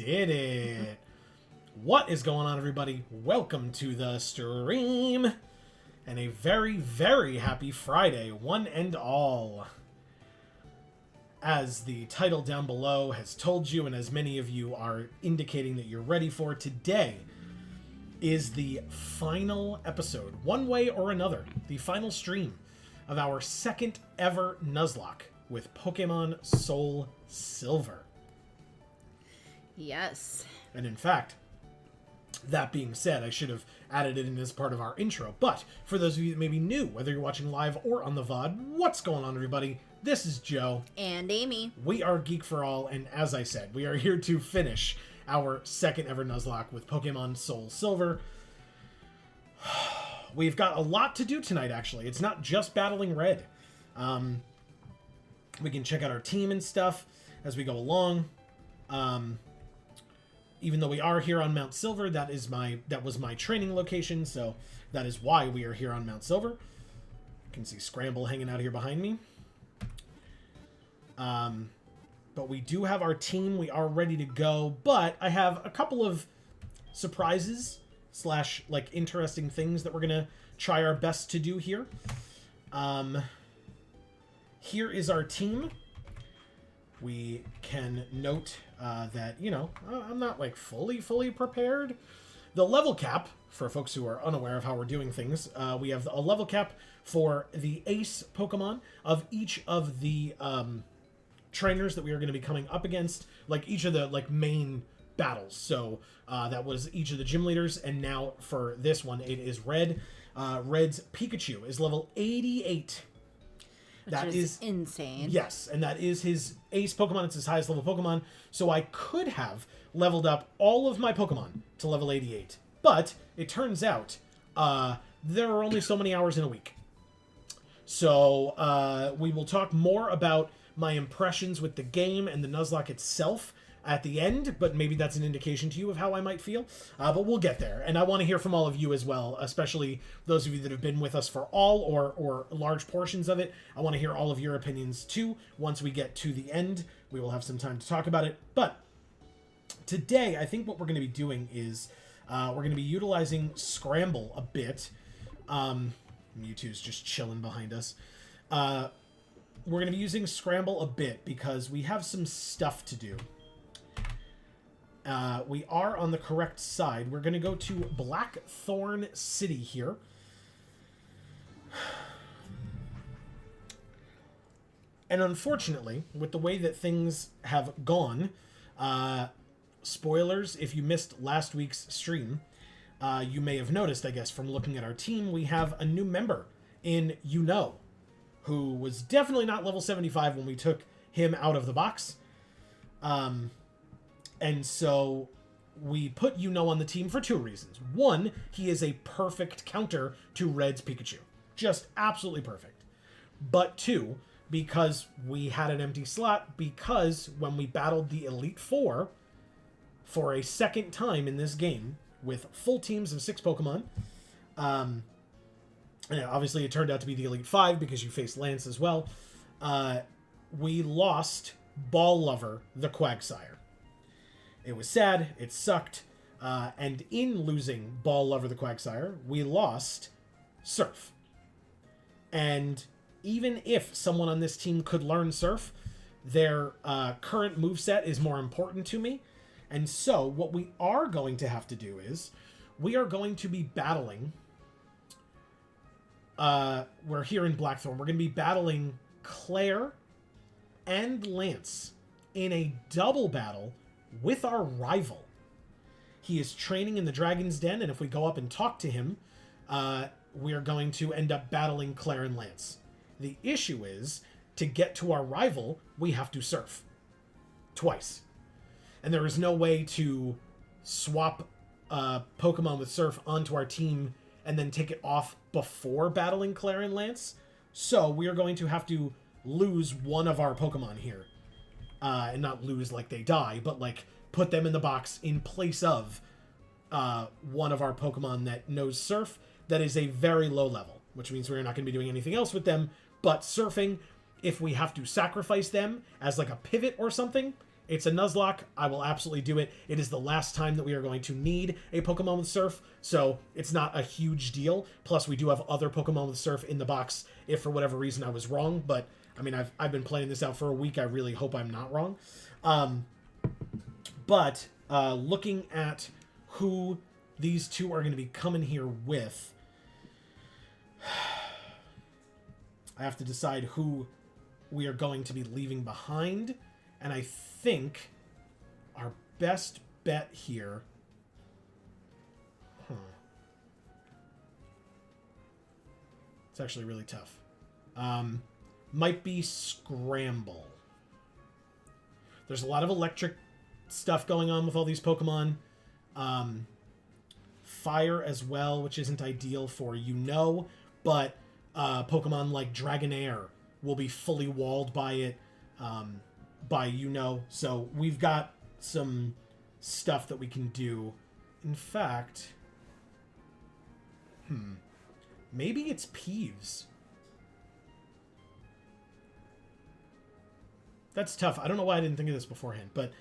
did it. What is going on, everybody? Welcome to the stream. And a very, very happy Friday, one and all. As the title down below has told you, and as many of you are indicating that you're ready for, today is the final episode, one way or another, the final stream of our second ever Nuzlocke with Pokemon SoulSilver. Yes. And in fact, that being said, I should have added it in as part of our intro. But for those of you that may be new, whether you're watching live or on the VOD, what's going on, everybody? This is Joe. And Amy. We are Geek for All, and as I said, we are here to finish our second ever Nuzlocke with Pokemon SoulSilver. We've got a lot to do tonight, actually. It's not just battling Red. We can check out our team and stuff as we go along. Even though we are here on Mount Silver, that was my training location, so that is why we are here on Mount Silver. You can see Scramble hanging out here behind me. But we do have our team. We are ready to go, but I have a couple of surprises / like interesting things that we're gonna try our best to do here. Here is our team. We can note that, you know, I'm not like fully prepared. The level cap, for folks who are unaware of how we're doing things, we have a level cap for the ace Pokemon of each of the trainers that we are going to be coming up against, like each of the like main battles. So that was each of the gym leaders, and now for this one it is Red. Red's Pikachu is level 88. That is insane. Yes, and that is his ace Pokemon. It's his highest level Pokemon. So I could have leveled up all of my Pokemon to level 88. But it turns out there are only so many hours in a week. So we will talk more about my impressions with the game and the Nuzlocke itself at the end, but maybe that's an indication to you of how I might feel. But we'll get there. And I want to hear from all of you as well, especially those of you that have been with us for all or large portions of it. I want to hear all of your opinions too. Once we get to the end, we will have some time to talk about it. But today, I think what we're going to be doing is we're going to be utilizing Scramble a bit. Mewtwo's just chilling behind us. We're going to be using Scramble a bit because we have some stuff to do. We are on the correct side. We're going to go to Blackthorn City here. And unfortunately, with the way that things have gone, spoilers, if you missed last week's stream, you may have noticed, I guess, from looking at our team, we have a new member in who was definitely not level 75 when we took him out of the box. And so we put on the team for two reasons. One, he is a perfect counter to Red's Pikachu. Just absolutely perfect. But two, because we had an empty slot, because when we battled the Elite Four for a second time in this game with full teams of 6 Pokemon, and obviously it turned out to be the Elite 5 because you faced Lance as well, we lost Ball Lover, the Quagsire. It was sad, it sucked, and in losing Ball Lover the Quagsire, we lost Surf. And even if someone on this team could learn Surf, their current moveset is more important to me. And so what we are going to have to do is, we are going to be battling, we're here in Blackthorn, we're going to be battling Clair and Lance in a double battle with our rival. He is training in the Dragon's Den, and if we go up and talk to him, we are going to end up battling Clair and Lance. The issue is, to get to our rival, we have to surf. Twice. And there is no way to swap Pokemon with Surf onto our team and then take it off before battling Clair and Lance. So we are going to have to lose one of our Pokemon here. And not lose like they die, but like put them in the box in place of one of our Pokemon that knows Surf that is a very low level, which means we're not going to be doing anything else with them but surfing. If we have to sacrifice them as like a pivot or something, it's a Nuzlocke. I will absolutely do it. It is the last time that we are going to need a Pokemon with Surf, so it's not a huge deal. Plus, we do have other Pokemon with Surf in the box if for whatever reason I was wrong, but I mean, I've been playing this out for a week. I really hope I'm not wrong. But looking at who these two are going to be coming here with, I have to decide who we are going to be leaving behind, and I think our best bet here... It's actually really tough. Might be Scramble. There's a lot of electric stuff going on with all these Pokemon. Fire as well, which isn't ideal for but Pokemon like Dragonair will be fully walled by it, so we've got some stuff that we can do. In fact, maybe it's Peeves. That's tough. I don't know why I didn't think of this beforehand, but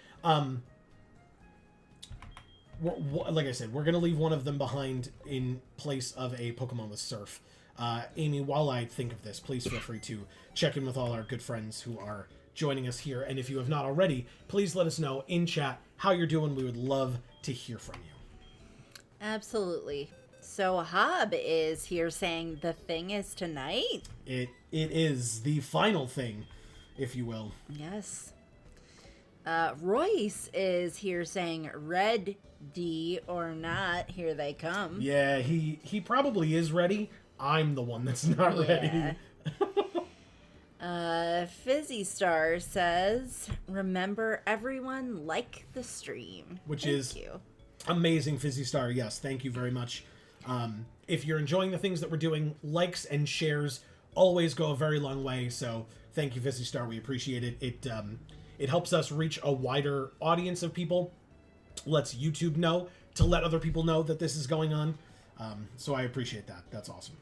like I said, we're going to leave one of them behind in place of a Pokemon with Surf. Amy, while I think of this, please feel free to check in with all our good friends who are joining us here. And if you have not already, please let us know in chat how you're doing. We would love to hear from you. Absolutely. So Hob is here saying the thing is tonight. It is the final thing, if you will. Yes. Royce is here saying ready or not, here they come. Yeah, he probably is ready. I'm the one that's not ready. Fizzy Star says, remember everyone, like the stream. Which Thank is you. Amazing, Fizzy Star. Yes, thank you very much. If you're enjoying the things that we're doing, likes and shares always go a very long way. So thank you, Fizzy Star. We appreciate it. It helps us reach a wider audience of people. Lets YouTube know to let other people know that this is going on. So I appreciate that. That's awesome.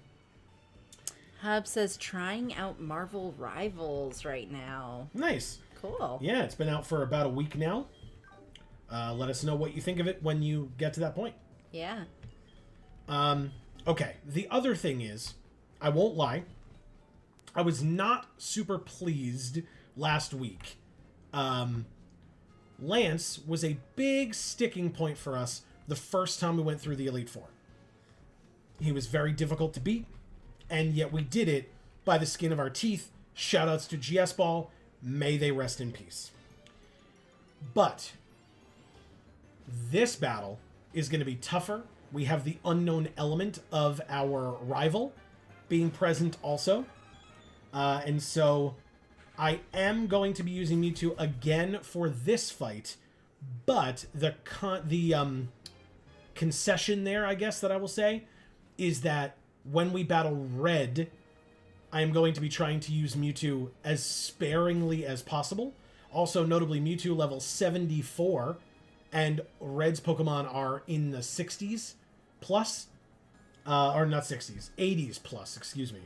Hub says trying out Marvel Rivals right now. Nice. Cool. Yeah, it's been out for about a week now. Let us know what you think of it when you get to that point. Yeah. Okay, the other thing is, I won't lie, I was not super pleased last week. Lance was a big sticking point for us the first time we went through the Elite Four. He was very difficult to beat, and yet we did it by the skin of our teeth. Shoutouts to GS Ball. May they rest in peace. But this battle is going to be tougher. We have the unknown element of our rival being present also. And so I am going to be using Mewtwo again for this fight, but the concession there, I guess, that I will say, is that when we battle Red, I am going to be trying to use Mewtwo as sparingly as possible. Also, notably, Mewtwo level 74, and Red's Pokemon are in the 60s plus, or not 60s, 80s plus, excuse me.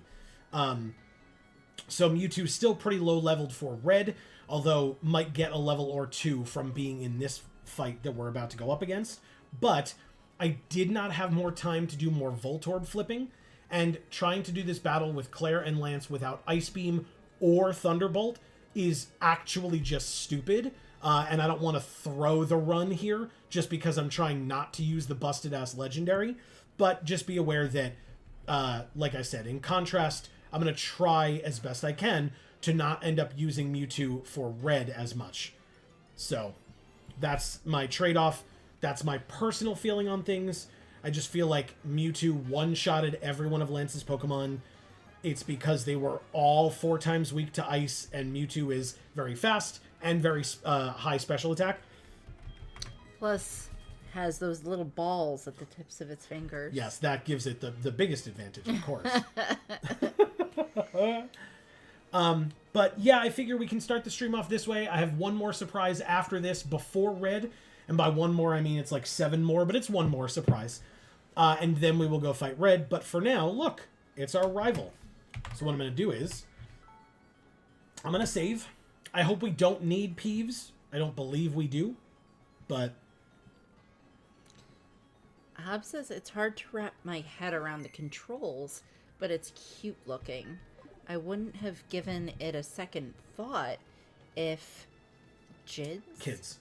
So Mewtwo still pretty low leveled for Red, although might get a level or two from being in this fight that we're about to go up against. But I did not have more time to do more Voltorb flipping, and trying to do this battle with Clair and Lance without Ice Beam or Thunderbolt is actually just stupid. And I don't want to throw the run here just because I'm trying not to use the busted-ass Legendary. But just be aware that, like I said, in contrast, I'm going to try as best I can to not end up using Mewtwo for Red as much. So, that's my trade-off. That's my personal feeling on things. I just feel like Mewtwo one-shotted every one of Lance's Pokemon. It's because they were all 4 times weak to Ice, and Mewtwo is very fast and very high special attack. Plus, has those little balls at the tips of its fingers. Yes, that gives it the biggest advantage, of course. But yeah, I figure we can start the stream off this way. I have one more surprise after this before Red. And by one more, I mean it's like 7 more, but it's one more surprise. And then we will go fight Red. But for now, look, it's our rival. So what I'm going to do is, I'm going to save. I hope we don't need Peeves I don't believe we do, but... Hob says it's hard to wrap my head around the controls, but it's cute looking. I wouldn't have given it a second thought if Kids.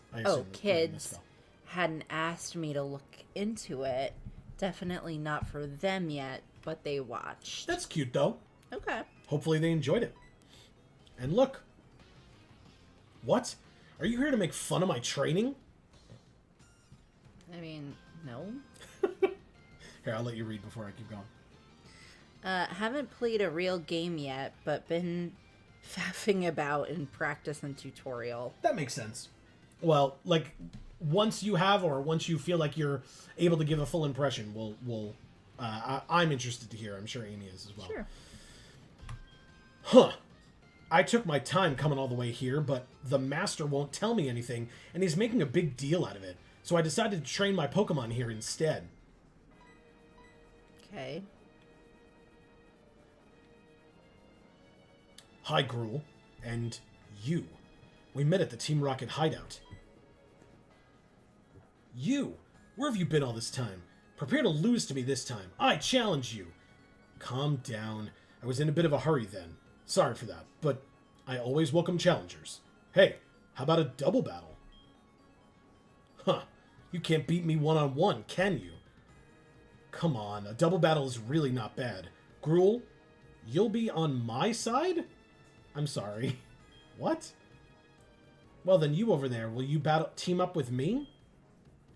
Kids hadn't asked me to look into it. Definitely not for them yet, but they watched. That's cute, though. Okay. Hopefully they enjoyed it. And look. What? Are you here to make fun of my training? I mean, no. Here, I'll let you read before I keep going. Haven't played a real game yet, but been faffing about in practice and tutorial. That makes sense. Well, like, once you have, or once you feel like you're able to give a full impression, I'm interested to hear. I'm sure Amy is as well. Sure. Huh. I took my time coming all the way here, but the master won't tell me anything, and he's making a big deal out of it. So I decided to train my Pokemon here instead. Okay. Hi, Gruul. And you. We met at the Team Rocket hideout. You! Where have you been all this time? Prepare to lose to me this time. I challenge you. Calm down. I was in a bit of a hurry then. Sorry for that, but I always welcome challengers. Hey, how about a double battle? Huh. You can't beat me one-on-one, can you? Come on, a double battle is really not bad. Gruul, you'll be on my side? I'm sorry. What? Well, then you over there, will you team up with me?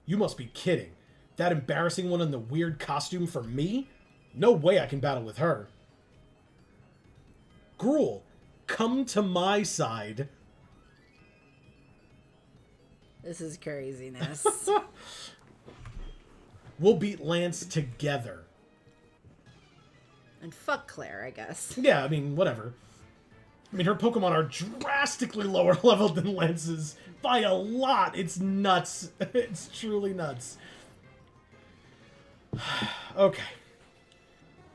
You must be kidding. That embarrassing one in the weird costume for me? No way I can battle with her. Gruul, come to my side. This is craziness. We'll beat Lance together. And fuck Claire, I guess. Yeah, I mean, whatever. I mean, her Pokemon are drastically lower leveled than Lance's by a lot. It's nuts. It's truly nuts. Okay.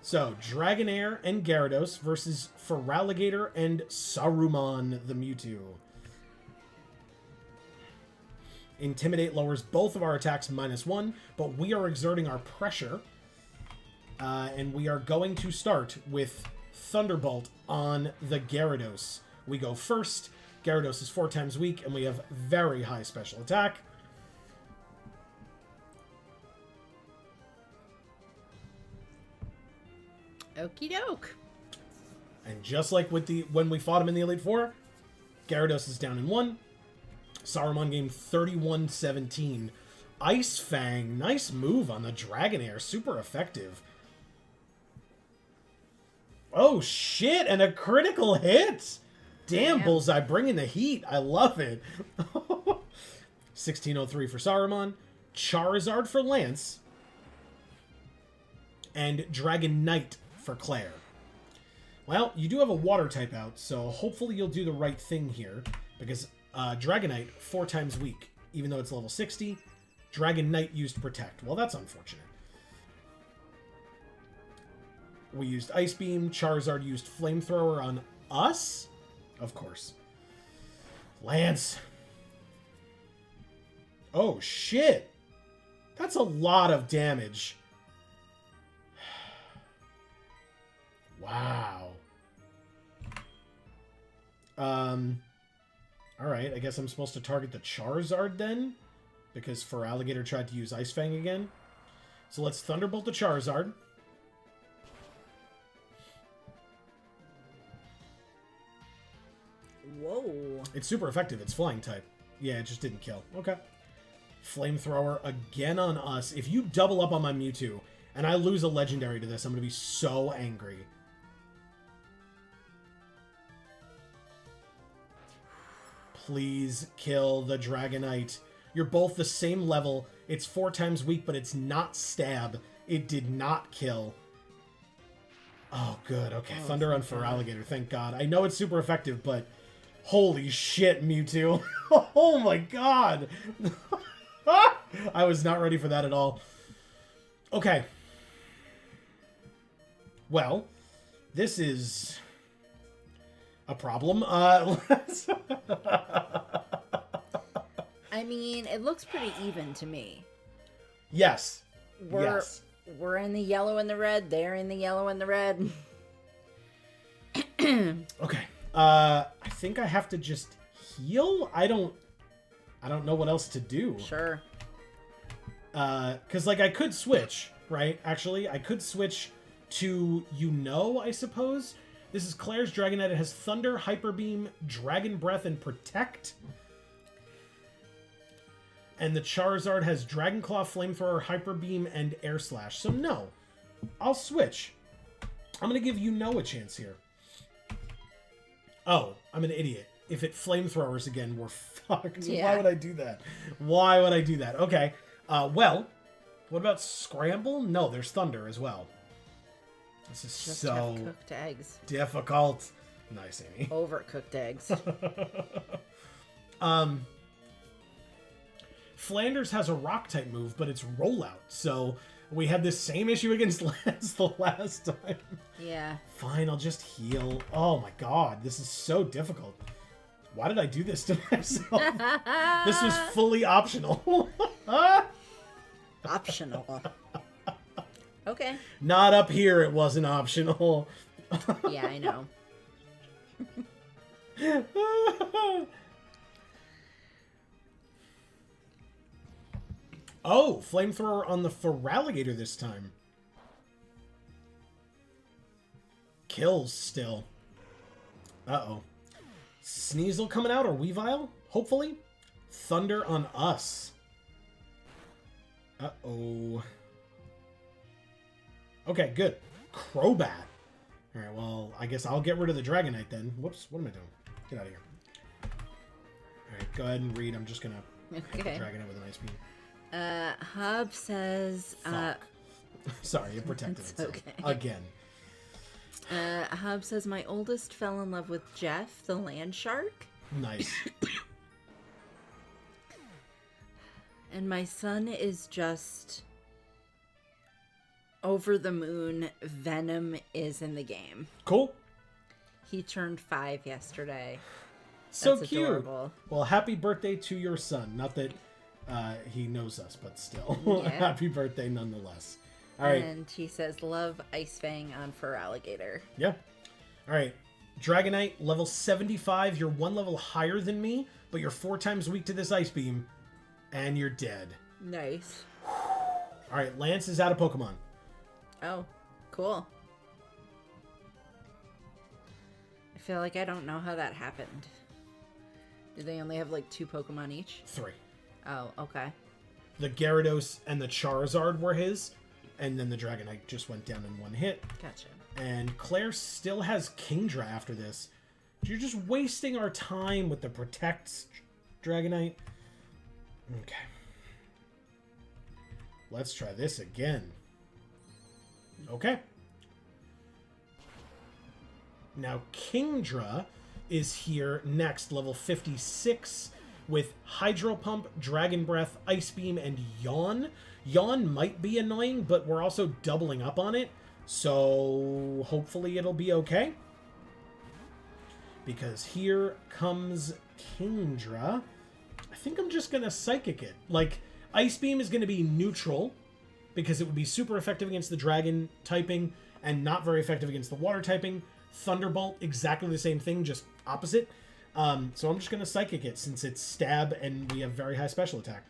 So, Dragonair and Gyarados versus Feraligatr and Saruman the Mewtwo. Intimidate lowers both of our attacks -1, but we are exerting our pressure. And we are going to start with Thunderbolt on the Gyarados. We go first. Gyarados is 4 times weak, and we have very high special attack. Okie doke. And just like with when we fought him in the Elite Four, Gyarados is down in 1. Saruman gained 31-17. Ice Fang, nice move on the Dragonair, super effective. Oh shit, and a critical hit! Damn, Bullseye, bringing the heat. I love it. 1603 for Saruman, Charizard for Lance, and Dragonite for Clair. Well, you do have a water type out, so hopefully you'll do the right thing here, because Dragonite, 4 times weak, even though it's level 60. Dragonite used Protect. Well, that's unfortunate. We used Ice Beam. Charizard used Flamethrower on us? Of course. Lance. Oh, shit. That's a lot of damage. Wow. Alright, I guess I'm supposed to target the Charizard then? Because Feraligatr tried to use Ice Fang again. So let's Thunderbolt the Charizard. Whoa. It's super effective. It's flying type. Yeah, it just didn't kill. Okay. Flamethrower again on us. If you double up on my Mewtwo and I lose a legendary to this, I'm going to be so angry. Please kill the Dragonite. You're both the same level. It's 4 times weak, but it's not stab. It did not kill. Oh, good. Okay, Thunder on Feraligatr. Thank God. I know it's super effective, but holy shit, Mewtwo. Oh my God. I was not ready for that at all. Okay. Well, this is a problem. I mean, it looks pretty even to me. Yes. We're in the yellow and the red. They're in the yellow and the red. Okay. I think I have to just heal. I don't know what else to do. Sure. Because like I could switch, right? Actually, I could switch to I suppose. This is Claire's Dragonite. It has Thunder, Hyper Beam, Dragon Breath, and Protect. And the Charizard has Dragon Claw, Flamethrower, Hyper Beam, and Air Slash. So no, I'll switch. I'm gonna give a chance here. Oh, I'm an idiot. If it Flamethrowers again, we're fucked. Yeah. Why would I do that? Why would I do that? Okay. Well, what about Scramble? No, there's Thunder as well. This is Just so have cooked eggs. difficult. Nice, Amy. Overcooked eggs. Flanders has a Rock-type move, but it's Rollout. So we had this same issue against Lance the last time. Yeah. Fine, I'll just heal. Oh my god, this is so difficult. Why did I do this to myself? This was fully optional. Optional. Okay. Not up here, it wasn't optional. Yeah, I know. Oh, Flamethrower on the Feraligatr this time. Kills still. Uh-oh. Sneasel coming out, or Weavile, hopefully. Thunder on us. Uh-oh. Okay, good. Crobat. Alright, well, I guess I'll get rid of the Dragonite then. Whoops, what am I doing? Get out of here. Alright, go ahead and read. I'm just gonna hit the Dragonite with an Ice Beam. Hub says... Fuck. Sorry, it protected itself. Okay. Again. Hub says, my oldest fell in love with Jeff, the land shark. Nice. And my son is just over the moon. Venom is in the game. Cool. He turned 5 yesterday. So That's cute. adorable. Well, happy birthday to your son. Not that he knows us, but still. Yeah. Happy birthday nonetheless. All right. And he says, love Ice Fang on Feraligatr. Yeah. All right. Dragonite, level 75. You're 1 level higher than me, but you're 4 times weak to this Ice Beam, and you're dead. Nice. All right. Lance is out of Pokemon. Oh, cool. I feel like I don't know how that happened. Did they only have like 2 Pokemon each? 3. Oh, okay. The Gyarados and the Charizard were his, and then the Dragonite just went down in 1 hit. Gotcha. And Claire still has Kingdra after this. You're just wasting our time with the Protect Dragonite. Okay. Let's try this again. Okay. Now Kingdra is here next, level 56, with Hydro Pump, Dragon Breath, Ice Beam, and Yawn. Yawn might be annoying, but we're also doubling up on it, so hopefully it'll be okay. Because here comes Kingdra. I think I'm just going to Psychic it. Like, Ice Beam is going to be neutral, because it would be super effective against the Dragon typing, and not very effective against the Water typing. Thunderbolt, exactly the same thing, just opposite. So I'm just going to Psychic it, since it's Stab, and we have very high special attack.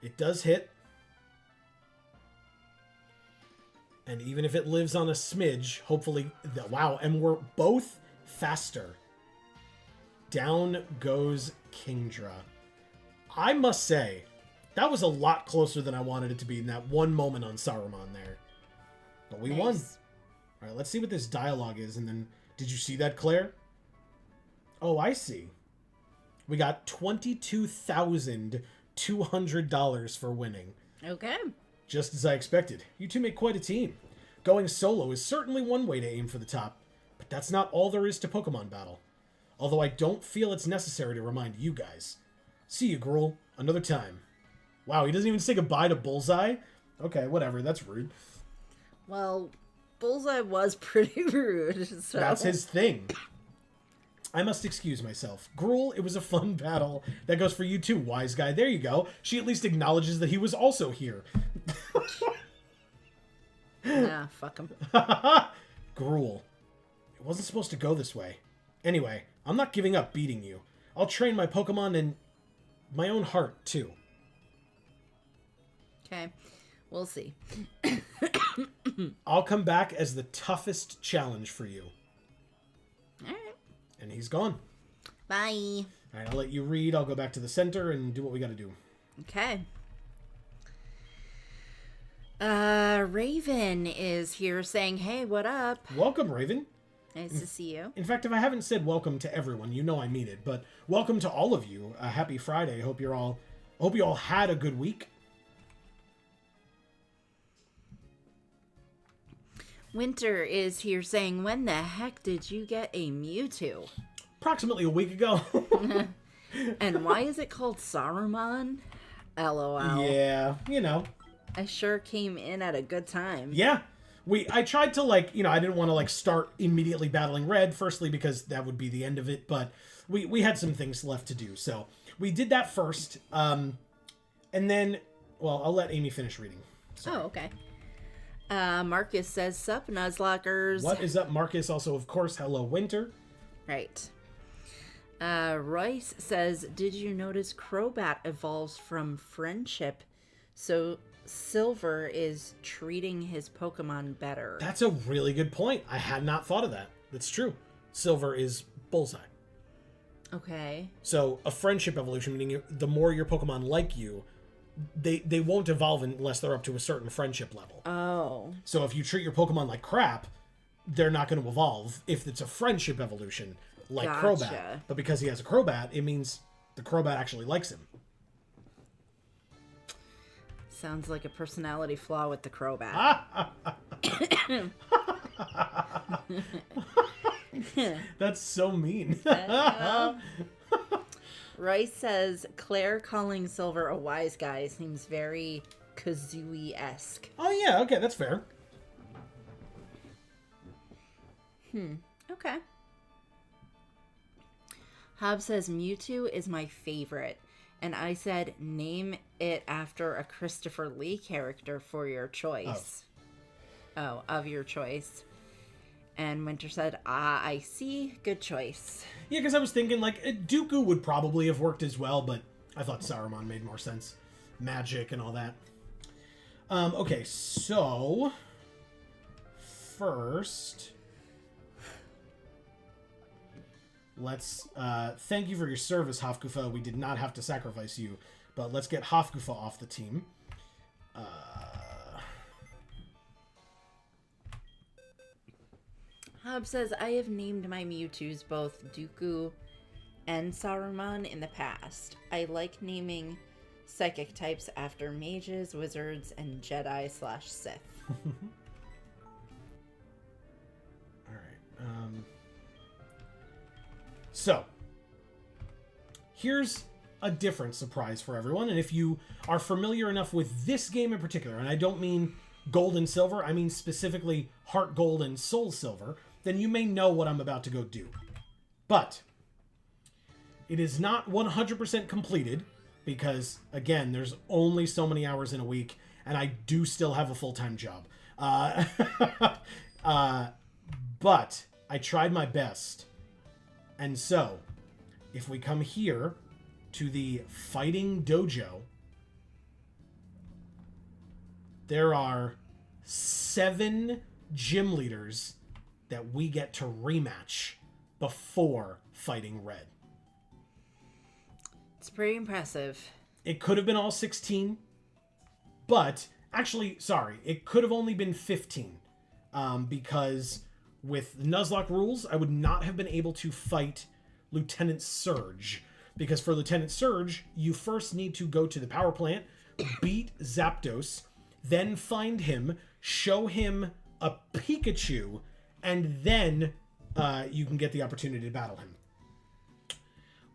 It does hit. And even if it lives on a smidge, hopefully... Wow, and we're both faster. Down goes Kingdra. I must say, that was a lot closer than I wanted it to be in that one moment on Saruman there. But we won. All right, let's see what this dialogue is, and then... Did you see that, Claire? Oh, I see. We got $22,200 for winning. Okay. Just as I expected. You two make quite a team. Going solo is certainly one way to aim for the top, but that's not all there is to Pokemon battle. Although I don't feel it's necessary to remind you guys. See you, Gruul. Another time. Wow, he doesn't even say goodbye to Bullseye? Okay, whatever. That's rude. Well, Bullseye was pretty rude. So. That's his thing. I must excuse myself. Gruel, it was a fun battle. That goes for you too, wise guy. There you go. She at least acknowledges that he was also here. Nah, fuck him. Gruel. It wasn't supposed to go this way. Anyway, I'm not giving up beating you. I'll train my Pokemon and my own heart, too. Okay, we'll see. I'll come back as the toughest challenge for you. All right. And he's gone. Bye. All right, I'll let you read. I'll go back to the center and do what we got to do. Okay. Raven is here saying, hey, what up? Welcome, Raven. Nice to see you. In fact, if I haven't said welcome to everyone, you know I mean it. But welcome to all of you. Happy Friday. Hope you all had a good week. Winter is here saying, when the heck did you get a Mewtwo? Approximately a week ago. And why is it called Saruman? LOL. Yeah, you know. I sure came in at a good time. Yeah. I tried to, I didn't want to, start immediately battling Red, firstly, because that would be the end of it, but we had some things left to do, so we did that first, and then, well, I'll let Amy finish reading. Sorry. Oh, okay. Marcus says, sup, Nuzlockers. What is up, Marcus? Also, of course, hello, Winter. Right. Royce says, did you notice Crobat evolves from friendship, so Silver is treating his Pokemon better? That's a really good point. I had not thought of that. That's true. Silver is Bullseye. Okay. So a friendship evolution, meaning the more your Pokemon like you, they won't evolve unless they're up to a certain friendship level. Oh. So if you treat your Pokemon like crap, they're not going to evolve if it's a friendship evolution like Gotcha. Crobat. But because he has a Crobat, it means the Crobat actually likes him. Sounds like a personality flaw with the Crobat. That's so mean. Royce says, Claire calling Silver a wise guy seems very Kazooie-esque. Oh yeah, okay, that's fair. Okay. Hob says, Mewtwo is my favorite. And I said, name it after a Christopher Lee character for your choice. Oh, of your choice. And Winter said, I see. Good choice. Yeah, because I was thinking, Dooku would probably have worked as well, but I thought Saruman made more sense. Magic and all that. Okay, so... First... Let's... thank you for your service, Hafgufa. We did not have to sacrifice you, but let's get Hafgufa off the team. Hob says, I have named my Mewtwo's both Dooku and Saruman in the past. I like naming psychic types after mages, wizards, and Jedi/Sith. Alright, So, here's a different surprise for everyone, and if you are familiar enough with this game in particular, and I don't mean Gold and Silver, I mean specifically Heart Gold and Soul Silver, then you may know what I'm about to go do. But it is not 100% completed because, again, there's only so many hours in a week, and I do still have a full-time job. But I tried my best. And so, if we come here to the Fighting Dojo, there are 7 gym leaders that we get to rematch before fighting Red. It's pretty impressive. It could have been all 16, but actually, sorry, it could have only been 15 because with Nuzlocke rules, I would not have been able to fight Lieutenant Surge because for Lieutenant Surge, you first need to go to the power plant, beat Zapdos, then find him, show him a Pikachu, and then you can get the opportunity to battle him.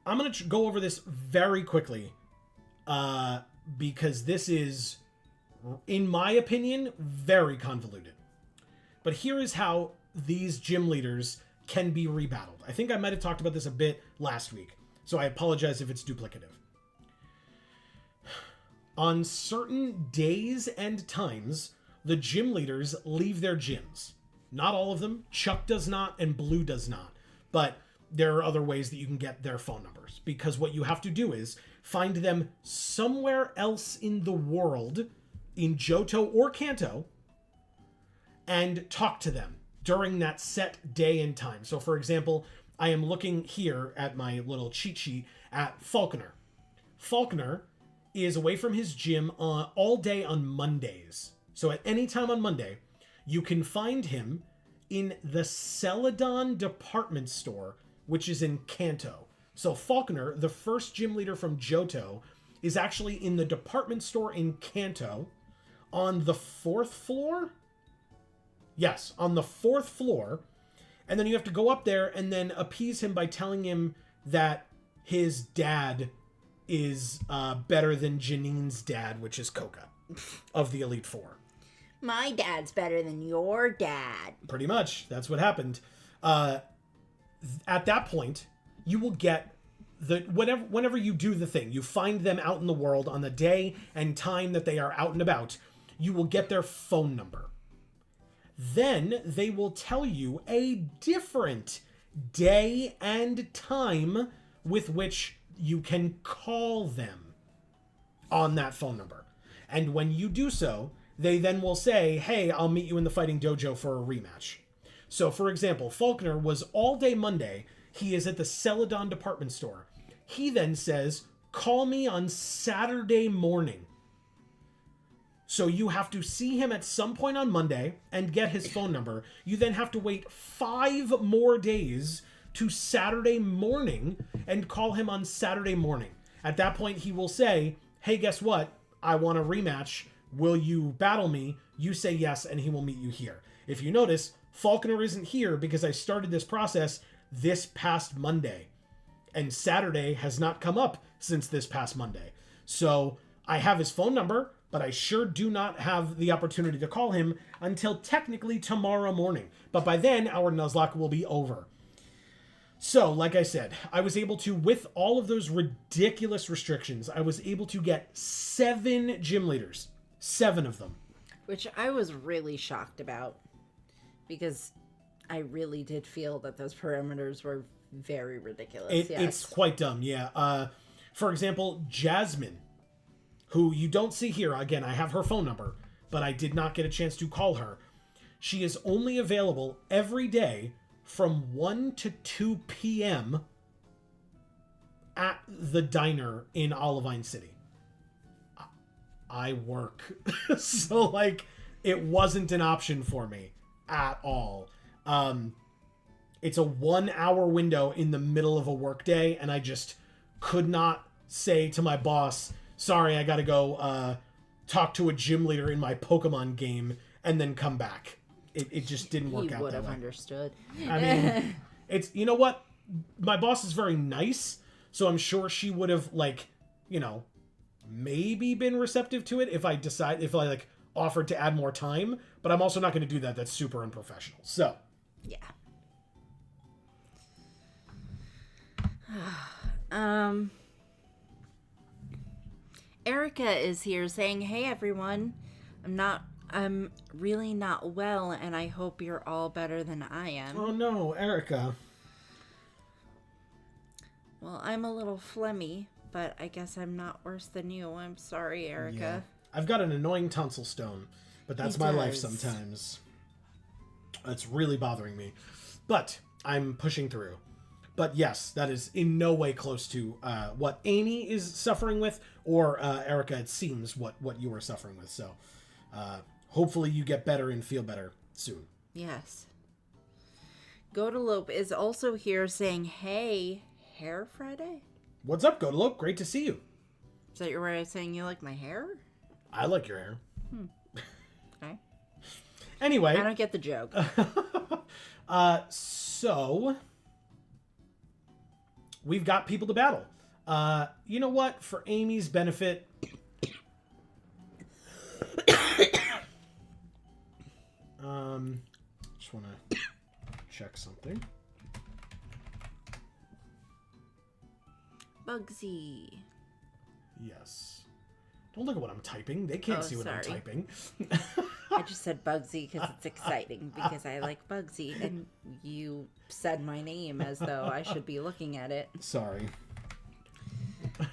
I'm going to go over this very quickly because this is, in my opinion, very convoluted. But here is how these gym leaders can be rebattled. I think I might have talked about this a bit last week, so I apologize if it's duplicative. On certain days and times, the gym leaders leave their gyms. Not all of them. Chuck does not, and Blue does not. But there are other ways that you can get their phone numbers, because what you have to do is find them somewhere else in the world, in Johto or Kanto, and talk to them during that set day and time. So, for example, I am looking here at my little cheat sheet at Falconer. Falconer is away from his gym all day on Mondays. So at any time on Monday, you can find him in the Celadon department store, which is in Kanto. So Falconer, the first gym leader from Johto, is actually in the department store in Kanto on the 4th floor. Yes, on the 4th floor. And then you have to go up there and then appease him by telling him that his dad is better than Janine's dad, which is Koka, of the Elite Four. My dad's better than your dad. Pretty much. That's what happened. At that point, you will get whenever you do the thing, you find them out in the world on the day and time that they are out and about, you will get their phone number. Then they will tell you a different day and time with which you can call them on that phone number. And when you do so, they then will say, hey, I'll meet you in the fighting dojo for a rematch. So, for example, Falconer was all day Monday. He is at the Celadon department store. He then says, call me on Saturday morning. So you have to see him at some point on Monday and get his phone number. You then have to wait 5 more days to Saturday morning and call him on Saturday morning. At that point, he will say, hey, guess what? I want a rematch. Will you battle me? You say yes, and he will meet you here. If you notice, Falconer isn't here because I started this process this past Monday. And Saturday has not come up since this past Monday. So I have his phone number, but I sure do not have the opportunity to call him until technically tomorrow morning. But by then, our Nuzlocke will be over. So, like I said, I was able to, with all of those ridiculous restrictions, I was able to get 7 gym leaders. 7 of them. Which I was really shocked about, because I really did feel that those parameters were very ridiculous. It's quite dumb, yeah. For example, Jasmine, who you don't see here. Again, I have her phone number, but I did not get a chance to call her. She is only available every day from 1 to 2 p.m. at the diner in Olivine City. I work. So, like, it wasn't an option for me at all. It's a 1-hour window in the middle of a work day, and I just could not say to my boss, sorry, I gotta go talk to a gym leader in my Pokemon game and then come back. It just didn't work out that way. He would have understood. I mean, it's, you know what? My boss is very nice, so I'm sure she would have, like, you know, maybe been receptive to it if I like offered to add more time, but I'm also not going to do that. That's super unprofessional. So, yeah. Erica is here saying, hey everyone, I'm really not well, and I hope you're all better than I am. Oh no, Erica. Well, I'm a little phlegmy, but I guess I'm not worse than you. I'm sorry, Erica. Yeah. I've got an annoying tonsil stone, but that's my life sometimes. It's really bothering me. But I'm pushing through. But yes, that is in no way close to what Amy is suffering with, or Erica, it seems, what you are suffering with. So hopefully you get better and feel better soon. Yes. Godalope is also here saying, hey, Hair Friday? What's up, Godalope? Great to see you. Is that your way of saying you like my hair? I like your hair. Okay. Anyway. I don't get the joke. So we've got people to battle. You know what? For Amy's benefit, just want to check something. Bugsy. Yes. Don't look at what I'm typing. They can't see what I'm typing. I just said Bugsy because it's exciting because I like Bugsy, and you said my name as though I should be looking at it. Sorry. All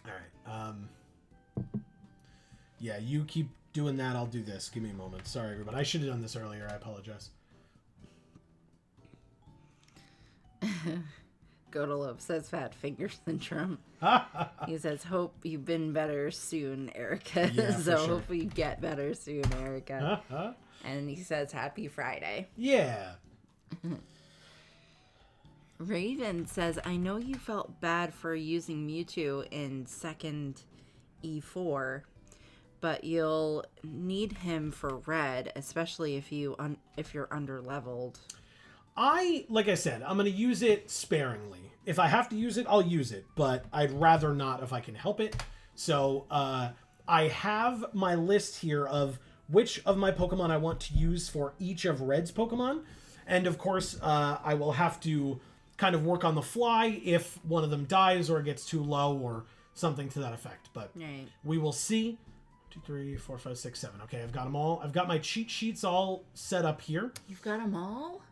right. Yeah, you keep doing that. I'll do this. Give me a moment. Sorry, everybody. I should have done this earlier. I apologize. Godolov says fat finger syndrome. He says, hope you've been better soon, Erica. Yeah, so sure. hope you get better soon, Erica. And he says, happy Friday. Yeah. Raven says, I know you felt bad for using Mewtwo in second E4, but you'll need him for red, especially if you're underleveled. Like I said, I'm going to use it sparingly. If I have to use it, I'll use it, but I'd rather not if I can help it. So, I have my list here of which of my Pokemon I want to use for each of Red's Pokemon. And of course, I will have to kind of work on the fly if one of them dies or gets too low or something to that effect. But right. We will see. 2, 3, 4, 5, 6, 7. Okay, I've got them all. I've got my cheat sheets all set up here. You've got them all?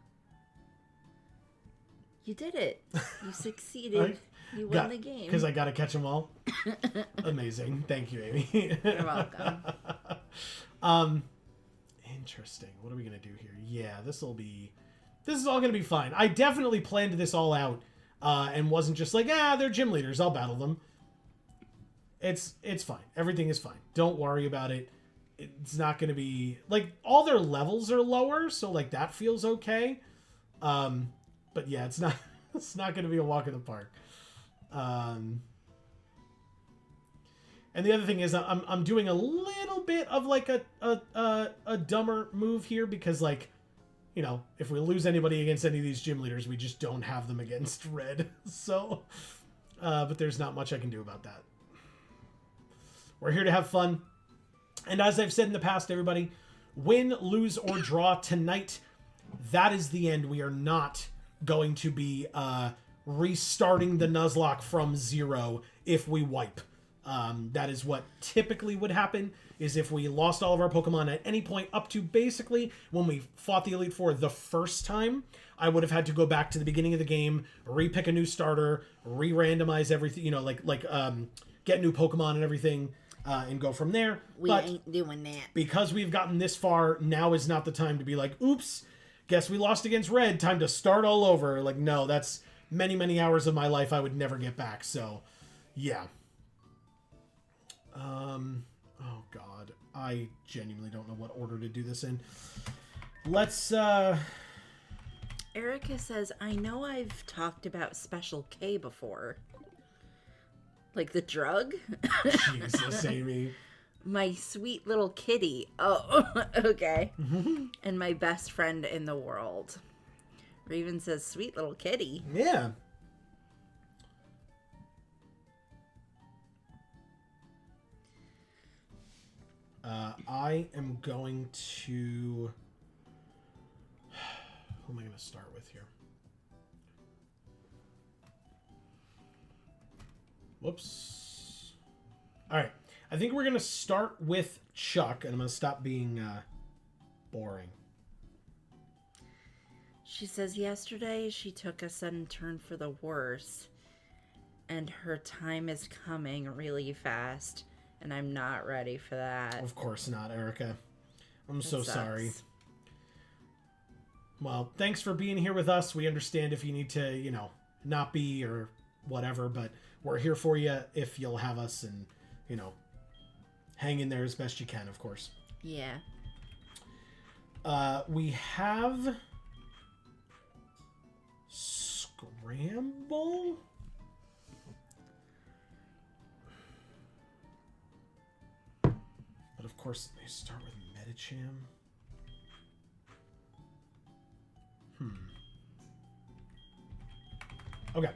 You did it. You succeeded. You won the game. Because I got to catch them all. Amazing. Thank you, Amy. You're welcome. Interesting. What are we going to do here? Yeah, this is all going to be fine. I definitely planned this all out and wasn't just like, they're gym leaders. I'll battle them. It's fine. Everything is fine. Don't worry about it. It's not going to be... Like, all their levels are lower, so, like, that feels okay. But yeah, it's not going to be a walk in the park. And the other thing is I'm doing a little bit of like a dumber move here because, like, you know, if we lose anybody against any of these gym leaders, we just don't have them against Red. So, but there's not much I can do about that. We're here to have fun. And as I've said in the past, everybody, win, lose, or draw tonight, that is the end. We are not going to be restarting the Nuzlocke from 0 if we wipe. That is what typically would happen, is if we lost all of our Pokemon at any point up to basically when we fought the Elite Four the first time, I would have had to go back to the beginning of the game, re-pick a new starter, re-randomize everything, you know, get new Pokemon and everything, and go from there. We ain't doing that. Because we've gotten this far, now is not the time to be like, oops, guess we lost against Red, time to start all over. Like, no, that's many, many hours of my life I would never get back. So, yeah. Oh God, I genuinely don't know what order to do this in. Let's, Erica says, I know I've talked about Special K before. Like the drug? Jesus, Amy. My sweet little kitty. Oh, okay. And my best friend in the world. Raven says, sweet little kitty. Yeah. I am going to... Who am I going to start with here? Whoops. All right. I think we're going to start with Chuck, and I'm going to stop being boring. She says, yesterday she took a sudden turn for the worse, and her time is coming really fast, and I'm not ready for that. Of course not, Erica. I'm so sorry. Well, thanks for being here with us. We understand if you need to, you know, not be or whatever, but we're here for you if you'll have us and, you know, hang in there as best you can, of course. Yeah. We have Scramble. But of course, they start with Medicham. Okay.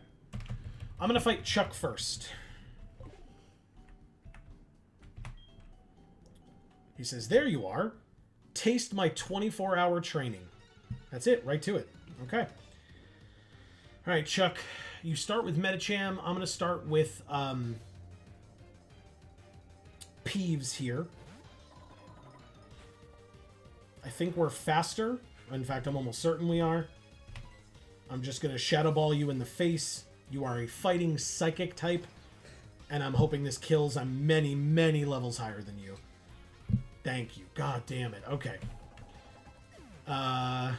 I'm going to fight Chuck first. He says, there you are. Taste my 24-hour training. That's it. Right to it. Okay. All right, Chuck, you start with Medicham. I'm going to start with Peeves here. I think we're faster. In fact, I'm almost certain we are. I'm just going to Shadow Ball you in the face. You are a fighting psychic type. And I'm hoping this kills. I'm many, many levels higher than you. Thank you. God damn it. Okay. I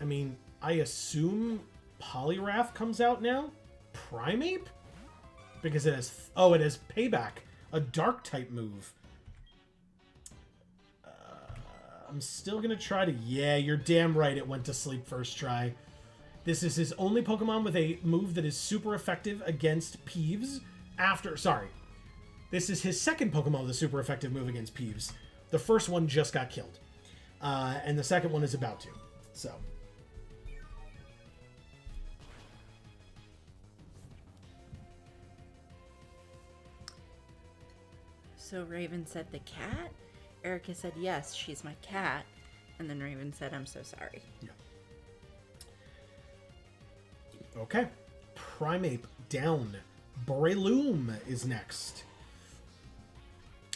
mean, I assume Poliwrath comes out now? Primeape? Because it has... Oh, it has Payback. A dark type move. I'm still going to try to... Yeah, you're damn right it went to sleep first try. This is his only Pokemon with a move that is super effective against Peeves after... Sorry. This is his second Pokemon with a super effective move against Peeves. The first one just got killed. And the second one is about to. So... So Raven said the cat? Erica said, yes, she's my cat. And then Raven said, I'm so sorry. Yeah. Okay. Primeape down. Breloom is next.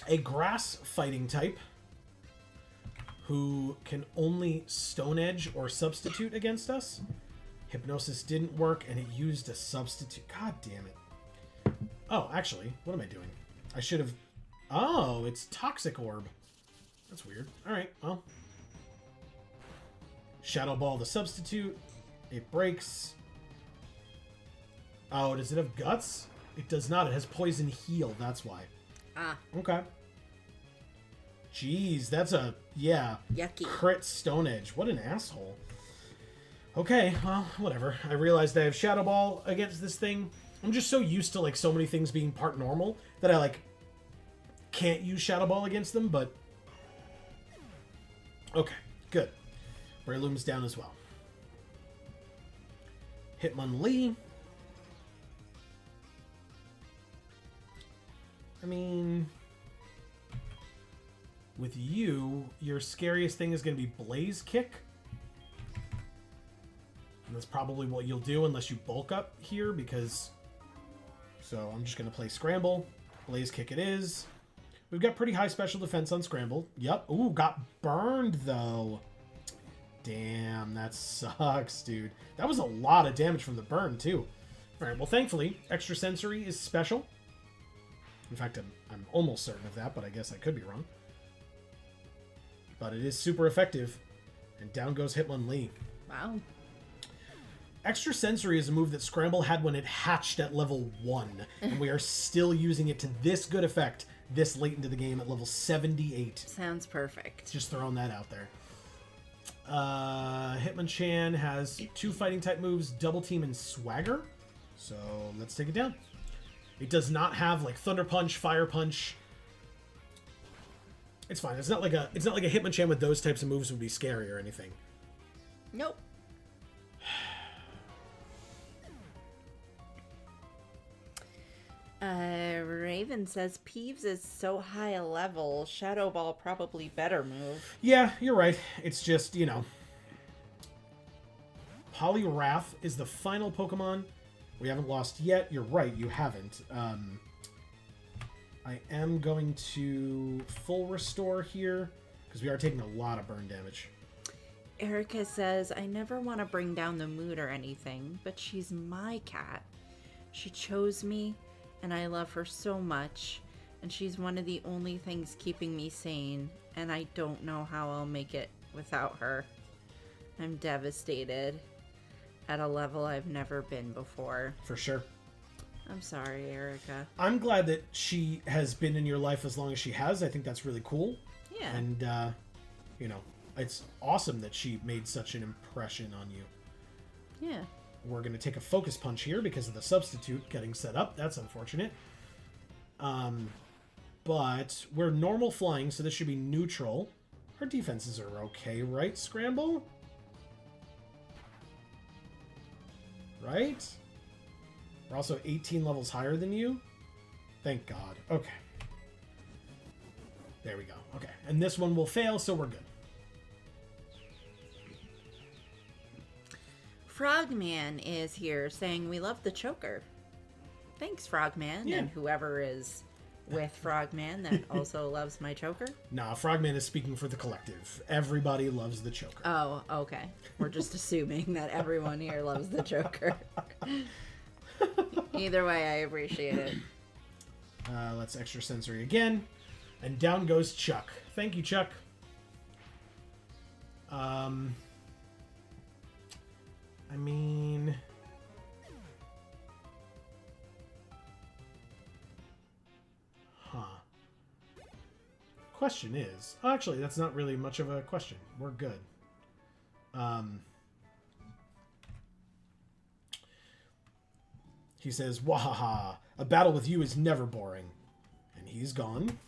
A grass fighting type who can only Stone Edge or substitute against us. Hypnosis didn't work and it used a substitute. God damn it. Oh, actually, what am I doing? I should have... Oh, it's Toxic Orb. That's weird. Alright, well. Shadow Ball the substitute. It breaks. Oh, does it have Guts? It does not. It has Poison Heal. That's why. Ah. Okay. Jeez, that's a... Yeah. Yucky. Crit Stone Edge. What an asshole. Okay, well, whatever. I realized I have Shadow Ball against this thing. I'm just so used to, like, so many things being part normal that I, like... can't use Shadow Ball against them, but... Okay, good. Breloom's down as well. Hitmonlee. I mean... With you, your scariest thing is going to be Blaze Kick. And that's probably what you'll do unless you bulk up here, because... So I'm just going to play Scramble. Blaze Kick it is. We've got pretty high special defense on Scramble. Yep. Ooh, got burned, though. Damn, that sucks, dude. That was a lot of damage from the burn, too. All right, well, thankfully, Extrasensory is special. In fact, I'm almost certain of that, but I guess I could be wrong. But it is super effective. And down goes Hitmonlee. Wow. Extrasensory is a move that Scramble had when it hatched at level 1. And we are still using it to this good effect this late into the game at level 78. Sounds perfect. Just throwing that out there. Hitmonchan has 2 fighting type moves, Double Team and Swagger. So let's take it down. It does not have like Thunder Punch, Fire Punch. It's fine. It's not like a Hitmonchan with those types of moves would be scary or anything. Nope. Raven says Peeves is so high a level. Shadow Ball probably better move. Yeah, you're right. It's just, you know. Poliwrath is the final Pokemon. We haven't lost yet. You're right, you haven't. I am going to full restore here because we are taking a lot of burn damage. Erica says, I never want to bring down the mood or anything, but she's my cat. She chose me, and I love her so much, and she's one of the only things keeping me sane, and I don't know how I'll make it without her. I'm devastated at a level I've never been before. For sure. I'm sorry, Erica. I'm glad that she has been in your life as long as she has. I think that's really cool. Yeah. And, you know, it's awesome that she made such an impression on you. Yeah. We're going to take a focus punch here because of the substitute getting set up. That's unfortunate. But we're normal flying, so this should be neutral. Our defenses are okay, right, Scramble? Right? We're also 18 levels higher than you. Thank God. Okay. There we go. Okay. And this one will fail, so we're good. Frogman is here saying we love the choker. Thanks, Frogman, Yeah. and whoever is with Frogman that also loves my choker. Nah, Frogman is speaking for the collective. Everybody loves the choker. Oh, okay. We're just assuming that everyone here loves the choker. Either way, I appreciate it. Let's extra sensory again. And down goes Chuck. Thank you, Chuck. I mean... Huh. Question is... Oh, actually, that's not really much of a question. We're good. He says, "Wahaha, a battle with you is never boring." And he's gone.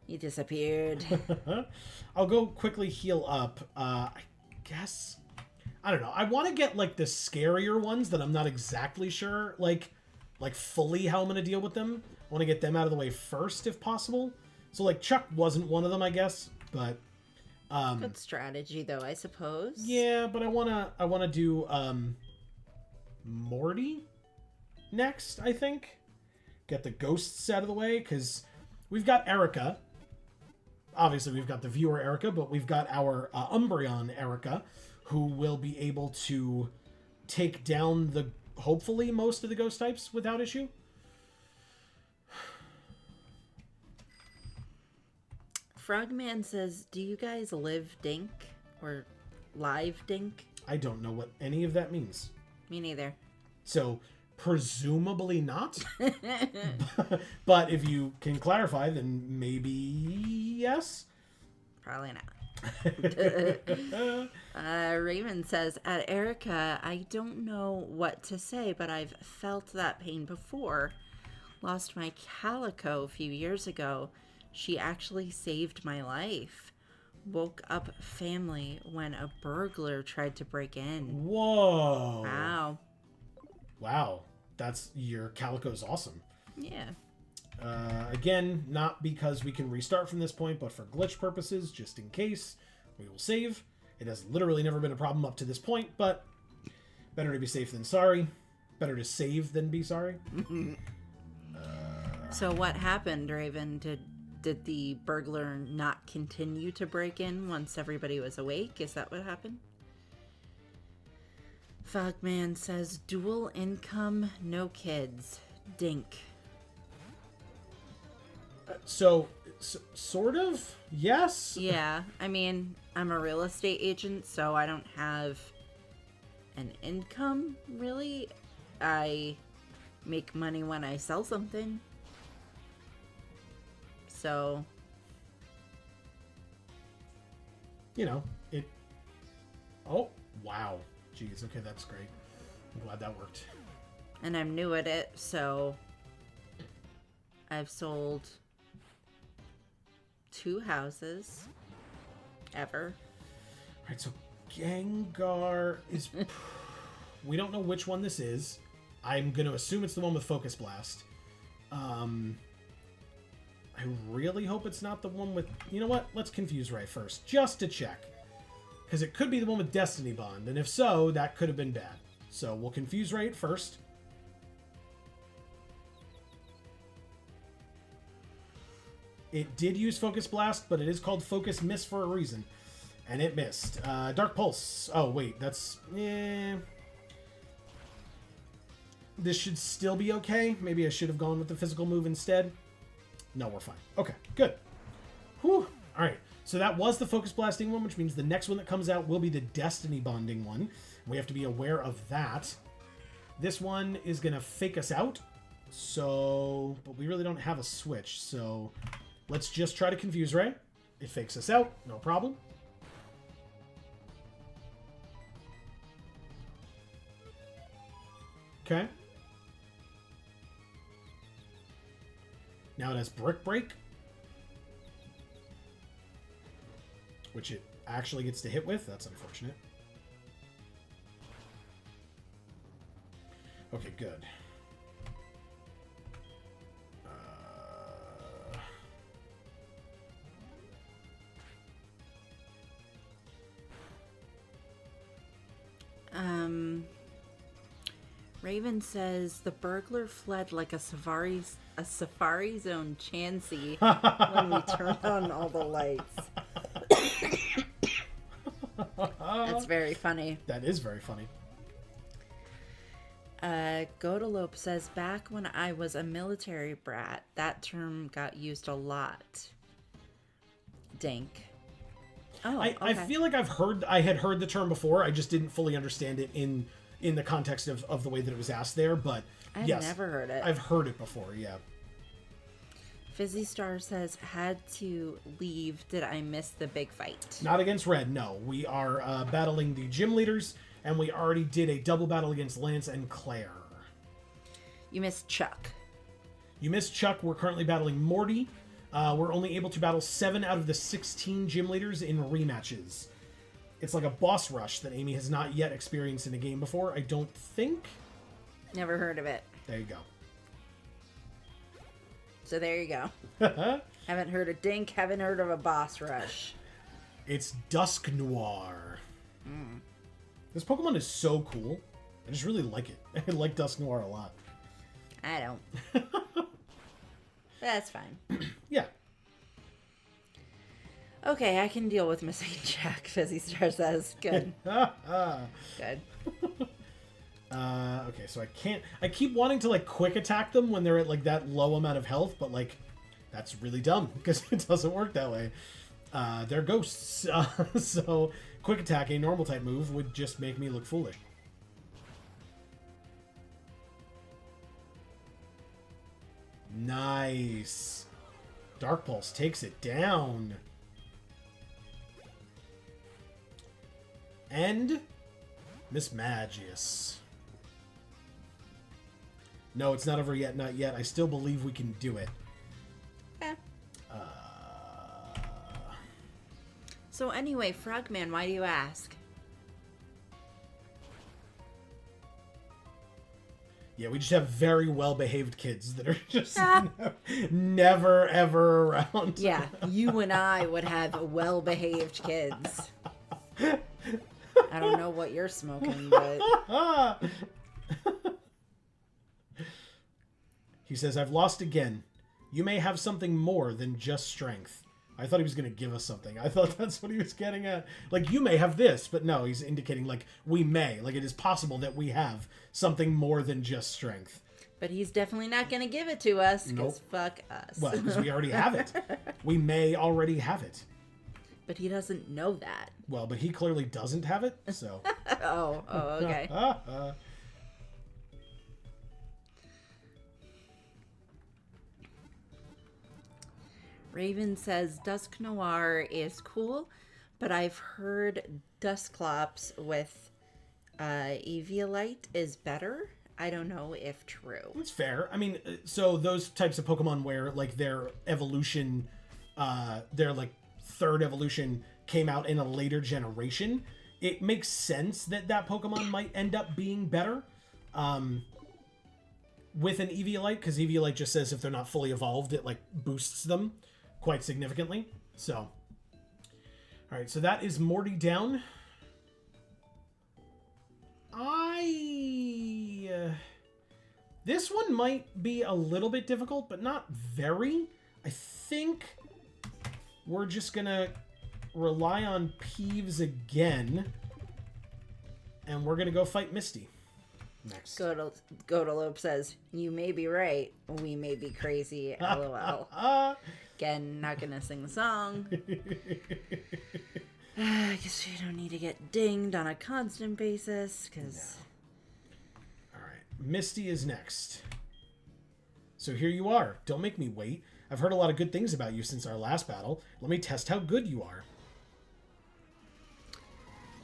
He disappeared. I'll go quickly heal up. I guess... I don't know. I want to get, like, the scarier ones that I'm not exactly sure, like fully how I'm going to deal with them. I want to get them out of the way first, if possible. So, like, Chuck wasn't one of them, I guess, but... Good strategy, though, I suppose. Yeah, but I wanna do, Morty next, I think. Get the ghosts out of the way, because we've got Erica. Obviously, we've got the viewer Erica, but we've got our Umbreon Erica, who will be able to take down hopefully most of the ghost types without issue. Frogman says, do you guys live dink? Or live dink? I don't know what any of that means. Me neither. So, presumably not. But if you can clarify, then maybe yes. Probably not. Raymond says, at Erica, I don't know what to say, but I've felt that pain before. Lost my calico a few years ago. She actually saved my life. Woke up family when a burglar tried to break in. Whoa. Wow. Wow. Your calico's awesome. Yeah. Again, not because we can restart from this point, but for glitch purposes, just in case, we will save. It has literally never been a problem up to this point, but better to be safe than sorry. Better to save than be sorry. So what happened, Raven? Did the burglar not continue to break in once everybody was awake? Is that what happened? Fogman says, dual income, no kids. Dink. So, sort of, yes. Yeah, I mean, I'm a real estate agent, so I don't have an income, really. I make money when I sell something. So, it... Oh, wow. Jeez, okay, that's great. I'm glad that worked. and I'm new at it, so I've sold 2 houses ever. All right, so Gengar is... We don't know which one this is. I'm going to assume it's the one with Focus Blast. I really hope it's not the one with... You know what? Let's confuse Ray first, just to check. Because it could be the one with Destiny Bond, and if so, that could have been bad. So we'll confuse Ray first. It did use Focus Blast, but it is called Focus Miss for a reason. And it missed. Dark Pulse. Oh, wait, that's... This should still be okay. Maybe I should have gone with the physical move instead. No, we're fine. Okay, good. Whew. All right, so that was the Focus Blasting one, which means the next one that comes out will be the Destiny Bonding one. We have to be aware of that. This one is going to fake us out. So, but we really don't have a switch. So let's just try to confuse Ray. It fakes us out. No problem. Okay. Now it has Brick Break, which it actually gets to hit with. That's unfortunate. Okay, good. Raven says the burglar fled like a safari zone Chansey when we turned on all the lights. That's very funny. That is very funny. Godalope says, back when I was a military brat, that term got used a lot. Dink. Oh, I okay. feel like I had heard the term before. I just didn't fully understand it in the context of the way that it was asked there. But I've yes, never heard it. I've heard it before. Yeah. Fizzy Star says, had to leave. Did I miss the big fight? Not against Red. No, we are battling the gym leaders, and we already did a double battle against Lance and Clair. You missed Chuck. You missed Chuck. We're currently battling Morty. We're only able to battle 7 out of the 16 gym leaders in rematches. It's like a boss rush that Amy has not yet experienced in a game before, I don't think. Never heard of it. There you go. So there you go. Haven't heard of Dink, haven't heard of a boss rush. It's Dusk Noir. This Pokemon is so cool. I just really like it. I like Dusk Noir a lot. I don't. That's fine. Yeah. Okay, I can deal with missing Jack, Fizzy Star says. Good. Good. Okay, so I keep wanting to, like, quick attack them when they're at, like, that low amount of health, but, like, that's really dumb, because it doesn't work that way. They're ghosts, so quick attack, a normal type move, would just make me look foolish. Nice. Dark Pulse takes it down. And Miss Magius. No, it's not over yet, not yet. I still believe we can do it. Okay. So anyway, Frogman, why do you ask? Yeah, we just have very well-behaved kids that are just never, ever around. Yeah, you and I would have well-behaved kids. I don't know what you're smoking, but... He says, I've lost again. You may have something more than just strength. I thought he was going to give us something. I thought that's what he was getting at. Like, you may have this, but no, he's indicating, like, we may. Like, it is possible that we have something more than just strength. But he's definitely not going to give it to us, because Nope. fuck us. Well, because we already have it. We may already have it. But he doesn't know that. Well, but he clearly doesn't have it, so... Oh, okay. Raven says Dusk Noir is cool, but I've heard Dusclops with Eviolite is better. I don't know if true. That's fair. I mean, so those types of Pokemon where, like, their evolution, their, like, third evolution came out in a later generation, it makes sense that that Pokemon might end up being better with an Eviolite, because Eviolite just says if they're not fully evolved, it, like, boosts them quite significantly. So, all right, so that is Morty down. This one might be a little bit difficult, but not very. I think we're just gonna rely on Peeves again, and we're gonna go fight Misty next. Godalope says, you may be right, we may be crazy, lol. Again, not gonna sing the song. I guess we don't need to get dinged on a constant basis, because... No. Alright, Misty is next. So here you are. Don't make me wait. I've heard a lot of good things about you since our last battle. Let me test how good you are.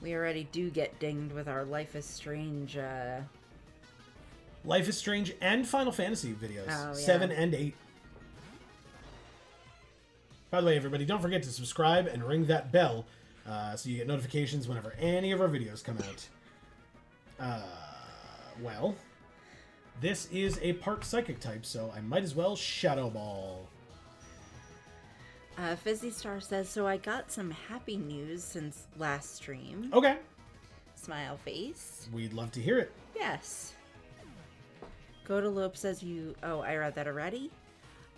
We already do get dinged with our Life is Strange, Life is Strange and Final Fantasy videos. Oh, yeah. 7 and 8. By the way, everybody, don't forget to subscribe and ring that bell so you get notifications whenever any of our videos come out. Well, this is a part Psychic type, so I might as well Shadow Ball. Fizzy Star says, so I got some happy news since last stream. Okay. Smile face. We'd love to hear it. Yes. Godalope says you... Oh, I read that already.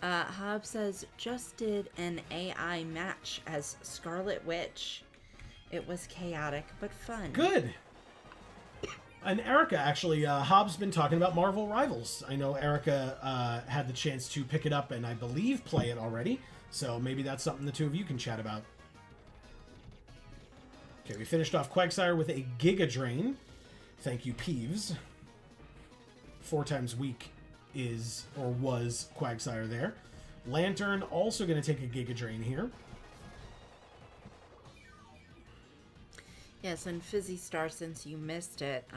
Hob says, just did an AI match as Scarlet Witch. It was chaotic, but fun. Good. And Erica, actually, Hobbs been talking about Marvel Rivals. I know Erica had the chance to pick it up and I believe play it already. So maybe that's something the two of you can chat about. Okay, we finished off Quagsire with a Giga Drain. Thank you, Peeves. 4 times weak is, or was, Quagsire there. Lantern also going to take a Giga Drain here. Yes, and Fizzy Star, since you missed it,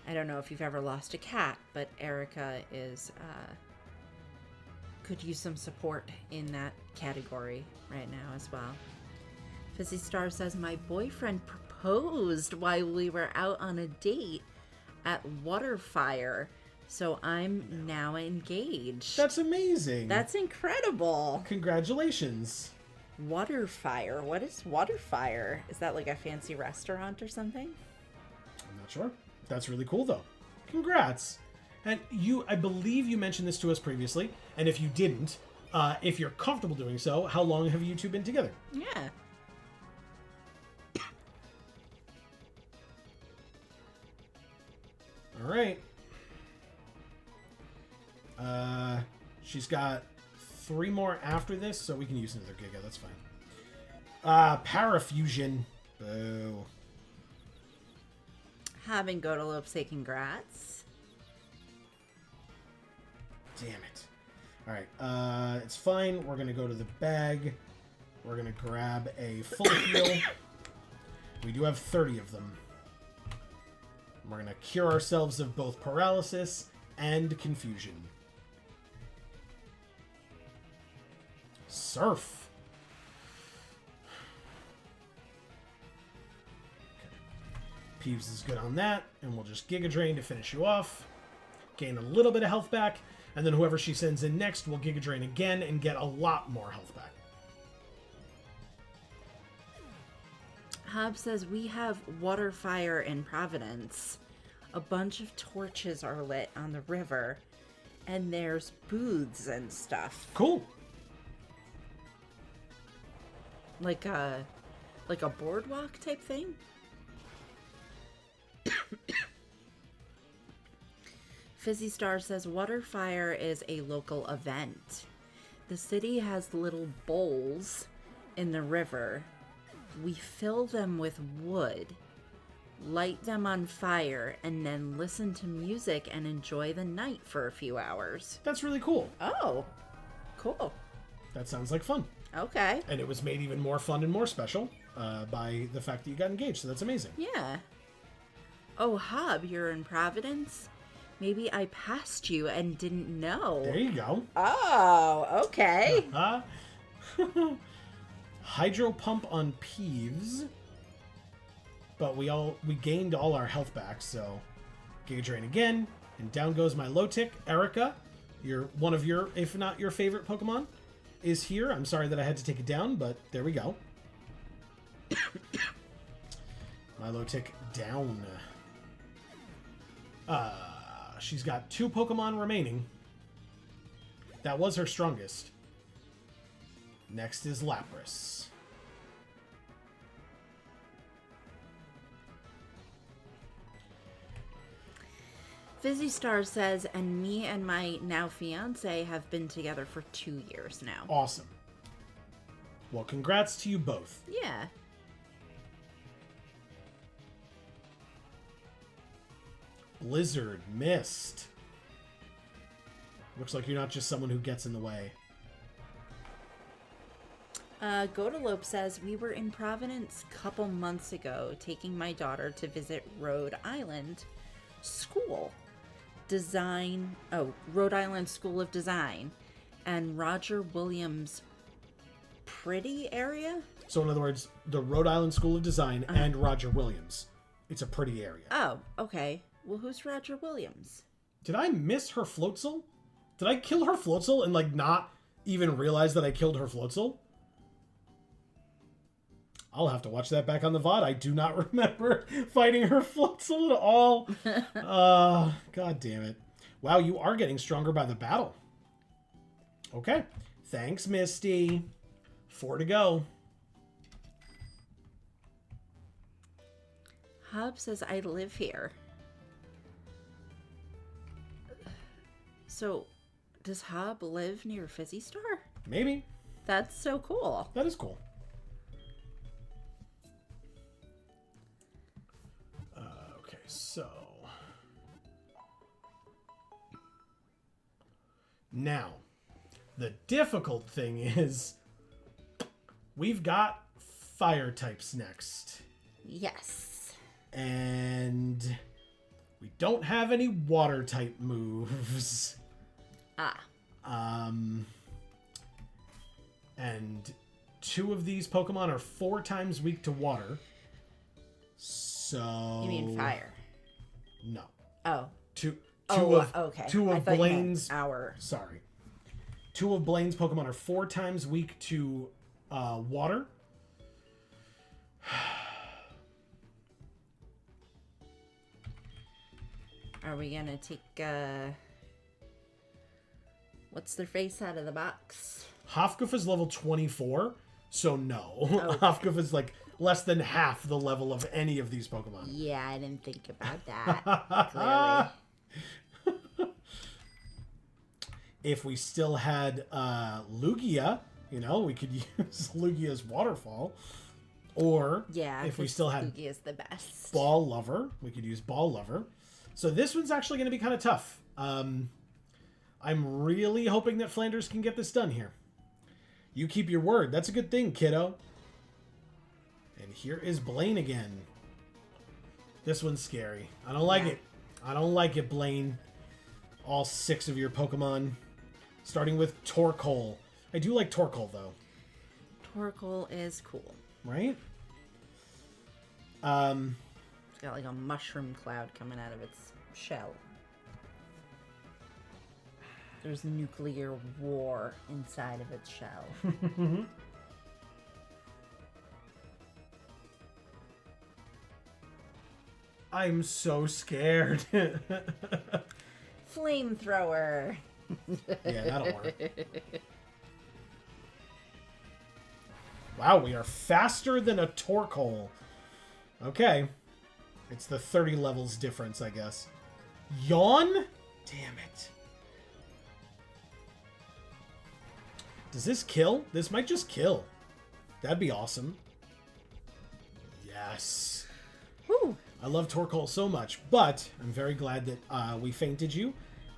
I don't know if you've ever lost a cat, but Erica is could use some support in that category right now as well. Fizzy Star says, my boyfriend proposed while we were out on a date at Waterfire, so I'm now engaged. That's amazing. That's incredible. Congratulations. Waterfire. What is Waterfire? Is that like a fancy restaurant or something? I'm not sure. That's really cool, though. Congrats. And I believe you mentioned this to us previously, and if you didn't, if you're comfortable doing so, how long have you two been together? Yeah. All right. She's got 3 more after this, so we can use another Giga. That's fine. Parafusion. Boo. Having Godalope say congrats. Damn it. All right. It's fine. We're going to go to the bag. We're going to grab a full heal. We do have 30 of them. We're going to cure ourselves of both paralysis and confusion. Surf. Okay. Peeves is good on that, and we'll just Giga Drain to finish you off. Gain a little bit of health back, and then whoever she sends in next will Giga Drain again and get a lot more health back. Hob says, we have Waterfire in Providence. A bunch of torches are lit on the river, and there's booths and stuff. Cool. Like a boardwalk type thing? Fizzy Star says, Waterfire is a local event. The city has little bowls in the river. We fill them with wood, light them on fire, and then listen to music and enjoy the night for a few hours. That's really cool. Oh, cool. That sounds like fun. Okay. And it was made even more fun and more special by the fact that you got engaged, so that's amazing. Yeah. Oh, Hob, you're in Providence? Maybe I passed you and didn't know. There you go. Oh, okay. Hydro Pump on Peeves. But we gained all our health back, so Giga Drain again. And down goes my low tick. Erica, one of your, if not your favorite Pokemon, is here. I'm sorry that I had to take it down, but there we go. My low tick down. She's got 2 Pokemon remaining. That was her strongest. Next is Lapras. Fizzy Star says, and me and my now fiance have been together for 2 years now. Awesome. Well, congrats to you both. Yeah. Blizzard missed. Looks like you're not just someone who gets in the way. Godalope says, we were in Providence a couple months ago taking my daughter to visit Rhode Island School. Rhode Island School of Design and Roger Williams' pretty area? So in other words, the Rhode Island School of Design and Roger Williams. It's a pretty area. Oh, okay. Well, who's Roger Williams? Did I miss her Floatzel? Did I kill her Floatzel and not even realize that I killed her Floatzel? I'll have to watch that back on the VOD. I do not remember fighting her Floatzel at all. God damn it. Wow, you are getting stronger by the battle. Okay. Thanks, Misty. 4 to go. Hub says, I live here. So, does Hub live near Fizzy Star? Maybe. That's so cool. That is cool. Okay, so... Now, the difficult thing is we've got fire types next. Yes. And we don't have any water type moves. And 2 of these Pokemon are 4 times weak to water. So... You mean fire? No. Oh. Two okay. Two of Blaine's... Our... Sorry. 2 of Blaine's Pokemon are 4 times weak to water. Are we gonna take, what's their face out of the box? Hofgoof is level 24, so no. Okay. Hofgoof is like less than half the level of any of these Pokemon. Yeah, I didn't think about that. Clearly. If we still had Lugia, you know, we could use Lugia's Waterfall. Or Yeah, if we still had Lugia is the best. Ball Lover, we could use Ball Lover. So this one's actually going to be kind of tough. I'm really hoping that Flanders can get this done here. You keep your word. That's a good thing, kiddo. And here is Blaine again. This one's scary. I don't like it. I don't like it, Blaine. All 6 of your Pokemon. Starting with Torkoal. I do like Torkoal, though. Torkoal is cool. Right? It's got like a mushroom cloud coming out of its shell. There's nuclear war inside of its shell. I'm so scared. Flamethrower. Yeah, that'll work. Wow, we are faster than a Torkoal. Okay. It's the 30 levels difference, I guess. Yawn? Damn it. Does this kill? This might just kill. That'd be awesome. Yes. Woo. I love Torkoal so much, but I'm very glad that we fainted you.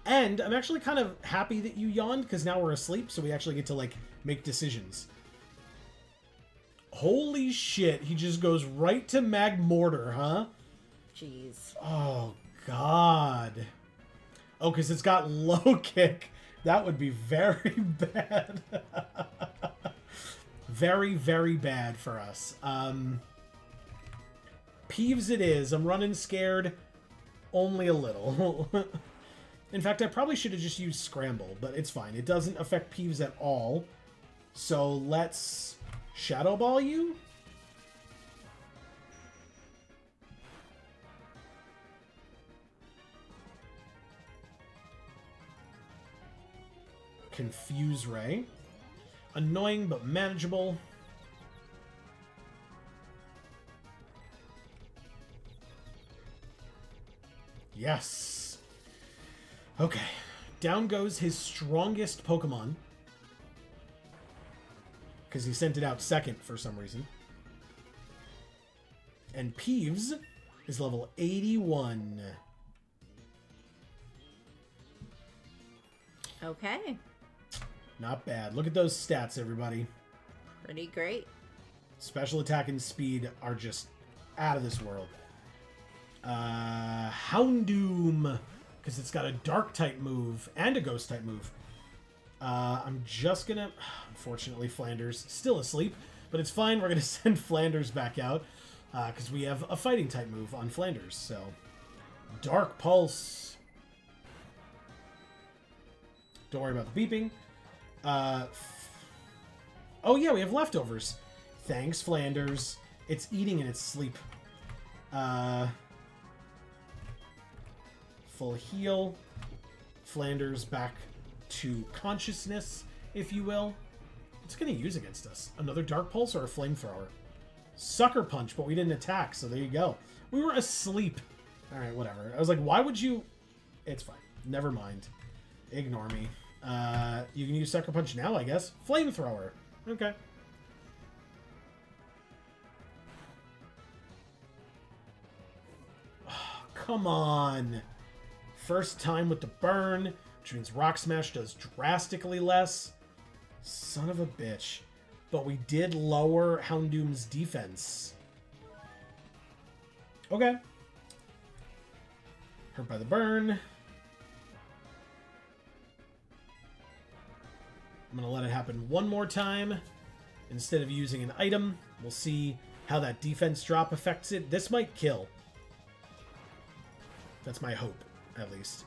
And I'm actually kind of happy that you yawned, because now we're asleep, so we actually get to, like, make decisions. Holy shit, he just goes right to Magmortar, huh? Jeez. Oh, God. Oh, because it's got low kick. That would be very bad. Very, very bad for us. Peeves it is. I'm running scared only a little. In fact, I probably should have just used Scramble, but it's fine. It doesn't affect Peeves at all. So let's Shadow Ball you. Confuse Ray. Annoying but manageable. Yes. Okay. Down goes his strongest Pokemon. Because he sent it out second for some reason. And Peeves is level 81. Okay. Not bad. Look at those stats, everybody. Pretty great. Special attack and speed are just out of this world. Houndoom, because it's got a dark type move and a ghost type move. I'm just gonna, unfortunately, Flanders still asleep, but it's fine. We're gonna send Flanders back out because we have a fighting type move on Flanders. So, Dark Pulse. Don't worry about the beeping. Oh yeah, we have leftovers. Thanks, Flanders. It's eating in its sleep. Full heal. Flanders back to consciousness, if you will. What's going to use against us? Another Dark Pulse or a Flamethrower? Sucker Punch, but we didn't attack, so there you go. We were asleep. Alright, whatever. I was like, why would you... It's fine. Never mind. Ignore me. You can use Sucker Punch now, I guess. Flamethrower. Okay. Oh, come on. First time with the burn, which means Rock Smash does drastically less. Son of a bitch. But we did lower Houndoom's defense. Okay. Hurt by the burn. I'm going to let it happen one more time. Instead of using an item, we'll see how that defense drop affects it. This might kill. That's my hope, at least.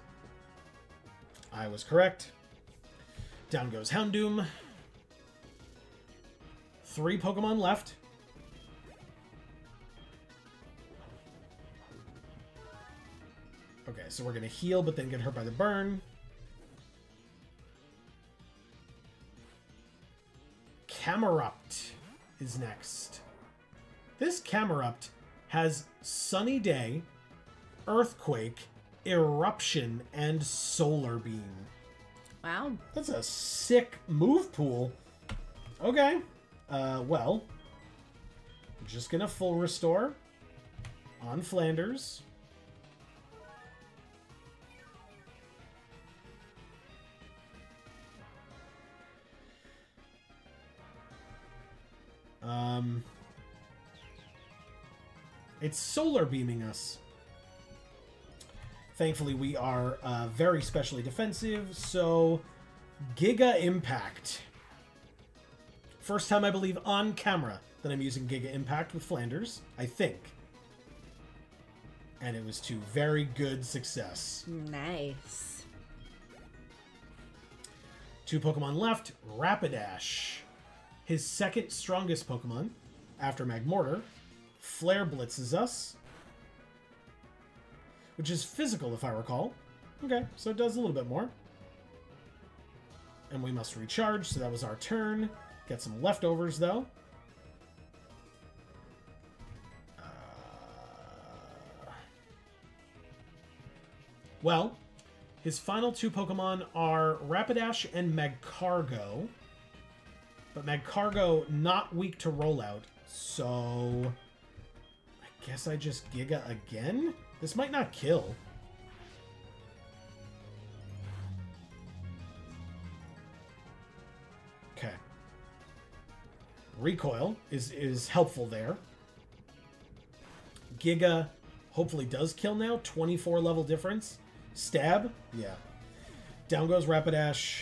I was correct. Down goes Houndoom. 3 Pokemon left. Okay, so we're going to heal, but then get hurt by the burn. Camerupt is next. This Camerupt has Sunny Day, Earthquake, Eruption, and Solar Beam. Wow. That's a sick move pool. Okay. Well, I'm just going to full restore on Flanders. It's solar beaming us. Thankfully, we are very specially defensive, so Giga Impact. First time, I believe, on camera that I'm using Giga Impact with Flanders, I think. And it was to very good success. Nice. 2 Pokemon left. Rapidash. His second strongest Pokemon after Magmortar. Flare blitzes us. Which is physical, if I recall. Okay, so it does a little bit more. And we must recharge, so that was our turn. Get some leftovers, though. Well, his final 2 Pokemon are Rapidash and Magcargo. But Magcargo not weak to rollout, so I guess I just Giga again? This might not kill. Okay. Recoil is helpful there. Giga hopefully does kill now. 24 level difference. Stab? Yeah. Down goes Rapidash.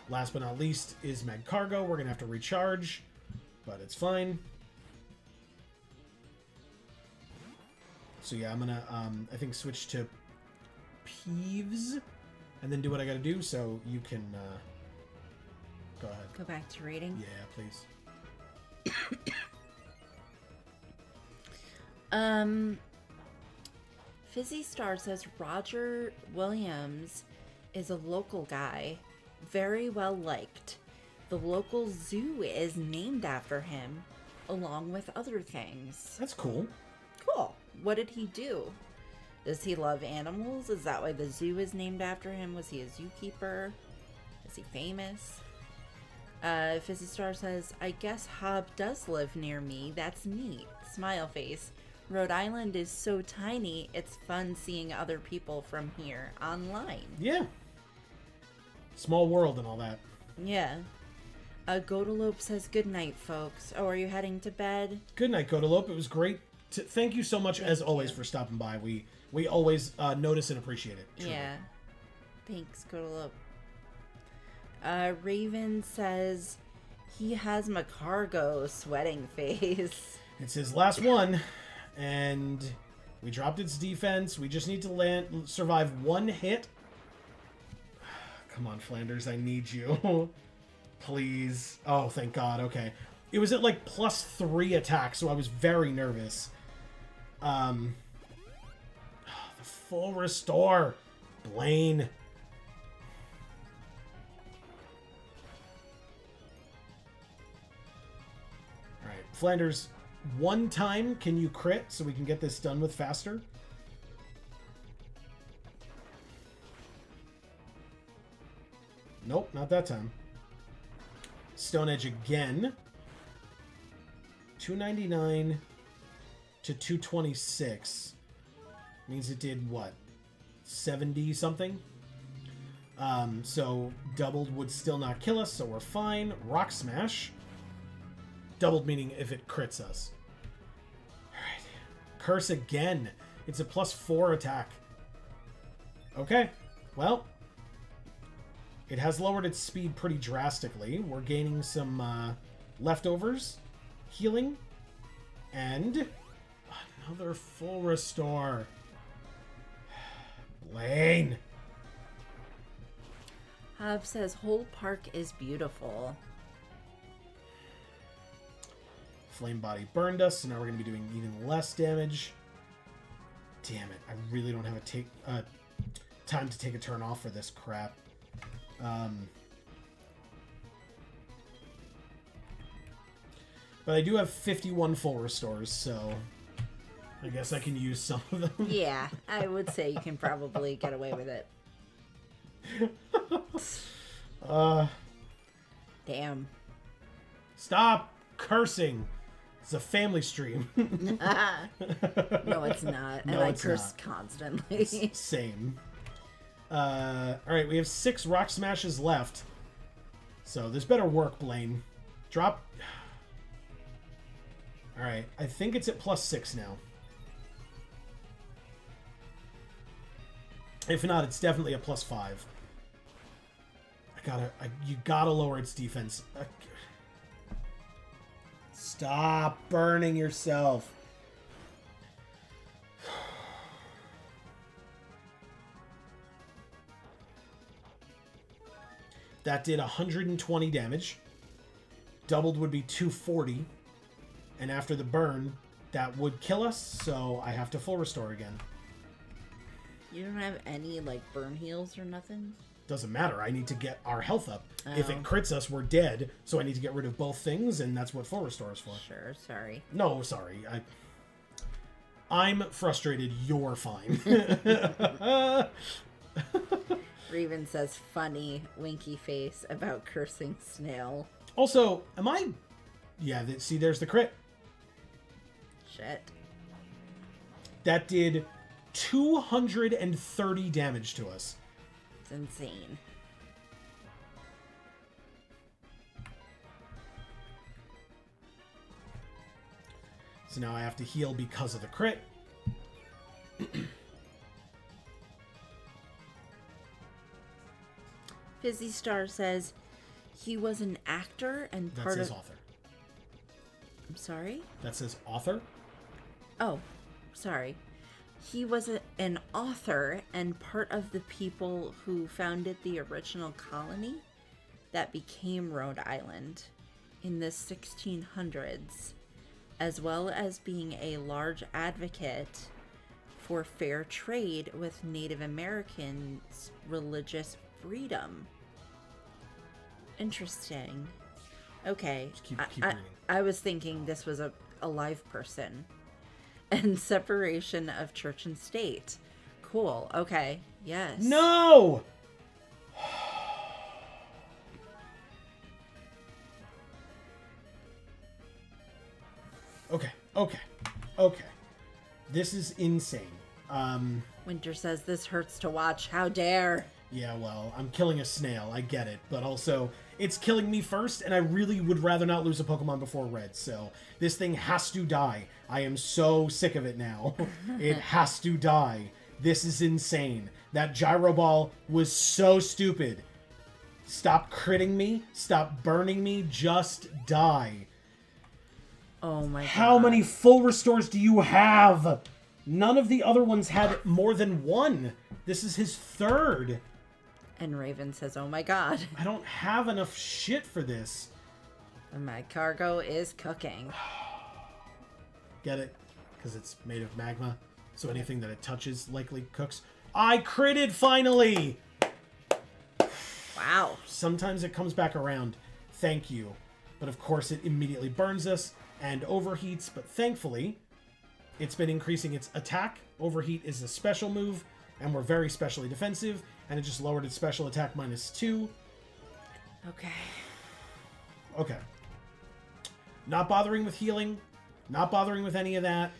Last but not least is Magcargo. We're going to have to recharge, but it's fine. So yeah, I'm going to, I think, switch to Peeves and then do what I got to do, so you can go ahead. Go back to reading? Yeah, please. Fizzy Star says Roger Williams is a local guy. Very well liked. The local zoo is named after him, along with other things. That's cool. Cool. What did he do? Does he love animals? Is that why the zoo is named after him? Was he a zookeeper? Is he famous? Fizzy Star says, I guess Hob does live near me. That's neat. Smile face. Rhode Island is so tiny, it's fun seeing other people from here online. Yeah. Small world and all that. Yeah. Godalope says, good night, folks. Oh, are you heading to bed? Good night, Godalope. It was great. Thank you so much, as always, for stopping by. We always notice and appreciate it. Truly. Yeah. Thanks, Godalope. Raven says, he has Magcargo, sweating face. It's his last one, and we dropped its defense. We just need to survive 1 hit. Come on, Flanders, I need you. Please. Oh, thank God. Okay. It was at like +3 attack, so I was very nervous. The full restore. Blaine. Alright, Flanders, one time can you crit so we can get this done with faster? Nope, not that time. Stone Edge again. 299 to 226. Means it did what? 70 something? So doubled would still not kill us, so we're fine. Rock Smash. Doubled meaning if it crits us. Alright. Curse again. It's a +4 attack. Okay. Well, it has lowered its speed pretty drastically. We're gaining some leftovers, healing, and another full restore. Blaine. Hub says whole park is beautiful. Flame Body burned us, so now we're going to be doing even less damage. Damn it. I really don't have time to take a turn off for this crap. But I do have 51 full restores, so I guess I can use some of them. Yeah, I would say you can probably get away with it. Damn. Stop cursing. It's a family stream. No, it's not. No, and I it's curse not. constantly. Same. Alright, we have 6 Rock Smashes left. So this better work, Blaine. Drop. Alright, I think it's at +6 now. If not, it's definitely a +5. You gotta lower its defense. Stop burning yourself. That did 120 damage. Doubled would be 240. And after the burn, that would kill us, so I have to full restore again. You don't have any, like, burn heals or nothing? Doesn't matter. I need to get our health up. Oh. If it crits us, we're dead, so I need to get rid of both things, and that's what full restore is for. Sure, sorry. No, sorry. I'm frustrated. You're fine. Raven says funny, winky face about cursing snail. Also, am I... Yeah, see, there's the crit. Shit. That did 230 damage to us. It's insane. So now I have to heal because of the crit. Fizzy Star says he was an actor and That part says of... author. I'm sorry? That says author? Oh, sorry. He was an author and part of the people who founded the original colony that became Rhode Island in the 1600s, as well as being a large advocate for fair trade with Native Americans' religious freedom. Interesting. Okay. Just keep reading. I was thinking this was a live person. And separation of church and state. Cool. Okay. Yes. No! Okay. This is insane. Winter says this hurts to watch. How dare. Yeah, well, I'm killing a snail. I get it. But also, it's killing me first, and I really would rather not lose a Pokemon before Red. So, this thing has to die. I am so sick of it now. It has to die. This is insane. That Gyro Ball was so stupid. Stop critting me. Stop burning me. Just die. Oh my god. How many full restores do you have? None of the other ones had more than one. This is his third. And Raven says, oh my god. I don't have enough shit for this. And my cargo is cooking. Get it? Because it's made of magma. So anything that it touches likely cooks. I critted finally! Wow. Sometimes it comes back around. Thank you. But of course it immediately burns us and overheats, but thankfully it's been increasing its attack. Overheat is a special move, and we're very specially defensive, and it just lowered its special attack -2. Okay. Okay. Not bothering with healing. Not bothering with any of that.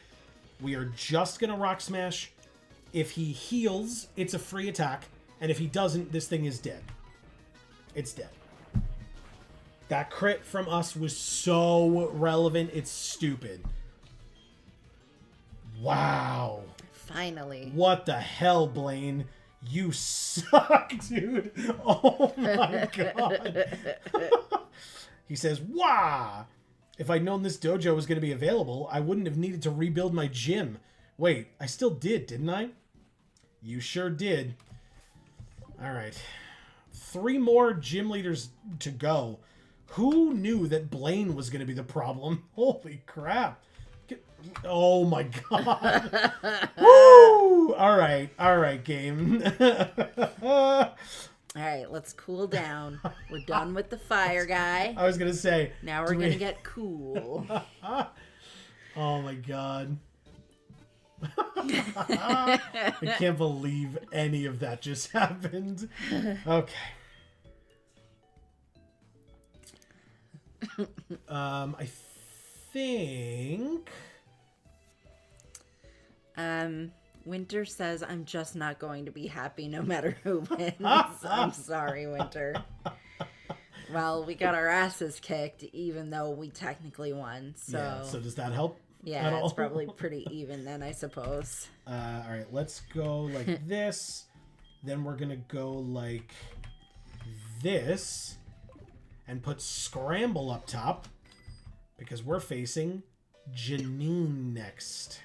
We are just going to Rock Smash. If he heals, it's a free attack. And if he doesn't, this thing is dead. It's dead. That crit from us was so relevant, it's stupid. Wow. Finally. What the hell, Blaine? You suck, dude. Oh my god. He says, "Wah! If I'd known this dojo was going to be available, I wouldn't have needed to rebuild my gym." Wait, I still did, didn't I? You sure did. All right. 3 more gym leaders to go. Who knew that Blaine was going to be the problem? Holy crap. Oh my god. Woo! All right, game. All right, let's cool down. We're done with the fire guy. I was going to say. Now we're going to get cool. Oh my god. I can't believe any of that just happened. Okay. I think... Winter says, I'm just not going to be happy no matter who wins. I'm sorry, Winter. Well, we got our asses kicked, even though we technically won. So, yeah, so does that help? Yeah, it's probably pretty even then, I suppose. All right, let's go like this. Then we're going to go like this. And put Scramble up top. Because we're facing Janine next.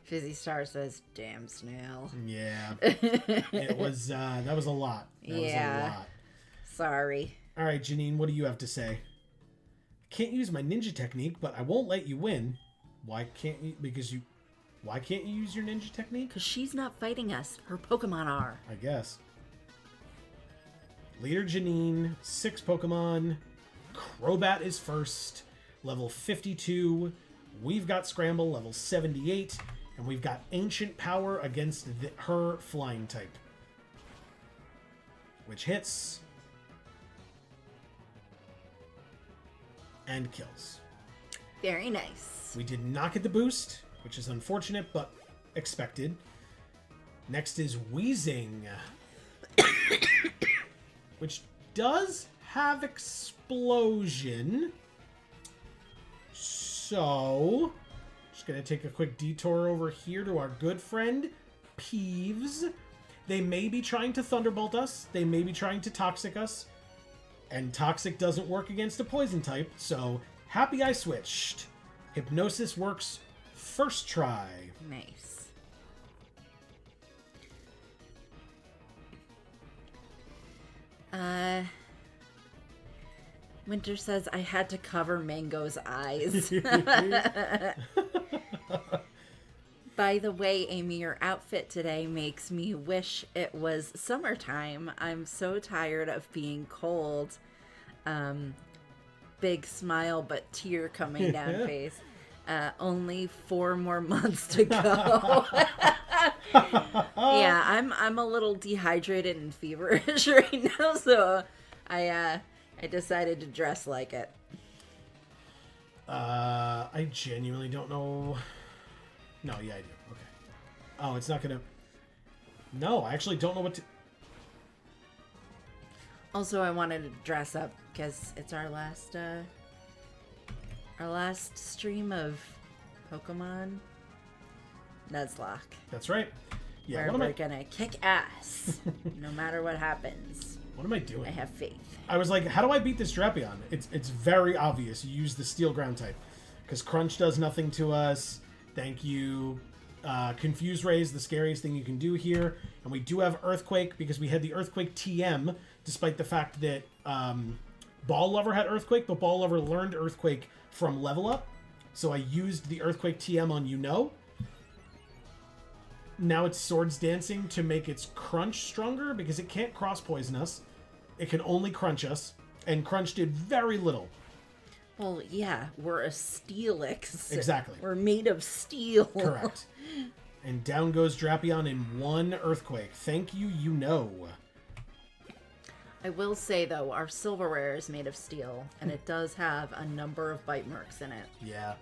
Fizzy Star says, damn snail. Yeah. It was, that was a lot. That was a lot. Sorry. All right, Janine, what do you have to say? I can't use my ninja technique, but I won't let you win. Why can't you? Why can't you use your ninja technique? Because she's not fighting us. Her Pokemon are. I guess. Leader Janine, 6 Pokemon. Crobat is first, level 52. We've got Scramble, level 78. And we've got Ancient Power against her flying type. Which hits. And kills. Very nice. We did not get the boost, which is unfortunate, but expected. Next is Wheezing. Which does have Explosion. So, just going to take a quick detour over here to our good friend, Peeves. They may be trying to Thunderbolt us. They may be trying to Toxic us. And Toxic doesn't work against a Poison type, so happy I switched. Hypnosis works first try. Nice. Winter says, I had to cover Mango's eyes. By the way, Amy, your outfit today makes me wish it was summertime. I'm so tired of being cold. Big smile, but tear coming down face. Only 4 more months to go. Yeah, I'm a little dehydrated and feverish right now, so I decided to dress like it. I genuinely don't know. No, yeah, I do. Okay. Oh, it's not gonna. No, I actually don't know what to. Also, I wanted to dress up because it's our last stream of Pokemon Nuzlocke. That's right. Yeah, where we're gonna kick ass, no matter what happens. What am I doing? I have faith. I was like, how do I beat this Drapion? It's very obvious. You use the Steel Ground type. Because Crunch does nothing to us. Thank you. Confuse Ray is the scariest thing you can do here. And we do have Earthquake because we had the Earthquake TM, despite the fact that Ball Lover had Earthquake, but Ball Lover learned Earthquake from Level Up. So I used the Earthquake TM on now it's Swords Dancing to make its crunch stronger because it can't cross poison us. It can only crunch us, and crunch did very little. Well, yeah, we're a Steelix. Exactly. We're made of steel. Correct. And down goes Drapion in one Earthquake. Thank you, you know. I will say, though, our silverware is made of steel, and it does have a number of bite marks in it. Yeah.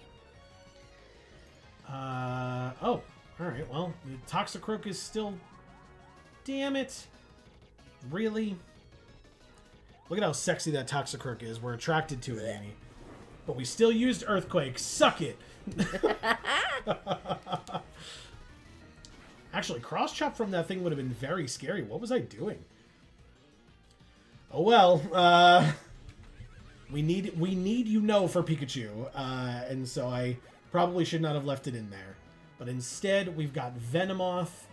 Oh, alright, well, the Toxicroak is still... Damn it. Really? Look at how sexy that Toxicroak is. We're attracted to it, Annie. But we still used Earthquake. Suck it! Actually, cross-chop from that thing would have been very scary. What was I doing? Oh well, we need you know for Pikachu, and so I probably should not have left it in there. But instead, we've got Venomoth.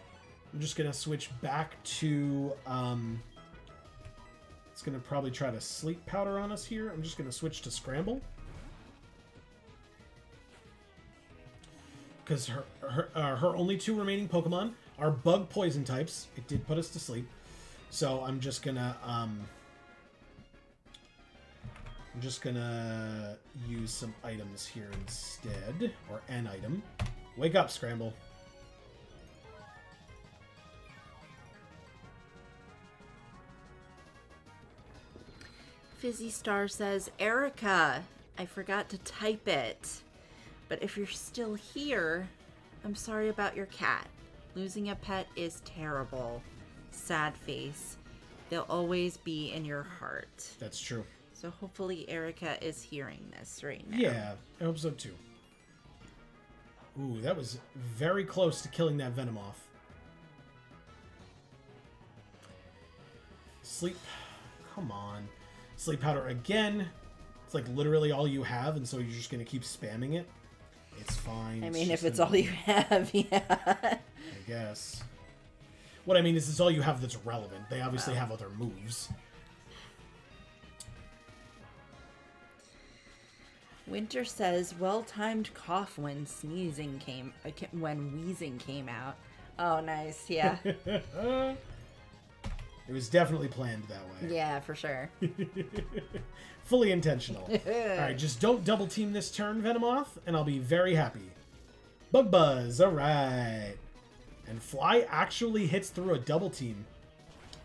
I'm just gonna switch back to it's gonna probably try to Sleep Powder on us here. I'm just gonna switch to Scramble because her only two remaining Pokemon are Bug Poison types. It did put us to sleep, so I'm just gonna use some items here instead, or an item. Wake up, Scramble. Fizzy Star says, Erica, I forgot to type it. But if you're still here, I'm sorry about your cat. Losing a pet is terrible. Sad face. They'll always be in your heart. That's true. So hopefully Erica is hearing this right now. Yeah, I hope so too. Ooh, that was very close to killing that Venomoth. Sleep. Come on. Sleep Powder again. It's like literally all you have, and so you're just going to keep spamming it. It's fine. I mean, if it's all you have, yeah. I guess. What I mean is it's all you have that's relevant. They obviously have other moves. Winter says, well-timed cough when wheezing came out. Oh, nice, yeah. It was definitely planned that way. Yeah, for sure. Fully intentional. Alright, just don't double team this turn, Venomoth, and I'll be very happy. Bug Buzz, alright. And Fly actually hits through a double team.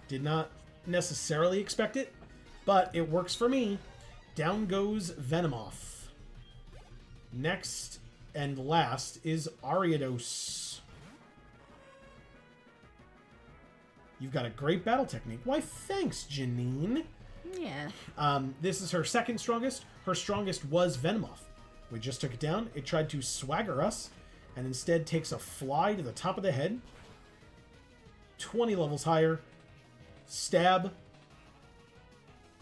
Did not necessarily expect it, but it works for me. Down goes Venomoth. Next and last is Ariados. You've got a great battle technique. Why, thanks, Janine. Yeah. This is her second strongest. Her strongest was Venomoth. We just took it down. It tried to swagger us, and instead takes a fly to the top of the head. 20 levels higher. Stab.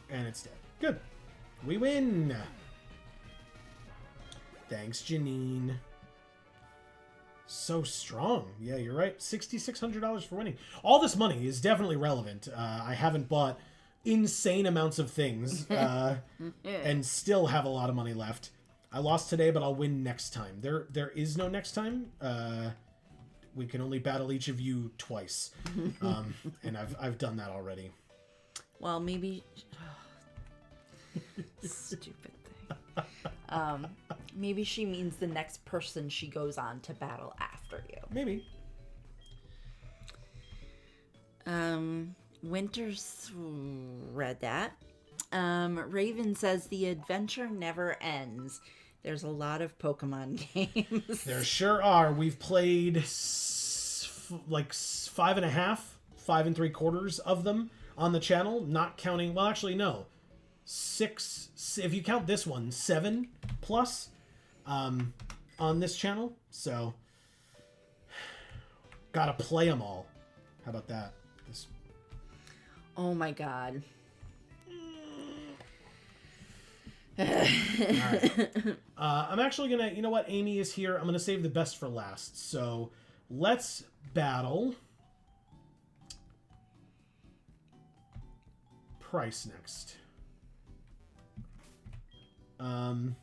And it's dead. Good. We win. Thanks, Janine. So strong. Yeah, you're right. $6,600 for winning. All this money is definitely relevant. I haven't bought insane amounts of things and still have a lot of money left. I lost today, but I'll win next time. There is no next time. We can only battle each of you twice. And I've done that already. Well, maybe... Stupid thing. Maybe she means the next person she goes on to battle after you. Maybe. Winter's read that. Raven says the adventure never ends. There's a lot of Pokemon games. There sure are. We've played like 5 3/4 of them on the channel, not counting, well, actually, no. 6, if you count this one, 7 plus on this channel. So, gotta play them all. How about that? Oh my god. Alright. I'm actually gonna, you know what, Amy is here. I'm gonna save the best for last. So, let's battle Pryce next. And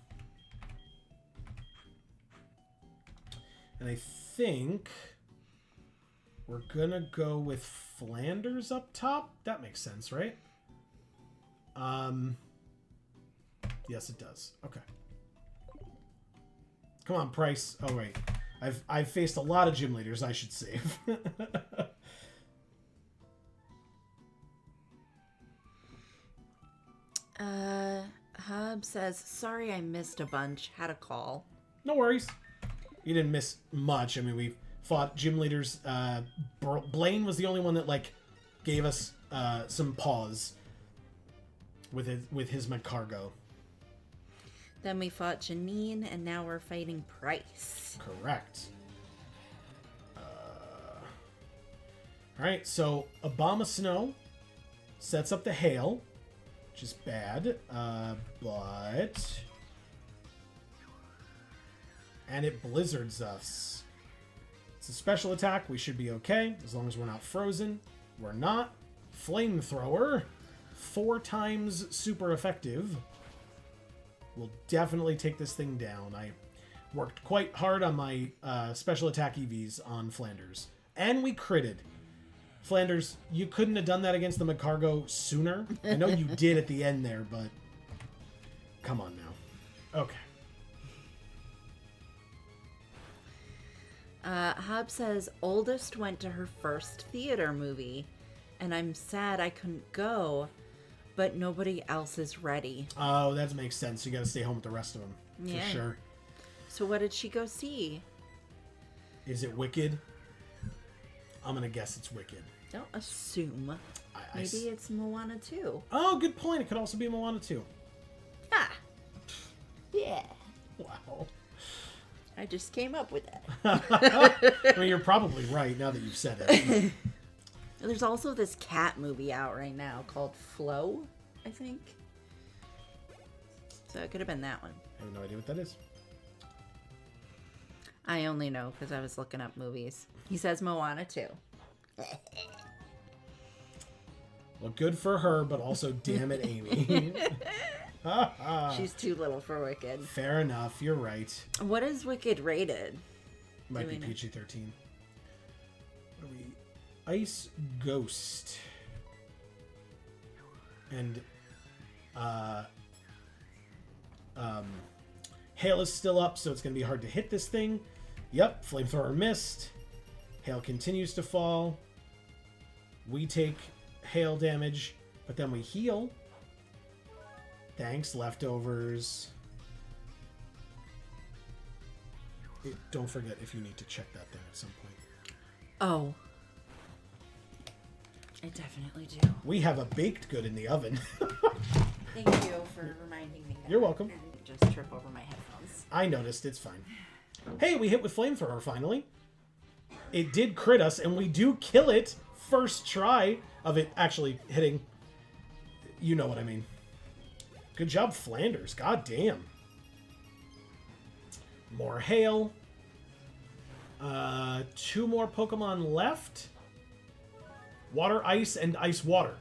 I think We're gonna go with Flanders up top. That makes sense, right? Yes, it does. Okay. Come on, Pryce. Oh, wait. I've faced a lot of gym leaders I should save. Hub says, sorry I missed a bunch. Had a call. No worries. You didn't miss much. I mean, we fought gym leaders. Blaine was the only one that, like, gave us some pause with his Medcargo. Then we fought Janine, and now we're fighting Pryce. Correct. Alright, so Obama Snow sets up the hail, which is bad, but... And it blizzards us. It's a special attack. We should be okay, as long as we're not frozen. We're not. Flamethrower. 4 times super effective. We'll definitely take this thing down. I worked quite hard on my special attack EVs on Flanders. And we critted. Flanders, you couldn't have done that against the Medcargo sooner. I know you did at the end there, but... Come on now. Okay. Hob says, oldest went to her first theater movie, and I'm sad I couldn't go, but nobody else is ready. Oh, that makes sense. You gotta stay home with the rest of them. Yeah. For sure. So what did she go see? Is it Wicked? I'm gonna guess it's Wicked. Don't assume. Maybe it's Moana 2. Oh, good point. It could also be Moana 2. Ah. Yeah. Wow. I just came up with that. I mean, you're probably right now that you've said it. There's also this cat movie out right now called Flow, I think. So it could have been that one. I have no idea what that is. I only know because I was looking up movies. He says Moana 2. Well, good for her, but also damn it, Amy. She's too little for Wicked. Fair enough. You're right. What is Wicked rated? Might be PG-13. What are we? Ice Ghost. And Hail is still up, so it's going to be hard to hit this thing. Yep, Flamethrower missed. Hail continues to fall. We take hail damage, but then we heal. Thanks, leftovers. Don't forget if you need to check that thing at some point. Oh. I definitely do. We have a baked good in the oven. Thank you for reminding me that. You're welcome. And just trip over my headphones. I noticed. It's fine. Hey, we hit with Flamethrower finally. It did crit us, and we do kill it first try of it actually hitting. You know what I mean. Good job, Flanders. God damn. More hail. 2 more Pokemon left. Water, ice, and ice, water.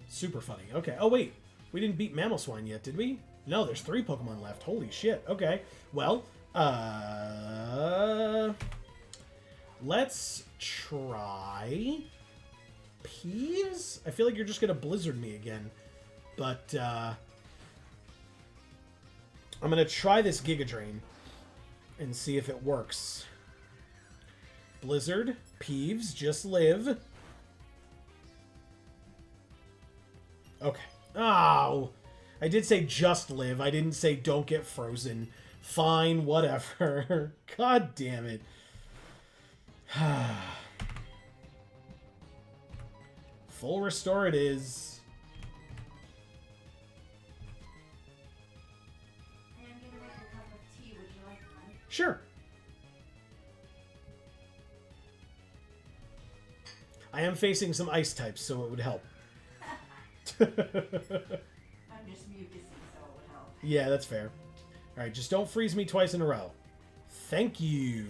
Super funny. Okay. Oh, wait. We didn't beat Mamoswine yet, did we? No, there's 3 Pokemon left. Holy shit. Okay. Well, let's try Peeves? I feel like you're just going to Blizzard me again. But, I'm going to try this Giga Drain and see if it works. Blizzard, Peeves, just live. Okay. Oh, I did say just live. I didn't say don't get frozen. Fine, whatever. God damn it. Full restore it is. Sure. I am facing some ice types, so it would help. I'm just mucusy, so it would help. Yeah, that's fair. Alright, just don't freeze me twice in a row. Thank you.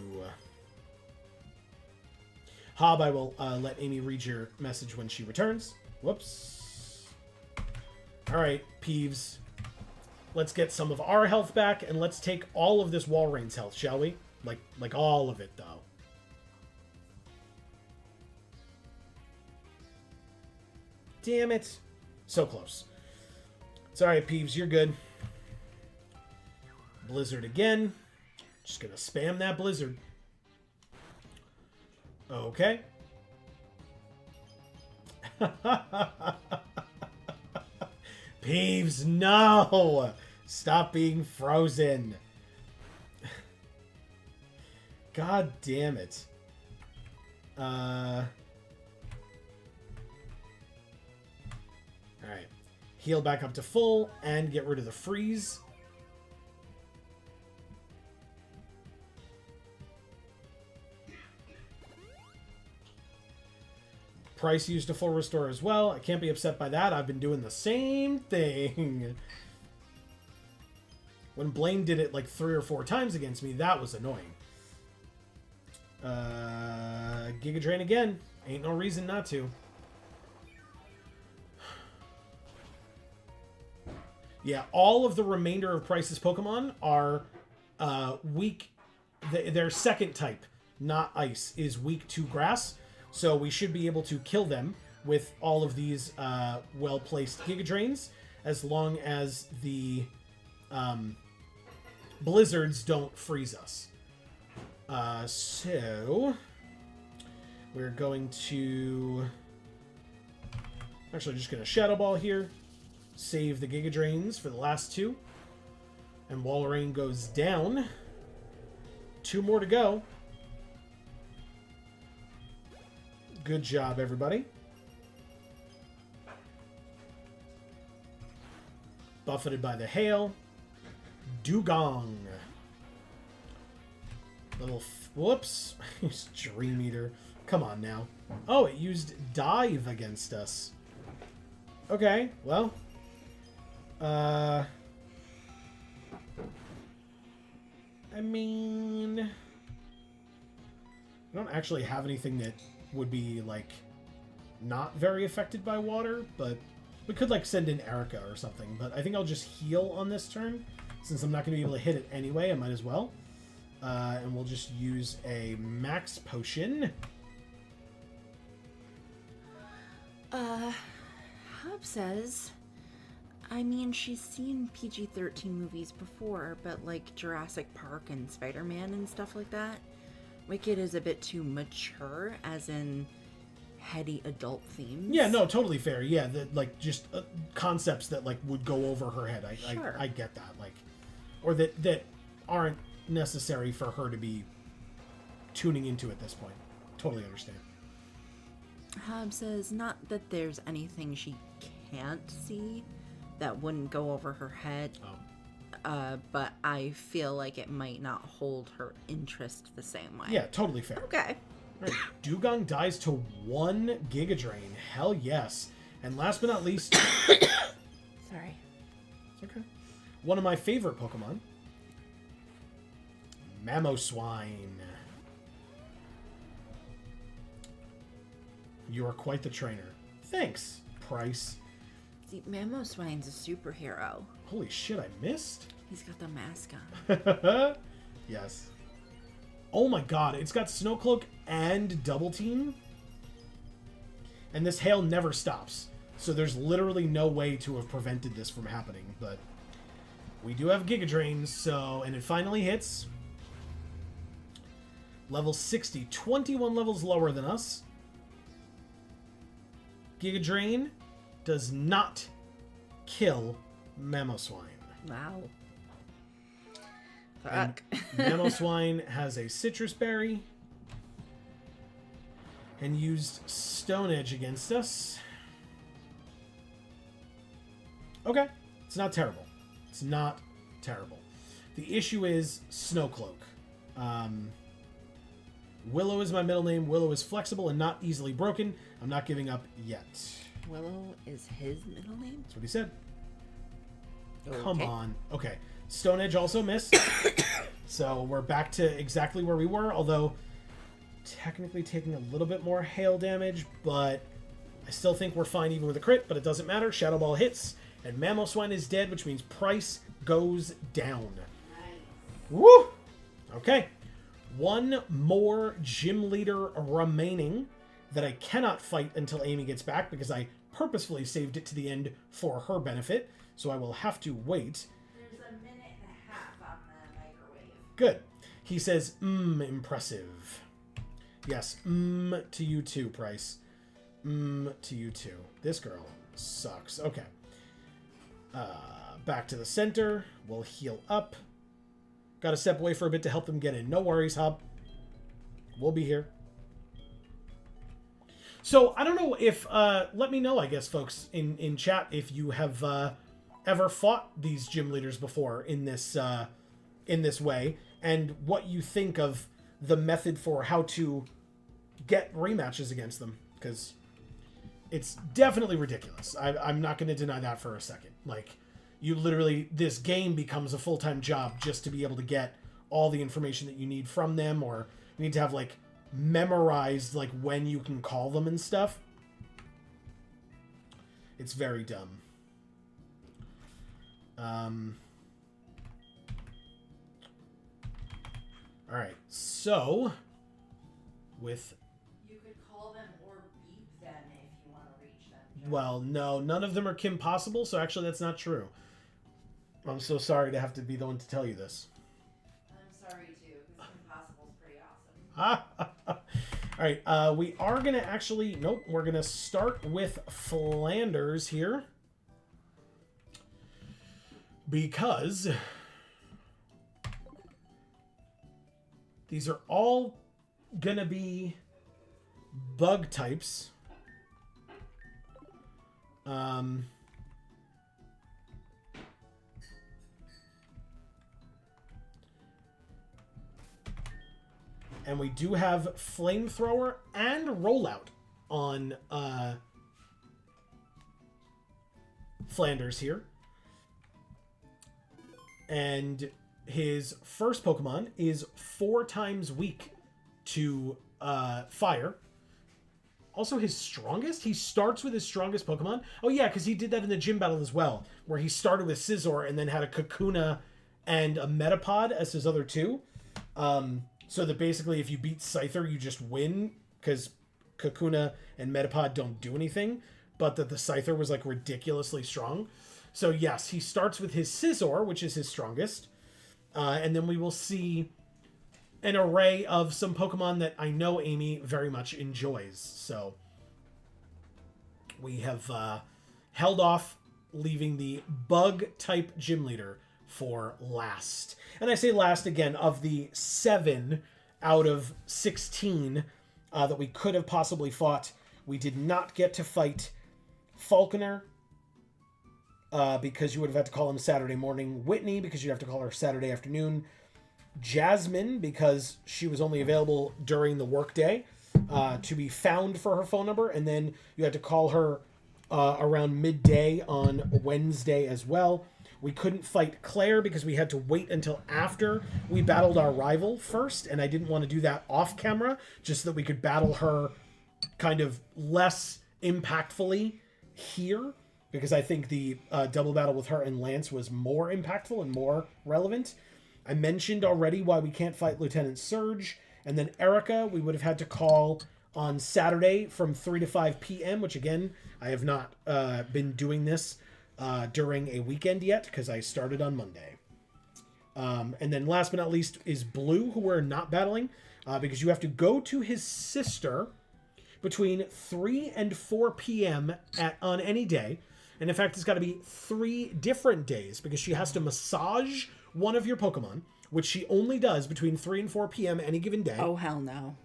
Hob, I will let Amy read your message when she returns. Whoops. Alright, Peeves. Let's get some of our health back, and let's take all of this Walreign's health, shall we? Like all of it, though. damn it. So close. It's alright, Peeves. You're good. Blizzard again. Just gonna spam that Blizzard. Okay. Peeves, no! Stop being frozen. God damn it. Alright. Heal back up to full and get rid of the freeze. Pryce used a full restore as well. I can't be upset by that. I've been doing the same thing. When Blaine did it like 3 or 4 times against me, that was annoying. Giga Drain again. Ain't no reason not to. Yeah, all of the remainder of Pryce's Pokemon are weak. Their second type, not ice, is weak to grass. So we should be able to kill them with all of these well-placed Giga Drains, as long as the blizzards don't freeze us. So we're going to... Actually, just going to Shadow Ball here. Save the Giga Drains for the last 2. And Walrein goes down. 2 more to go. Good job, everybody. Buffeted by the hail. Dugong. Little... Whoops. Dream Eater. Come on now. Oh, it used Dive against us. Okay, well... I mean... I don't actually have anything that would be, like, not very affected by water, but we could, like, send in Erica or something. But I think I'll just heal on this turn. Since I'm not going to be able to hit it anyway, I might as well. And we'll just use a max potion. Hub says... I mean, she's seen PG-13 movies before, but like Jurassic Park and Spider-Man and stuff like that, Wicked is a bit too mature, as in heady adult themes. Yeah, no, totally fair. Yeah, like just concepts that like would go over her head. Sure. I get that. Like, or that aren't necessary for her to be tuning into at this point. Totally understand. Hub says not that there's anything she can't see that wouldn't go over her head, but I feel like it might not hold her interest the same way. Yeah, totally fair. Okay. Right. Dugong dies to 1 Giga Drain. Hell yes. And last but not least... Sorry. It's okay. One of my favorite Pokemon. Mamoswine. You are quite the trainer. Thanks, Pryce. See, Mamoswine's a superhero. Holy shit, I missed? He's got the mask on. Yes. Oh my god, it's got Snow Cloak and Double Team. And this hail never stops. So there's literally no way to have prevented this from happening. But we do have Giga Drains, so... And it finally hits. Level 60. 21 levels lower than us. Giga Drain does not kill Mamoswine. Wow. And Fuck. Mamoswine has a Citrus Berry and used Stone Edge against us. Okay, it's not terrible. It's not terrible. The issue is Snow Cloak. Willow is my middle name. Willow is flexible and not easily broken. I'm not giving up yet. Willow is his middle name? That's what he said. Okay. Come on. Okay. Stone Edge also missed. So we're back to exactly where we were, although technically taking a little bit more hail damage, but I still think we're fine even with a crit, but it doesn't matter. Shadow Ball hits, and Mamoswine is dead, which means Pryce goes down. Nice. Woo! Okay. 1 more gym leader remaining that I cannot fight until Amy gets back because I purposefully saved it to the end for her benefit, so I will have to wait. There's a minute and a half on the microwave. Good. He says, impressive. Yes, to you too, Pryce. To you too. This girl sucks. Okay. Back to the center. We'll heal up. Got to step away for a bit to help them get in. No worries, Hub. We'll be here. So, I don't know if... let me know, I guess, folks, in chat, if you have ever fought these gym leaders before in this way, and what you think of the method for how to get rematches against them. Because it's definitely ridiculous. I'm not going to deny that for a second. Like, you literally... This game becomes a full-time job just to be able to get all the information that you need from them, or you need to have, like, memorized, like, when you can call them and stuff. It's very dumb. Alright, so with... You could call them or beep them if you want to reach them. Well, no, none of them are Kim Possible, so actually that's not true. I'm so sorry to have to be the one to tell you this. I'm sorry too, because Kim Possible's pretty awesome. Alright, we are going to actually... Nope, we're going to start with Flanders here. Because... these are all going to be bug types. And we do have Flamethrower and Rollout on Flanders here. And his first Pokemon is 4 times weak to fire. Also his strongest? He starts with his strongest Pokemon? Oh yeah, because he did that in the gym battle as well, where he started with Scizor and then had a Kakuna and a Metapod as his other two. So that basically if you beat Scyther, you just win, because Kakuna and Metapod don't do anything, but that the Scyther was like ridiculously strong. So yes, he starts with his Scizor, which is his strongest. And then we will see an array of some Pokemon that I know Amy very much enjoys. So we have held off leaving the Bug-type Gym Leader for last. And I say last again, of the 7 out of 16 that we could have possibly fought, we did not get to fight Falconer, because you would have had to call him Saturday morning. Whitney, because you'd have to call her Saturday afternoon. Jasmine, because she was only available during the workday to be found for her phone number. And then you had to call her around midday on Wednesday as well. We couldn't fight Claire because we had to wait until after we battled our rival first. And I didn't want to do that off camera, just so that we could battle her kind of less impactfully here. Because I think the double battle with her and Lance was more impactful and more relevant. I mentioned already why we can't fight Lieutenant Surge. And then Erica, we would have had to call on Saturday from 3 to 5 p.m., which again, I have not been doing this during a weekend yet, because I started on Monday. And then last but not least is Blue, who we're not battling, because you have to go to his sister between 3 and 4 p.m. on any day. And in fact, it's got to be 3 different days, because she has to massage one of your Pokemon, which she only does between 3 and 4 p.m. any given day. Oh, hell no.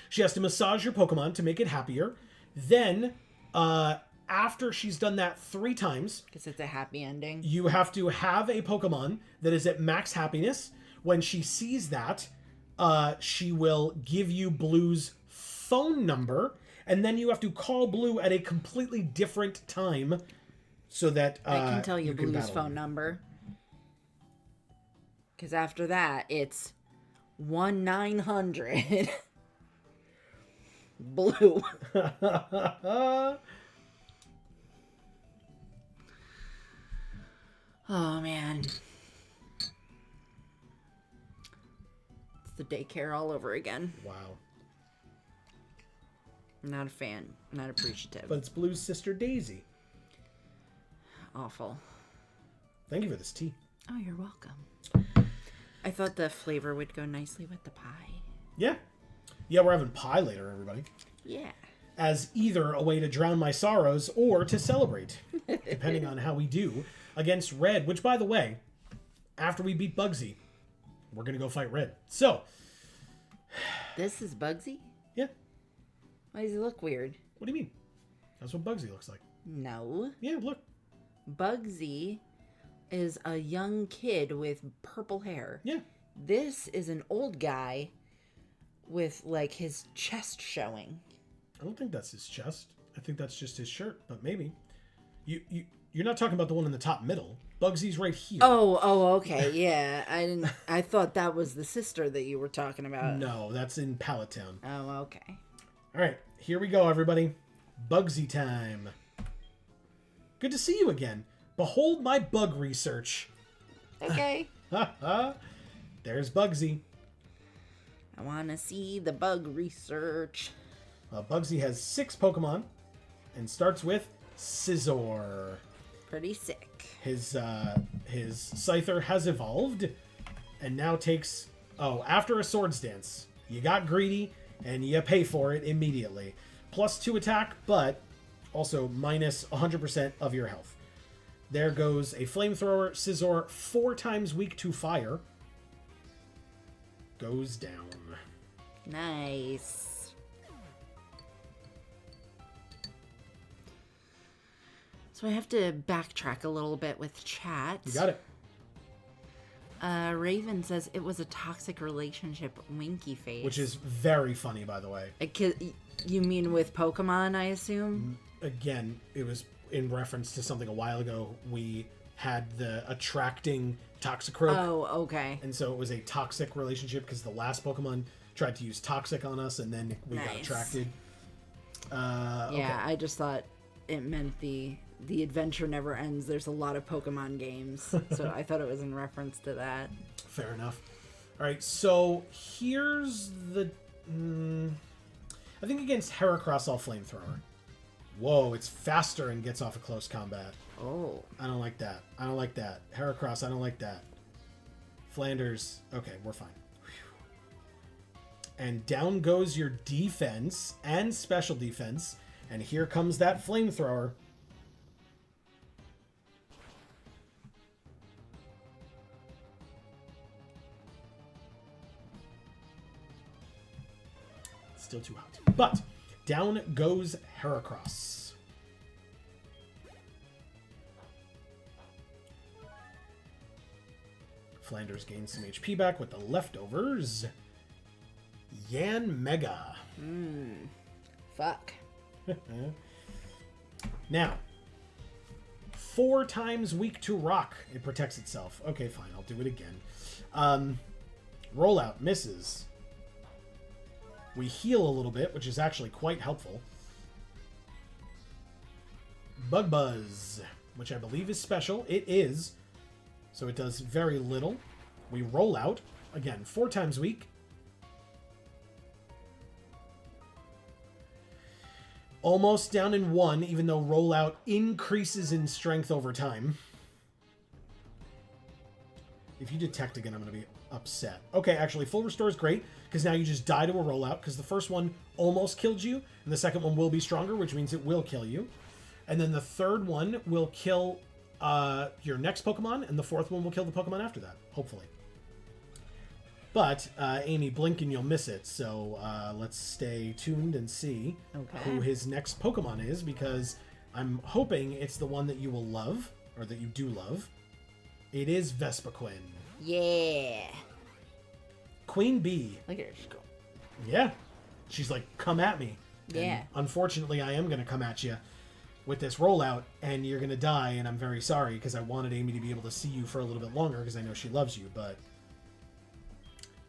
She has to massage your Pokemon to make it happier. Then, after she's done that 3 times... because it's a happy ending. You have to have a Pokemon that is at max happiness. When she sees that, she will give you Blue's phone number, and then you have to call Blue at a completely different time, so that I can tell you Blue's battle phone him. number. Because after that, it's 1-900 Blue. Oh, man. It's the daycare all over again. Wow. Not a fan. Not appreciative. But it's Blue's sister Daisy. Awful. Thank you for this tea. Oh, you're welcome. I thought the flavor would go nicely with the pie. Yeah. Yeah, we're having pie later, everybody. Yeah. As either a way to drown my sorrows or to celebrate, depending on how we do against Red, which, by the way, after we beat Bugsy, we're going to go fight Red. So. This is Bugsy? Yeah. Why does he look weird? What do you mean? That's what Bugsy looks like. No. Yeah, look. Bugsy is a young kid with purple hair. Yeah. This is an old guy with, like, his chest showing. I don't think that's his chest. I think that's just his shirt, but maybe. You're not talking about the one in the top middle. Bugsy's right here. Oh, okay. Yeah. I thought that was the sister that you were talking about. No, that's in Pallet Town. Oh, okay. All right, here we go, everybody. Bugsy time. Good to see you again. Behold my bug research. Okay. There's Bugsy. I want to see the bug research. Bugsy has 6 Pokemon and starts with Scizor. Pretty sick. His Scyther has evolved and now takes... Oh, after a Swords Dance, you got greedy and you pay for it immediately. +2 attack, but also minus 100% of your health. There goes a Flamethrower. Scizor, 4 times weak to fire. Goes down. Nice. So I have to backtrack a little bit with chat. You got it. Raven says it was a toxic relationship, winky face. Which is very funny, by the way. You mean with Pokemon, I assume? Again, it was in reference to something a while ago. We had the attracting Toxicroak. Oh, okay. And so it was a toxic relationship because the last Pokemon tried to use Toxic on us and then we got attracted. Yeah, okay. I just thought it meant the adventure never ends. There's a lot of Pokemon games. So I thought it was in reference to that. Fair enough. All right, so here's the... I think against Heracross, I'll Flamethrower. Whoa, it's faster and gets off of close combat. Oh. I don't like that. I don't like that. Heracross, I don't like that. Flanders, okay, we're fine. Whew. And down goes your defense and special defense. And here comes that Flamethrower. Still too hot. But down goes Heracross. Flanders gains some HP back with the leftovers. Yan Mega. Fuck. Now, 4 times weak to rock. It protects itself. Okay, fine. I'll do it again. Rollout misses. We heal a little bit, which is actually quite helpful. Bug Buzz, which I believe is special. It is. So it does very little. We roll out. Again, 4 times weak. Almost down in 1, even though rollout increases in strength over time. If you detect again, I'm going to be upset. Okay, actually, full restore is great, because now you just die to a rollout, because the first one almost killed you, and the second one will be stronger, which means it will kill you. And then the third one will kill your next Pokemon, and the fourth one will kill the Pokemon after that, hopefully. But, Amy, blink and you'll miss it, so let's stay tuned and see who his next Pokemon is, because I'm hoping it's the one that you will love, or that you do love. It is Vespiquen. Yeah. Queen Bee. Look at her just go. Yeah. She's like, come at me. Yeah. And unfortunately, I am going to come at you with this rollout, and you're going to die, and I'm very sorry, because I wanted Amy to be able to see you for a little bit longer, because I know she loves you, but...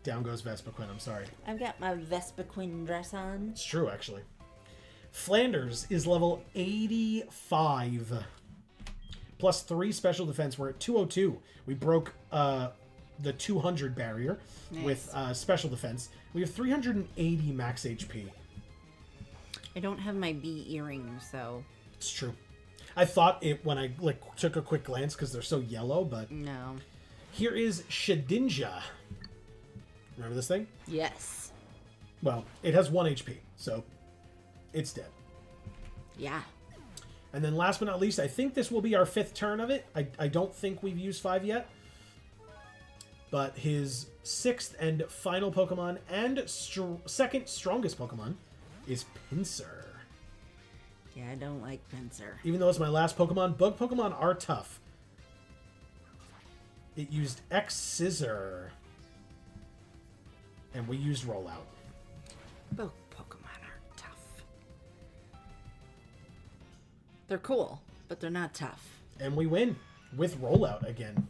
Down goes Vespiquen, I'm sorry. I've got my Vespiquen dress on. It's true, actually. Flanders is level 85. Plus 3 special defense. We're at 202. We broke the 200 barrier with special defense. We have 380 max HP. I don't have my bee earrings, so... It's true. I thought it when I took a quick glance because they're so yellow, but... No. Here is Shedinja. Remember this thing? Yes. Well, it has 1 HP, so it's dead. Yeah. And then last but not least, I think this will be our 5th turn of it. I don't think we've used 5 yet. But his 6th and final Pokemon and second strongest Pokemon is Pinsir. Yeah, I don't like Pinsir. Even though it's my last Pokemon, bug Pokemon are tough. It used X-Scissor. And we used Rollout. Both Pokemon are tough. They're cool, but they're not tough. And we win with Rollout again.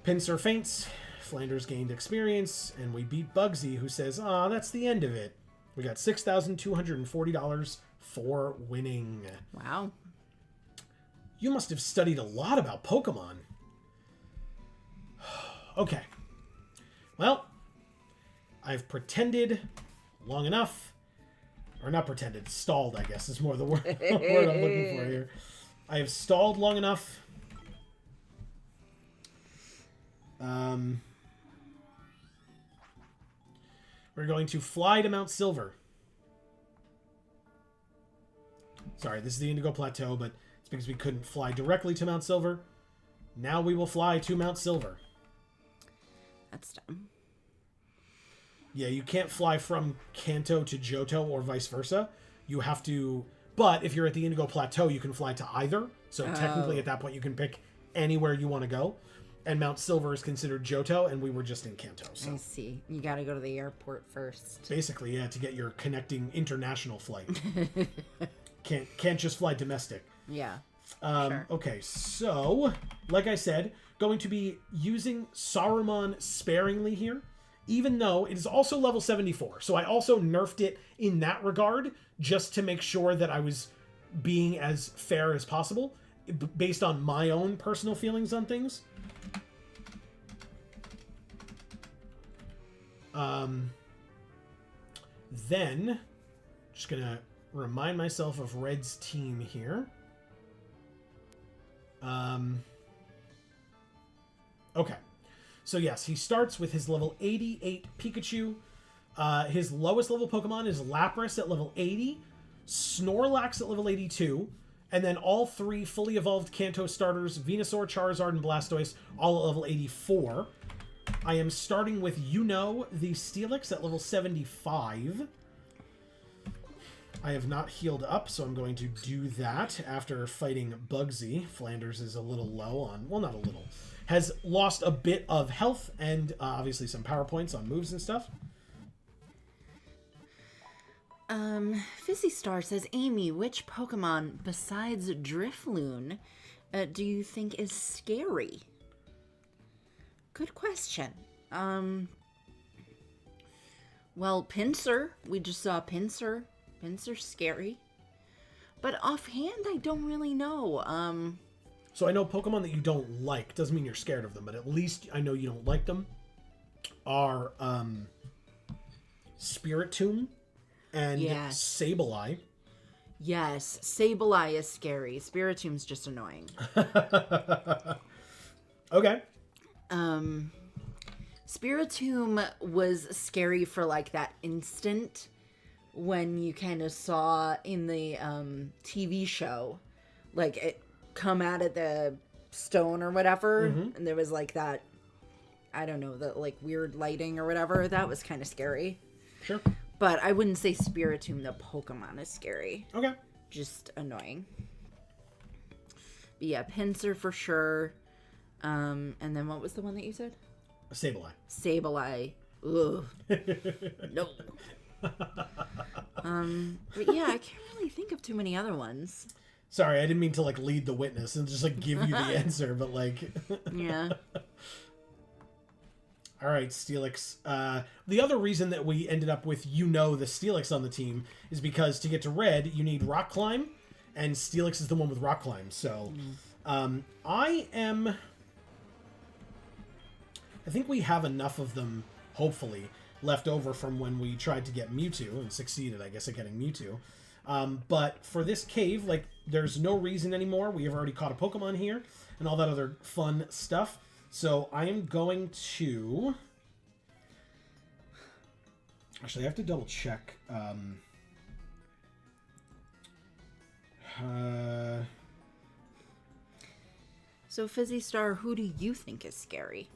Pinsir faints, Flanders gained experience, and we beat Bugsy, who says, "Aw, that's the end of it." We got $6,240 for winning. Wow. You must have studied a lot about Pokemon. Okay. Well, I've pretended long enough. Or not pretended, stalled, I guess, is more the word, word I'm looking for here. I have stalled long enough. We're going to fly to Mount Silver. Sorry, this is the Indigo Plateau, but it's because we couldn't fly directly to Mount Silver. Now we will fly to Mount Silver. That's dumb. Yeah, you can't fly from Kanto to Johto or vice versa. You have to... But if you're at the Indigo Plateau, you can fly to either. So technically at that point, you can pick anywhere you want to go. And Mount Silver is considered Johto, and we were just in Kanto. So. I see. You gotta go to the airport first. Basically, yeah, to get your connecting international flight. Can't just fly domestic. Yeah. Sure. Okay, so, like I said, going to be using Saruman sparingly here, even though it is also level 74. So I also nerfed it in that regard, just to make sure that I was being as fair as possible, based on my own personal feelings on things. Then, just gonna remind myself of Red's team here. Okay. So yes, he starts with his level 88 Pikachu. His lowest level Pokemon is Lapras at level 80, Snorlax at level 82, and then all 3 fully evolved Kanto starters, Venusaur, Charizard, and Blastoise, all at level 84. I am starting with the Steelix at level 75. I have not healed up, so I'm going to do that after fighting Bugsy. Flanders is a little low on... Well, not a little. Has lost a bit of health and obviously some power points on moves and stuff. Fizzy Star says, Amy, which Pokemon besides Drifloon do you think is scary? Good question. Well, Pinsir. We just saw Pinsir. Pinsir's scary. But offhand, I don't really know. So I know Pokemon that you don't like. Doesn't mean you're scared of them, but at least I know you don't like them. Are Spiritomb and Sableye. Yes, Sableye is scary. Spiritomb's just annoying. Okay. Spiritomb was scary for like that instant when you kind of saw in the TV show, like it come out of the stone or whatever, and there was like that, I don't know, the like weird lighting or whatever. That was kind of scary. Sure. But I wouldn't say Spiritomb, the Pokemon, is scary. Okay. Just annoying. But yeah, Pinsir for sure. And then what was the one that you said? Sableye. Sableye. Ugh. No. But yeah, I can't really think of too many other ones. Sorry, I didn't mean to like lead the witness and just like give you the answer, but like yeah. All right, Steelix. The other reason that we ended up with the Steelix on the team is because to get to Red, you need Rock Climb, and Steelix is the one with Rock Climb. So, I think we have enough of them, hopefully, left over from when we tried to get Mewtwo and succeeded, I guess, at getting Mewtwo. But for this cave, like, there's no reason anymore. We have already caught a Pokemon here and all that other fun stuff. So I am going to... Actually, I have to double check. So, Fizzy Star, who do you think is scary?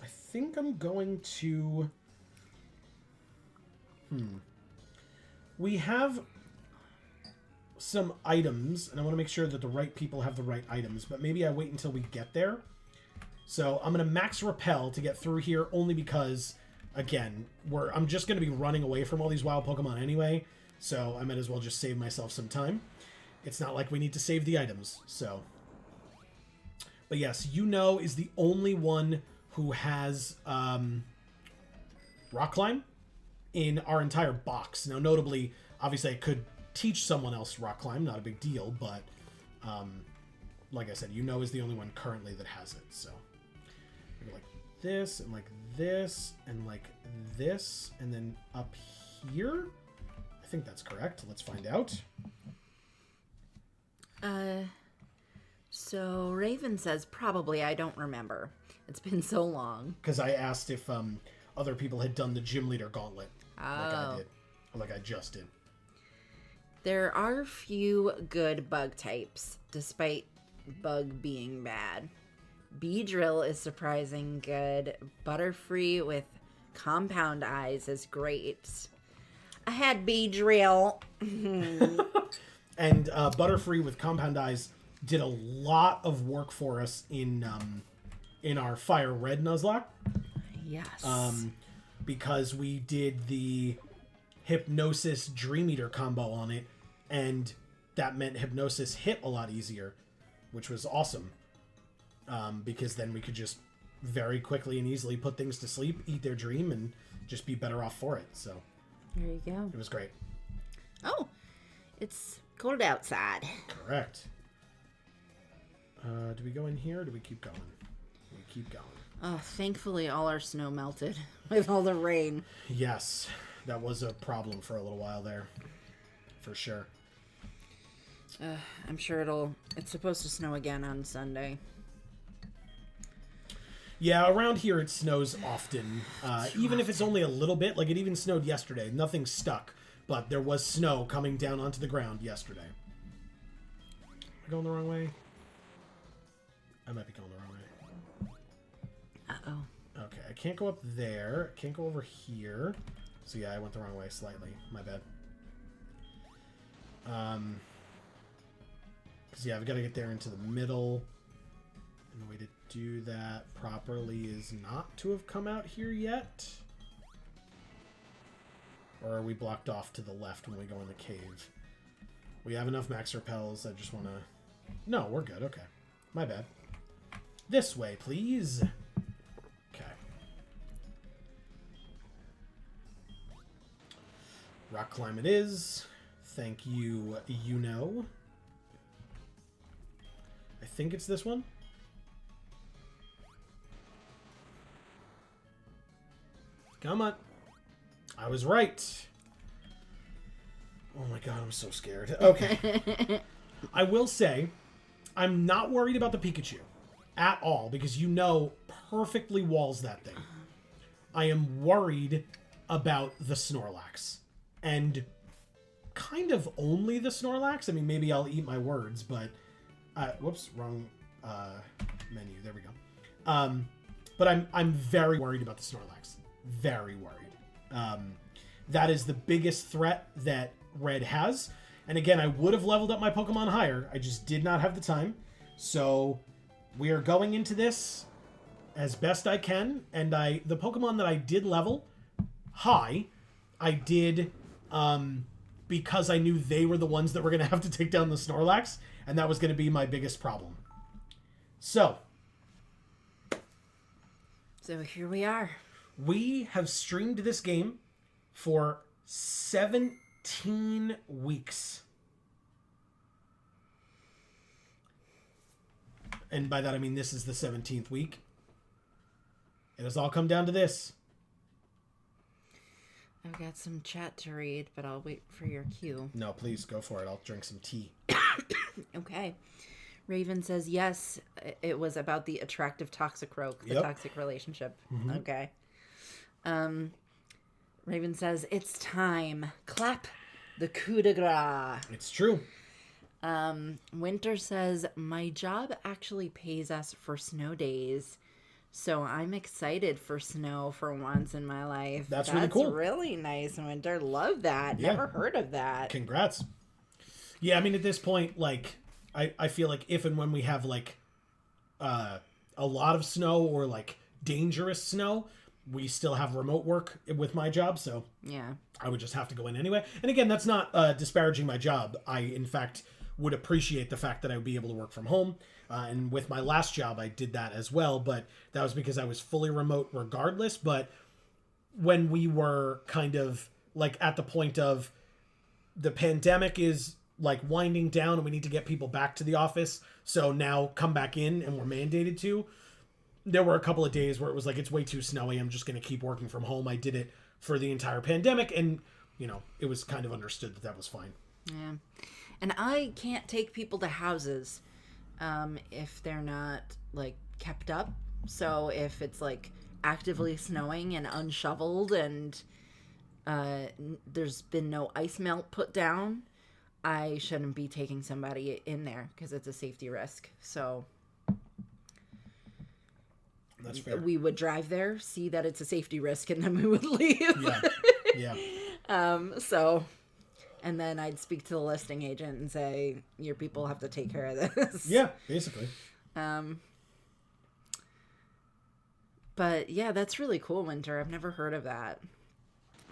I think I'm going to... We have some items, and I want to make sure that the right people have the right items, but maybe I wait until we get there. So I'm going to max Repel to get through here, only because, again, I'm just going to be running away from all these wild Pokemon anyway, so I might as well just save myself some time. It's not like we need to save the items, so... But yes, is the only one who has Rock Climb in our entire box. Now, notably, obviously I could teach someone else Rock Climb, not a big deal, but like I said, is the only one currently that has it, so... Like this, and like this, and like this, and then up here? I think that's correct. Let's find out. So Raven says, probably, I don't remember. It's been so long. Because I asked if other people had done the gym leader gauntlet. Like I did. Like I just did. There are few good bug types, despite bug being bad. Beedrill is surprising good. Butterfree with compound eyes is great. I had Beedrill. And Butterfree with compound eyes did a lot of work for us in our Fire Red Nuzlocke. Yes. Because we did the Hypnosis Dream Eater combo on it, and that meant Hypnosis hit a lot easier, which was awesome. Because then we could just very quickly and easily put things to sleep, eat their dream, and just be better off for it. So there you go. It was great. Oh, it's cold outside. Correct. Do we go in here or do we keep going? We keep going. Oh, thankfully all our snow melted with all the rain. Yes, that was a problem for a little while there. For sure. I'm sure it's supposed to snow again on Sunday. Yeah, around here it snows often. Even if it's only a little bit. Like, it even snowed yesterday. Nothing stuck. But there was snow coming down onto the ground yesterday. Am I going the wrong way? I might be going the wrong way. Uh-oh. Okay, I can't go up there. I can't go over here. So yeah, I went the wrong way slightly. My bad. Because yeah, I've got to get there into the middle. And the way to do that properly is not to have come out here yet. Or are we blocked off to the left when we go in the cave? We have enough max repels. I just want to... No, we're good. Okay. My bad. This way, please. Okay. Rock climb it is. Thank you, I think it's this one. Come on. I was right. Oh my god, I'm so scared. Okay. I will say, I'm not worried about the Pikachu at all, because perfectly walls that thing. I am worried about the Snorlax. And kind of only the Snorlax. I mean, maybe I'll eat my words, but... whoops, wrong menu. There we go. But I'm very worried about the Snorlax. Very worried. That is the biggest threat that Red has. And again, I would have leveled up my Pokemon higher. I just did not have the time. So we are going into this as best I can. And the Pokemon that I did level high, I did because I knew they were the ones that were going to have to take down the Snorlax. And that was going to be my biggest problem. So here we are. We have streamed this game for 17 weeks. And by that I mean this is the 17th week. It has all come down to this. I've got some chat to read, but I'll wait for your cue. No, please go for it. I'll drink some tea. Okay. Raven says, yes, it was about the attractive toxic rogue, the toxic relationship. Mm-hmm. Okay. Raven says, it's time. Clap the coup de grace. It's true. Winter says, my job actually pays us for snow days. So I'm excited for snow for once in my life. That's really cool. That's really nice, Winter. Love that. Yeah. Never heard of that. Congrats. Yeah, I mean, at this point, like, I feel like if and when we have, like, a lot of snow or, like, dangerous snow, we still have remote work with my job, so yeah, I would just have to go in anyway. And again, that's not disparaging my job. I, in fact, would appreciate the fact that I would be able to work from home. And with my last job, I did that as well, but that was because I was fully remote regardless. But when we were kind of like at the point of the pandemic is like winding down and we need to get people back to the office, so now come back in and we're mandated to, there were a couple of days where it was like, it's way too snowy, I'm just going to keep working from home. I did it for the entire pandemic, and, you know, it was kind of understood that that was fine. Yeah. And I can't take people to houses if they're not, like, kept up. So if it's, like, actively snowing and unshoveled and there's been no ice melt put down, I shouldn't be taking somebody in there because it's a safety risk. So that's fair. We would drive there, see that it's a safety risk, and then we would leave. Yeah. So, and then I'd speak to the listing agent and say, your people have to take care of this. Yeah, basically. But yeah, that's really cool, Winter. I've never heard of that.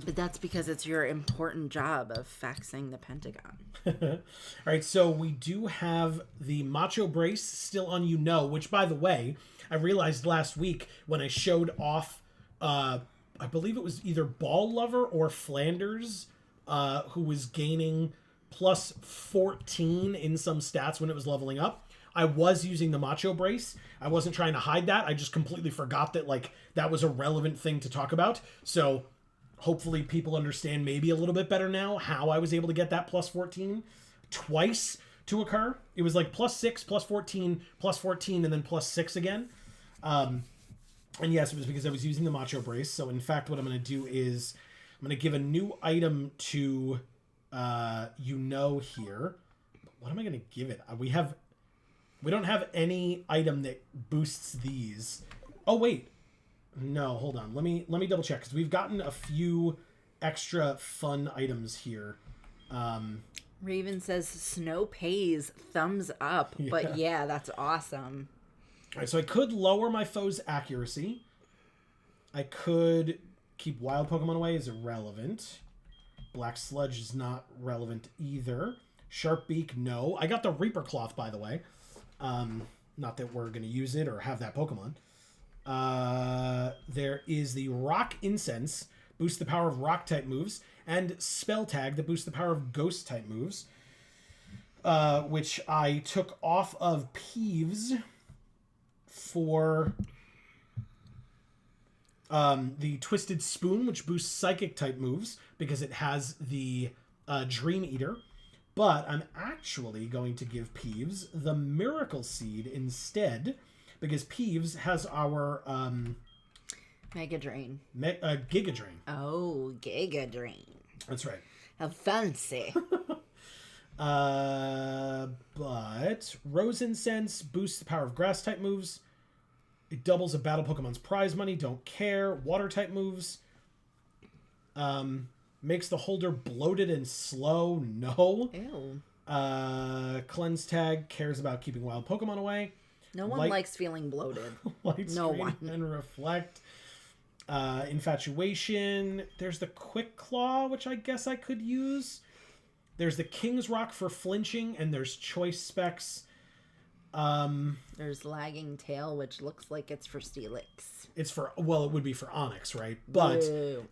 But that's because it's your important job of faxing the Pentagon. All right, so we do have the Macho Brace still on which, by the way, I realized last week when I showed off, I believe it was either Ball Lover or Flanders, who was gaining plus 14 in some stats when it was leveling up. I was using the Macho Brace. I wasn't trying to hide that. I just completely forgot that, like, that was a relevant thing to talk about. So hopefully people understand maybe a little bit better now how I was able to get that plus 14 twice to occur. It was like plus 6, plus 14, and then plus 6 again. And yes, it was because I was using the Macho Brace. So in fact, what I'm going to do is I'm going to give a new item to here. What am I going to give it? We don't have any item that boosts these. Oh, wait. No, hold on. Let me double check, because we've gotten a few extra fun items here. Raven says snow pays, thumbs up. Yeah. But yeah, that's awesome. All right, so I could lower my foe's accuracy. I could keep wild Pokemon away, is irrelevant. Black Sludge is not relevant either. Sharp Beak, no. I got the Reaper Cloth, by the way. Not that we're going to use it or have that Pokemon. There is the Rock Incense, boosts the power of Rock-type moves, and Spell Tag that boosts the power of Ghost-type moves, which I took off of Peeves for the Twisted Spoon, which boosts Psychic-type moves, because it has the Dream Eater. But I'm actually going to give Peeves the Miracle Seed instead, because Peeves has our Mega Drain. Giga Drain. Oh, Giga Drain. That's right. How fancy. But Rose Incense boosts the power of Grass type moves. It doubles a battle Pokemon's prize money. Don't care. Water type moves. Makes the holder bloated and slow. No. Ew. Cleanse Tag cares about keeping wild Pokemon away. No one likes feeling bloated. Light Screen and Reflect. Infatuation. There's the Quick Claw, which I guess I could use. There's the King's Rock for flinching, and there's Choice Specs. There's Lagging Tail, which looks like it's for Steelix. It would be for Onyx, right? But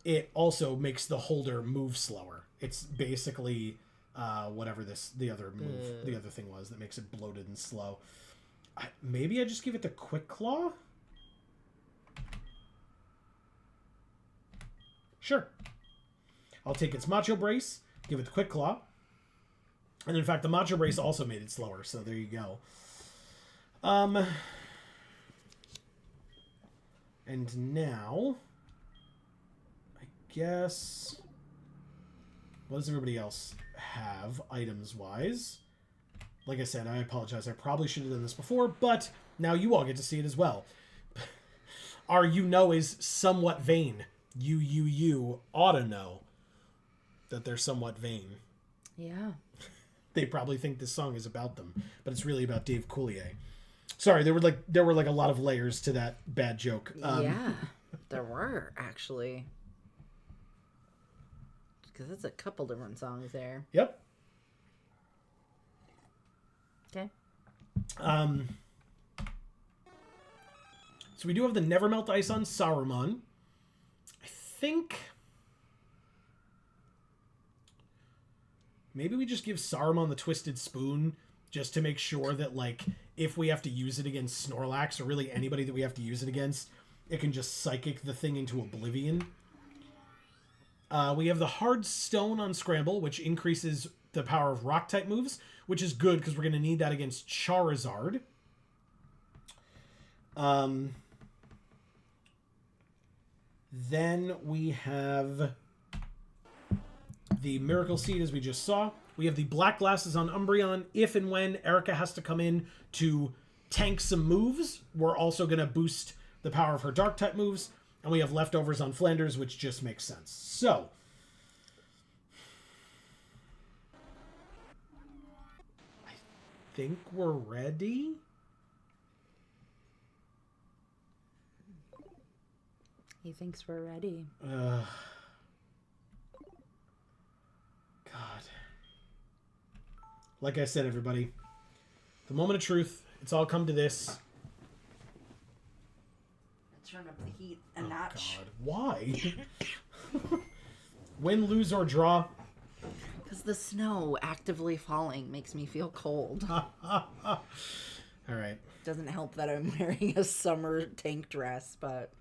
it also makes the holder move slower. It's basically whatever the other thing was that makes it bloated and slow. Maybe I just give it the Quick Claw? Sure. I'll take its Macho Brace, give it the Quick Claw. And in fact, the Macho Brace also made it slower, so there you go. And now, I guess, what does everybody else have items-wise? Like I said, I apologize. I probably should have done this before, but now you all get to see it as well. Our is somewhat vain. You ought to know that they're somewhat vain. Yeah. They probably think this song is about them, but it's really about Dave Coulier. Sorry, there were like a lot of layers to that bad joke. Yeah, there were actually, because it's a couple different songs there. Yep. Okay. So we do have the Never Melt Ice on Saruman. I think maybe we just give Saruman the Twisted Spoon just to make sure that, like, if we have to use it against Snorlax or really anybody that we have to use it against, it can just psychic the thing into oblivion. We have the Hard Stone on Scramble, which increases the power of Rock-type moves, which is good because we're going to need that against Charizard. Then we have the Miracle Seed, as we just saw. We have the Black Glasses on Umbreon. If and when Erica has to come in to tank some moves, we're also going to boost the power of her Dark-type moves. And we have Leftovers on Flanders, which just makes sense. So, I think we're ready. He thinks we're ready. God. Like I said, everybody, the moment of truth, it's all come to this. Turn up the heat a notch. God, why? Win, lose, or draw. Because the snow actively falling makes me feel cold. All right. Doesn't help that I'm wearing a summer tank dress, but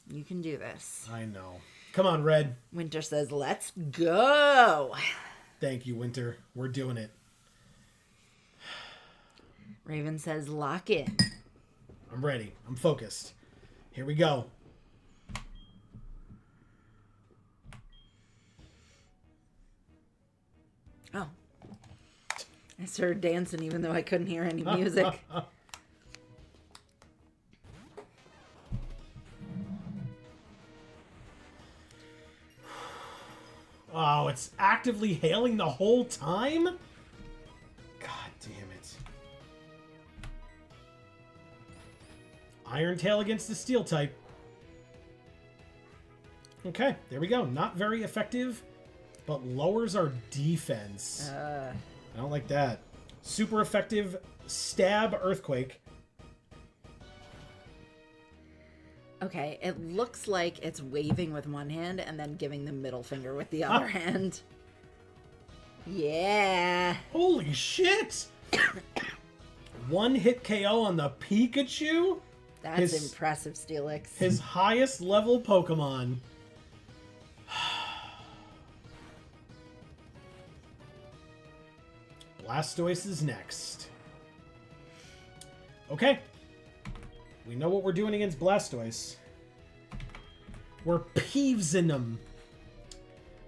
you can do this. I know. Come on, Red. Winter says, let's go. Thank you, Winter. We're doing it. Raven says, lock in. I'm ready. I'm focused. Here we go. Oh. I started dancing even though I couldn't hear any music. Oh, it's actively hailing the whole time? God damn it. Iron Tail against the Steel type. Okay, there we go. Not very effective, but lowers our defense. I don't like that. Super effective Stab Earthquake. Okay, it looks like it's waving with one hand and then giving the middle finger with the other hand. Yeah. Holy shit! One hit KO on the Pikachu? That's impressive, Steelix. His highest level Pokemon. Blastoise is next. Okay. We know what we're doing against Blastoise. We're peevesing them.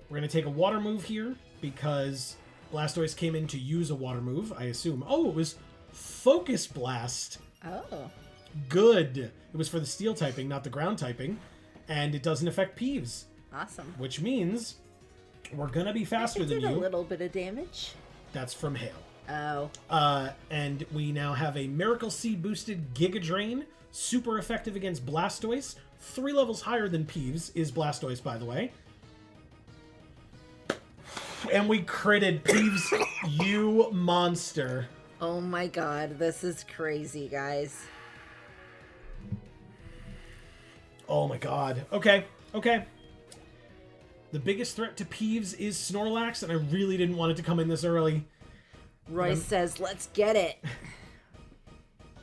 We're going to take a water move here because Blastoise came in to use a water move, I assume. Oh, it was Focus Blast. Oh. Good. It was for the steel typing, not the ground typing. And it doesn't affect Peeves. Awesome. Which means we're going to be faster than you. A little bit of damage. That's from Hail. Oh. And we now have a Miracle Seed boosted Giga Drain. Super effective against Blastoise. 3 levels higher than Peeves is Blastoise, by the way. And we critted Peeves, you monster. Oh my god, this is crazy, guys. Oh my god. Okay, okay. The biggest threat to Peeves is Snorlax, and I really didn't want it to come in this early. Royce says, let's get it.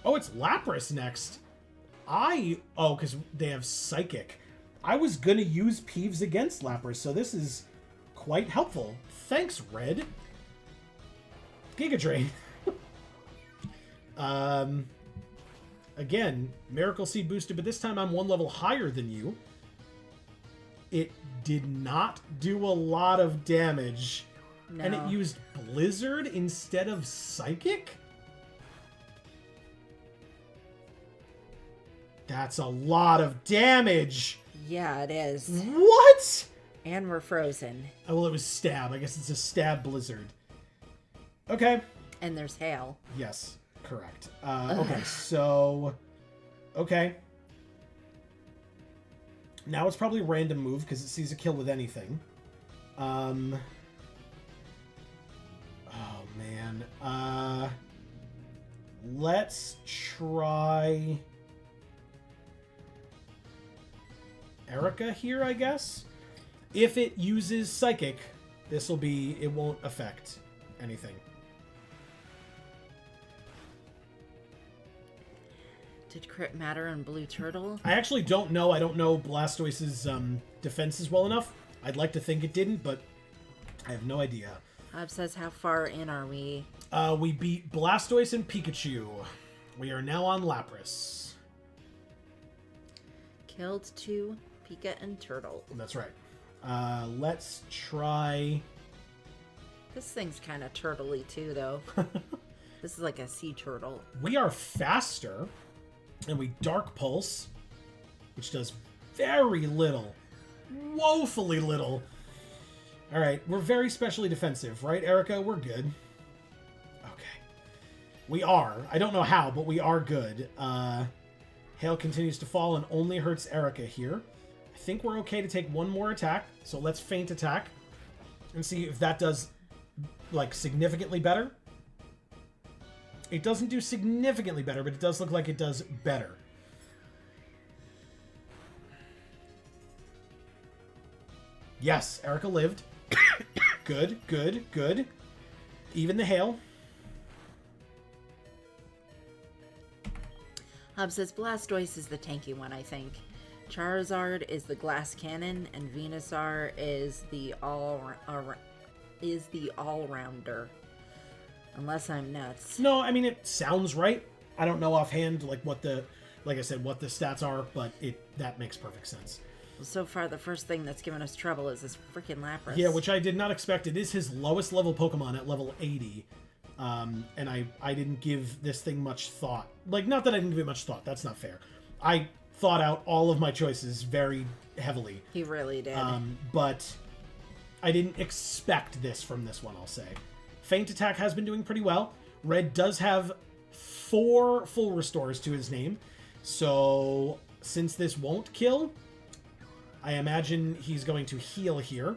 Oh, it's Lapras next. because they have Psychic. I was going to use Peeves against Lapras, so this is quite helpful. Thanks, Red. Giga Drain. Again, Miracle Seed boosted, but this time I'm 1 level higher than you. It did not do a lot of damage. No. And it used Blizzard instead of Psychic? That's a lot of damage. Yeah, it is. What? And we're frozen. Oh, well, it was Stab. I guess it's a Stab Blizzard. Okay. And there's hail. Yes, correct. Okay, so... Okay. Now it's probably a random move because it sees a kill with anything. Oh, man. Let's try... Erica here, I guess? If it uses Psychic, this will be... It won't affect anything. Did crit matter in Blue Turtle? I actually don't know. I don't know Blastoise's defenses well enough. I'd like to think it didn't, but I have no idea. Hob says, how far in are we? We beat Blastoise and Pikachu. We are now on Lapras. Killed 2 Pika and Turtle. That's right. Let's try... This thing's kind of turtle-y too, though. This is like a sea turtle. We are faster, and we Dark Pulse, which does very little. Woefully little. Alright, we're very specially defensive, right, Erica? We're good. Okay. We are. I don't know how, but we are good. Hail continues to fall and only hurts Erica here. I think we're okay to take 1 more attack, so let's Feint Attack and see if that does, like, significantly better. It doesn't do significantly better, but it does look like it does better. Yes, Erica lived. Good, good, good. Even the hail. Hob says Blastoise is the tanky one, I think. Charizard is the glass cannon, and Venusaur is the all-rounder. Unless I'm nuts. No, I mean, it sounds right. I don't know offhand, like I said, what the stats are, but that makes perfect sense. Well, so far, the first thing that's given us trouble is this freaking Lapras. Yeah, which I did not expect. It is his lowest level Pokemon at level 80. And I didn't give this thing much thought. Like, not that I didn't give it much thought. That's not fair. I thought out all of my choices very heavily. He really did. But I didn't expect this from this one, I'll say. Feint Attack has been doing pretty well. Red does have 4 full restores to his name. So, since this won't kill, I imagine he's going to heal here.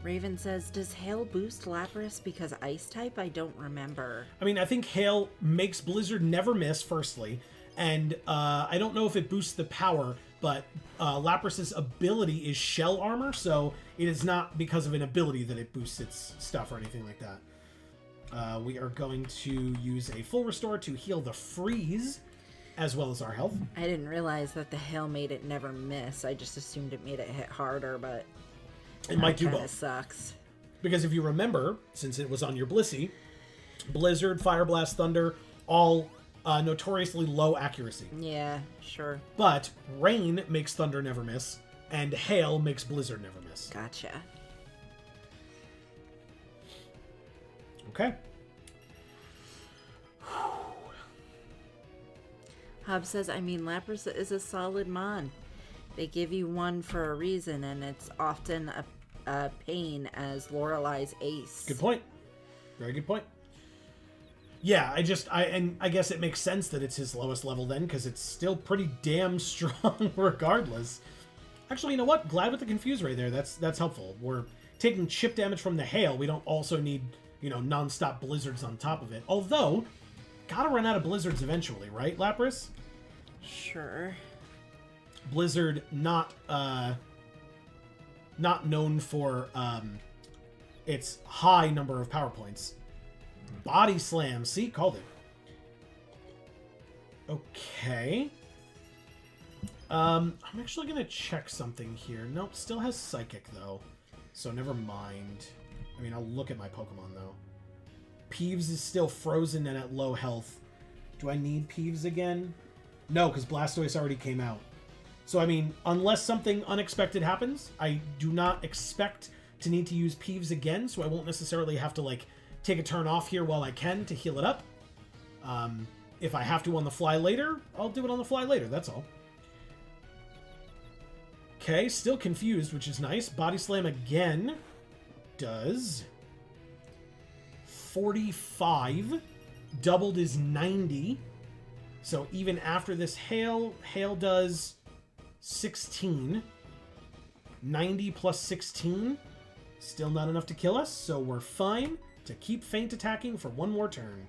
Raven says, does Hail boost Lapras because Ice type? I don't remember. I mean, I think Hail makes Blizzard never miss, firstly. And I don't know if it boosts the power, but Lapras's ability is Shell Armor, so it is not because of an ability that it boosts its stuff or anything like that. We are going to use a full restore to heal the freeze, as well as our health. I didn't realize that the Hail made it never miss. I just assumed it made it hit harder, but it might do both. Sucks. Because if you remember, since it was on your Blissey, Blizzard, Fire Blast, Thunder, all notoriously low accuracy. Yeah, sure. But Rain makes Thunder never miss, and Hail makes Blizzard never miss. Gotcha. Okay. Hob says, I mean, Lapras is a solid mon. They give you one for a reason, and it's often a pain as Lorelei's ace. Good point. Very good point. Yeah, I guess it makes sense that it's his lowest level then, because it's still pretty damn strong regardless. Actually, you know what? Glad with the Confuse Ray there. That's helpful. We're taking chip damage from the Hail. We don't also need, non-stop Blizzards on top of it. Although, gotta run out of Blizzards eventually, right, Lapras? Sure. Blizzard not known for its high number of power points. Body Slam. See? Called it. Okay. I'm actually going to check something here. Nope, still has Psychic, though. So never mind. I mean, I'll look at my Pokemon, though. Peeves is still frozen and at low health. Do I need Peeves again? No, because Blastoise already came out. So, I mean, unless something unexpected happens, I do not expect to need to use Peeves again, so I won't necessarily have to, like, take a turn off here while I can to heal it up. If I have to on the fly later, I'll do it on the fly later, that's all. Okay, still confused, which is nice. Body Slam again does 45. Doubled is 90. So even after this Hail does 16. 90 plus 16. Still not enough to kill us, so we're fine to keep feint attacking for one more turn.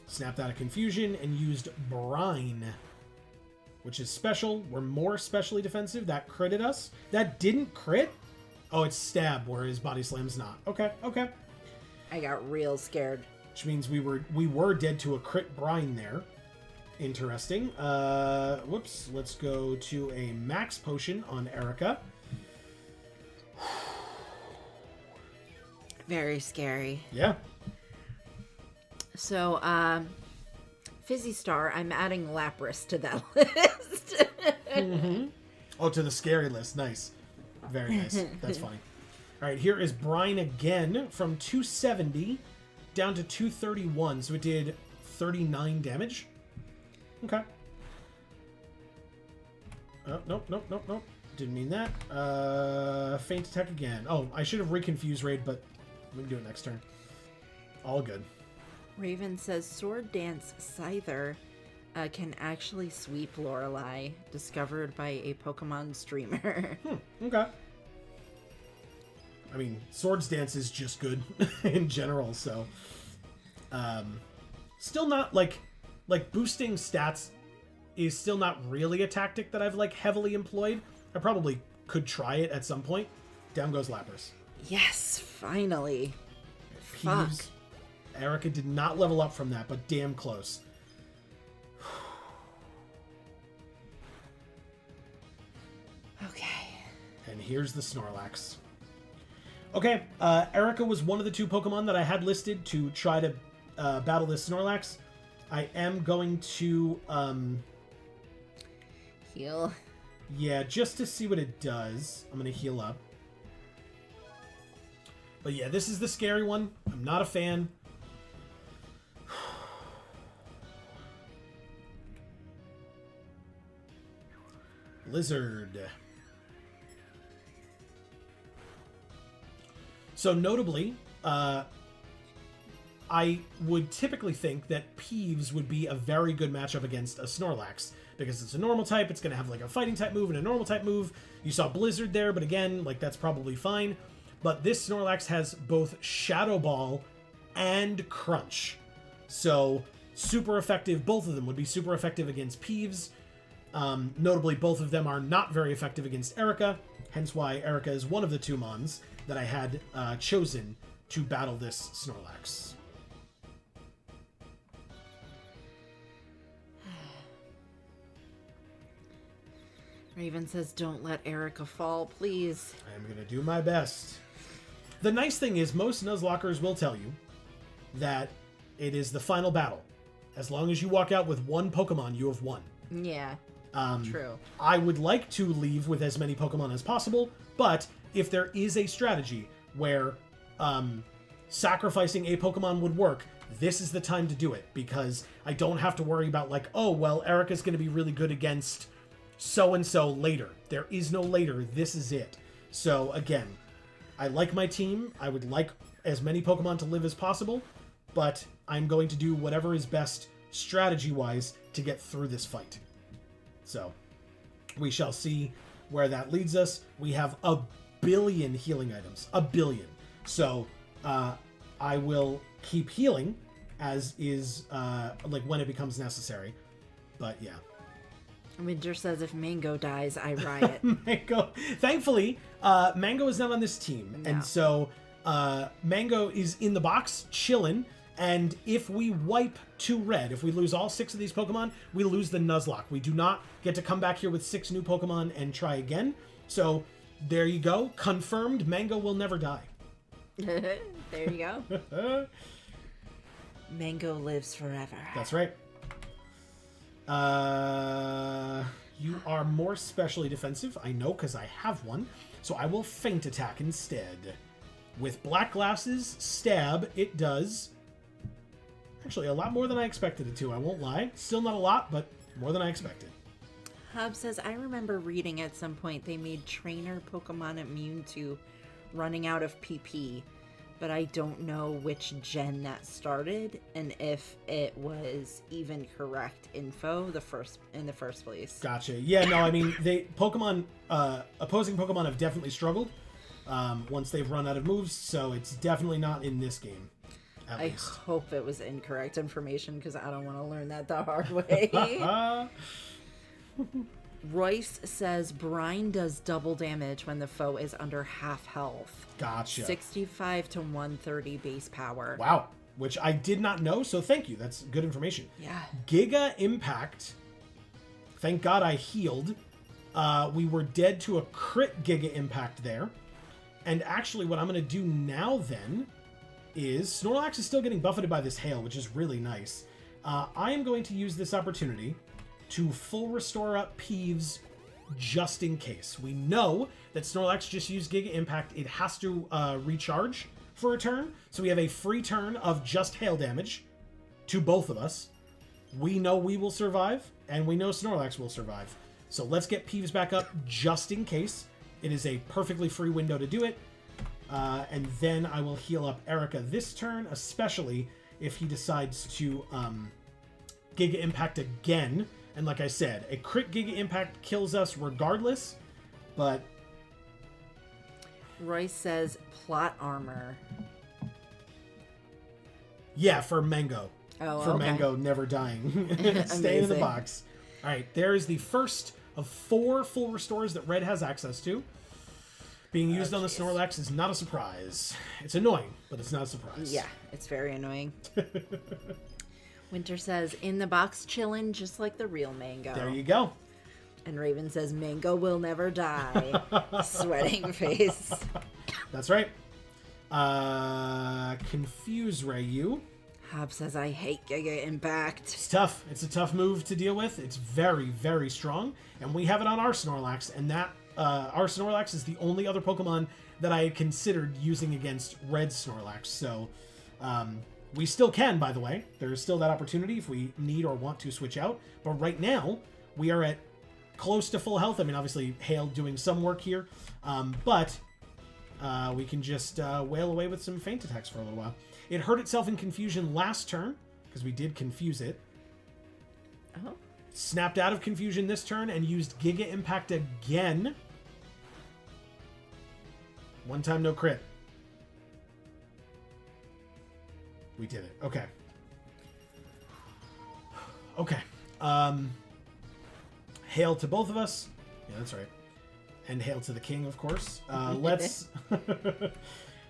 Snapped out of confusion and used Brine, which is special. We're more specially defensive. That critted us. That didn't crit? Oh, it's stab, whereas Body Slam's not. Okay, okay. I got real scared. Which means we were dead to a crit Brine there. Interesting. Whoops. Let's go to a Max Potion on Erica. Very scary. Yeah. So, Fizzy Star, I'm adding Lapras to that list. Mm-hmm. Oh, to the scary list. Nice. Very nice. That's funny. All right, here is Brine again from 270 down to 231. So it did 39 damage. Okay. Oh, nope. Didn't mean that. Feint attack again. Oh, I should have reconfused raid, but we can do it next turn. All good. Raven says Sword Dance Scyther can actually sweep Lorelei, discovered by a Pokemon streamer. Okay. I mean, Swords Dance is just good in general, so... still not, like boosting stats is still not really a tactic that I've, like, heavily employed. I probably could try it at some point. Down goes Lapras. Yes, finally. Peeves. Fuck. Erica did not level up from that, but damn close. Okay. And here's the Snorlax. Okay, Erica was one of the 2 Pokemon that I had listed to try to battle this Snorlax. I am going to... Heal. Yeah, just to see what it does. I'm going to heal up. But yeah, this is the scary one. I'm not a fan. Blizzard. So notably, I would typically think that Peeves would be a very good matchup against a Snorlax, because it's a normal type, it's going to have like a fighting type move and a normal type move. You saw Blizzard there, but again, like that's probably fine. But this Snorlax has both Shadow Ball and Crunch. So super effective, both of them would be super effective against Peeves. Notably, both of them are not very effective against Erica, hence why Erica is one of the 2 Mons that I had chosen to battle this Snorlax. Raven says, don't let Erica fall, please. I am going to do my best. The nice thing is most Nuzlockers will tell you that it is the final battle. As long as you walk out with 1 Pokemon, you have won. Yeah. True. I would like to leave with as many Pokemon as possible, but if there is a strategy where sacrificing a Pokemon would work, this is the time to do it, because I don't have to worry about like, oh, well, Erica's going to be really good against so-and-so later. There is no later. This is it. So, again, I like my team. I would like as many Pokemon to live as possible, but I'm going to do whatever is best strategy-wise to get through this fight. So, we shall see where that leads us. We have 1 billion healing items. 1 billion. So, I will keep healing as is, like, when it becomes necessary. But, yeah. Winter says, if Mango dies, I riot. Mango. Thankfully, Mango is not on this team. No. And so, Mango is in the box, chilling, and if we wipe to red, if we lose all 6 of these Pokemon, we lose the Nuzlocke. We do not get to come back here with 6 new Pokemon and try again. So there you go. Confirmed, Mango will never die. There you go. Mango lives forever. That's right. You are more specially defensive. I know because I have one. So I will feint attack instead. With black glasses, stab, it does... Actually, a lot more than I expected it to, I won't lie. Still not a lot, but more than I expected. Hub says, I remember reading at some point they made trainer Pokemon immune to running out of PP, but I don't know which gen that started and if it was even correct info in the first place. Gotcha. Yeah, no, I mean, opposing Pokemon have definitely struggled once they've run out of moves, so it's definitely not in this game. I hope it was incorrect information because I don't want to learn that the hard way. Royce says brine does double damage when the foe is under half health. Gotcha. 65 to 130 base power. Wow. Which I did not know, so thank you. That's good information. Yeah. Giga Impact. Thank God I healed. We were dead to a crit Giga Impact there. And actually what I'm going to do now then is Snorlax is still getting buffeted by this hail, which is really nice. I am going to use this opportunity to full restore up Peeves just in case. We know that Snorlax just used Giga Impact. It has to recharge for a turn, so we have a free turn of just hail damage to both of us. We know we will survive, and we know Snorlax will survive. So let's get Peeves back up just in case. It is a perfectly free window to do it. And then I will heal up Erica this turn, especially if he decides to Giga Impact again. And like I said, a crit Giga Impact kills us regardless, but... Royce says plot armor. Yeah, for Mango. Oh, for okay. Mango never dying. Staying in the box. All right, there is the first of 4 full restores that Red has access to. Being used on the Snorlax is not a surprise. It's annoying, but it's not a surprise. Yeah, it's very annoying. Winter says, in the box chillin' just like the real Mango. There you go. And Raven says, Mango will never die. Sweating face. That's right. Confuse Rayu. Hob says, I hate Giga Impact. It's tough. It's a tough move to deal with. It's very, very strong. And we have it on our Snorlax, and that... our Snorlax is the only other Pokemon that I had considered using against Red Snorlax. So, we still can, by the way. There is still that opportunity if we need or want to switch out. But right now, we are at close to full health. I mean, obviously, Hail doing some work here. But we can just wail away with some feint attacks for a little while. It hurt itself in Confusion last turn, because we did confuse it. Oh. Snapped out of Confusion this turn and used Giga Impact again. One time, no crit. We did it. Okay. Okay. Hail to both of us. Yeah, that's right. And hail to the king, of course. Let's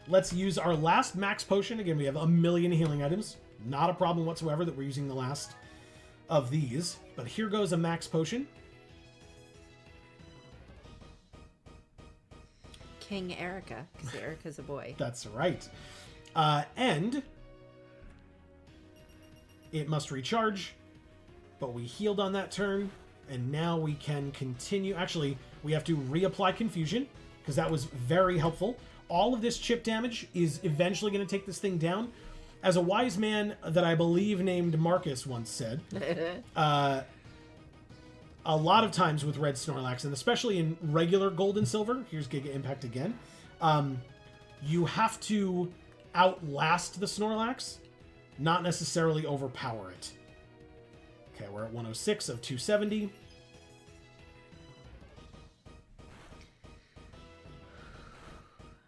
let's use our last max potion. Again, we have 1,000,000 healing items. Not a problem whatsoever that we're using the last of these. But here goes a max potion. King Erica, because Erica's a boy. That's right. And it must recharge, but we healed on that turn, and now we can continue. Actually, we have to reapply Confusion, because that was very helpful. All of this chip damage is eventually going to take this thing down. As a wise man that I believe named Marcus once said, a lot of times with Red Snorlax, and especially in regular Gold and Silver, here's Giga Impact again, you have to outlast the Snorlax, not necessarily overpower it. Okay, we're at 106 of 270.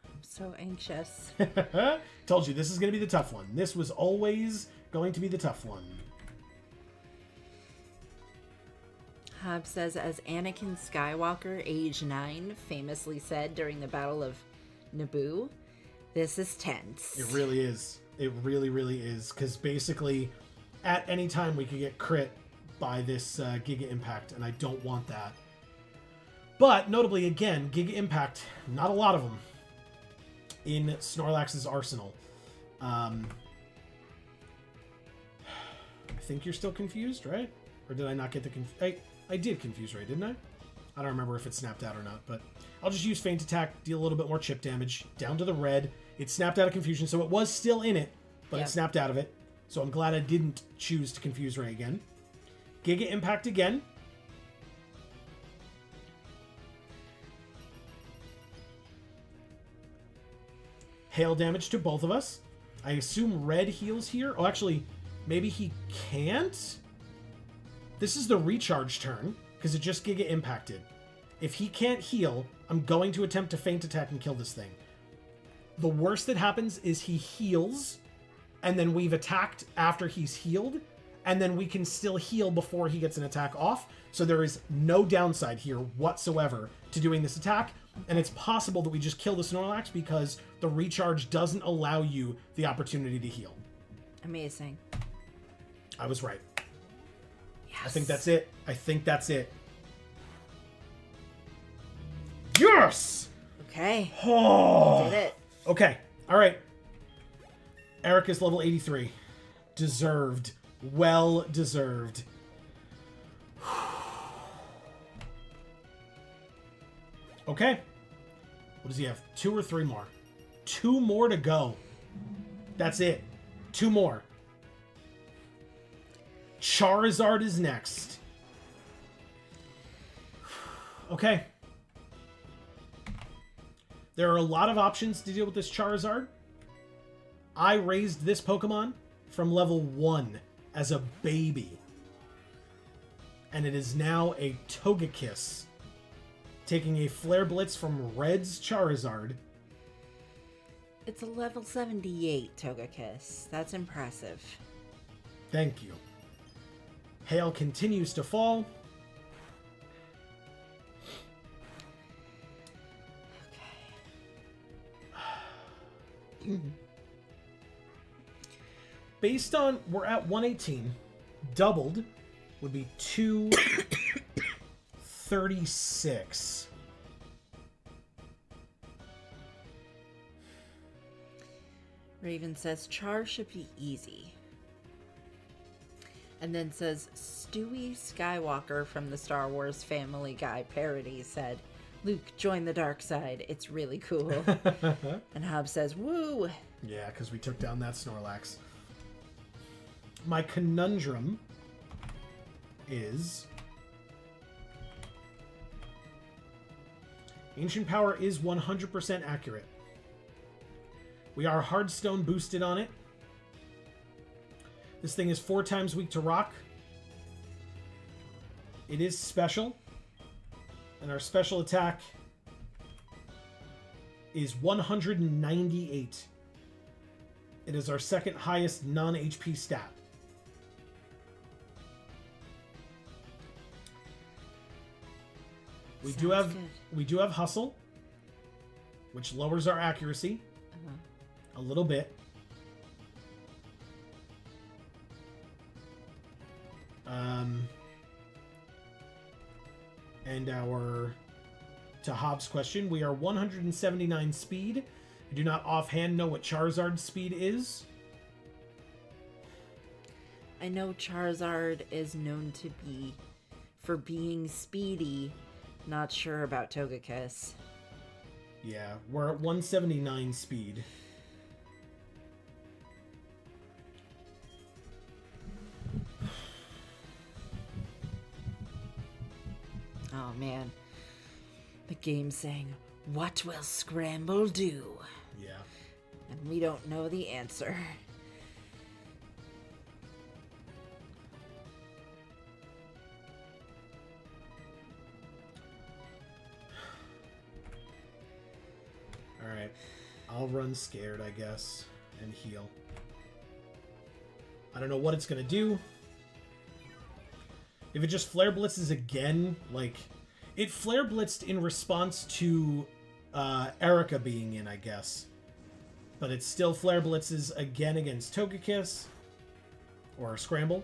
I'm so anxious. Told you, this is going to be the tough one. This was always going to be the tough one. Hob says, as Anakin Skywalker, age 9, famously said during the Battle of Naboo, This is tense. It really is. It really, really is. Because basically, at any time we could get crit by this Giga Impact, and I don't want that. But, notably, again, Giga Impact, not a lot of them in Snorlax's arsenal. I think you're still confused, right? Or did I not get the I did confuse right, didn't I? I don't remember if it snapped out or not, but I'll just use Feint Attack, deal a little bit more chip damage, down to the red. It snapped out of confusion, so it was still in it, but it snapped out of it. So I'm glad I didn't choose to confuse Ray again. Giga Impact again. Hail damage to both of us. I assume red heals here. Oh, actually, maybe he can't? This is the recharge turn, because it just Giga Impacted. If he can't heal, I'm going to attempt to Feint Attack and kill this thing. The worst that happens is he heals, and then we've attacked after he's healed, and then we can still heal before he gets an attack off. So there is no downside here whatsoever to doing this attack, and it's possible that we just kill the Snorlax because the recharge doesn't allow you the opportunity to heal. Amazing. I was right. Yes. I think that's it. I think that's it. Yes! Okay. Oh. Did it. Okay. All right. Erica's level 83. Deserved. Well deserved. Okay. What does he have? 2 or 3 more? 2 more to go. That's it. 2 more. Charizard is next. Okay. There are a lot of options to deal with this Charizard. I raised this Pokemon from level 1 as a baby. And it is now a Togekiss, taking a Flare Blitz from Red's Charizard. It's a level 78 Togekiss. That's impressive. Thank you. Hail continues to fall. Okay. Based on, we're at 118. Doubled would be 236. Raven says Char should be easy. And then says Stewie Skywalker from the Star Wars Family Guy parody said, Luke, join the dark side. It's really cool. And Hob says, woo. Yeah, because we took down that Snorlax. My conundrum is Ancient Power is 100% accurate. We are Hardstone boosted on it. This thing is 4 times weak to rock. It is special. And our special attack is 198. It is our second highest non-HP stat. We do have hustle, which lowers our accuracy a little bit. And to Hobbs' question, we are 179 speed. I do not offhand know what Charizard's speed is. I know Charizard is known to be for being speedy. Not sure about Togekiss. Yeah, we're at 179 speed. Oh man. The game's saying, what will Scramble do? Yeah. And we don't know the answer. Alright. I'll run scared, I guess, and heal. I don't know what it's gonna do. If it just Flare Blitzes again, like... It Flare Blitzed in response to Erica being in, I guess. But it's still Flare Blitzes again against Togekiss. Or Scramble.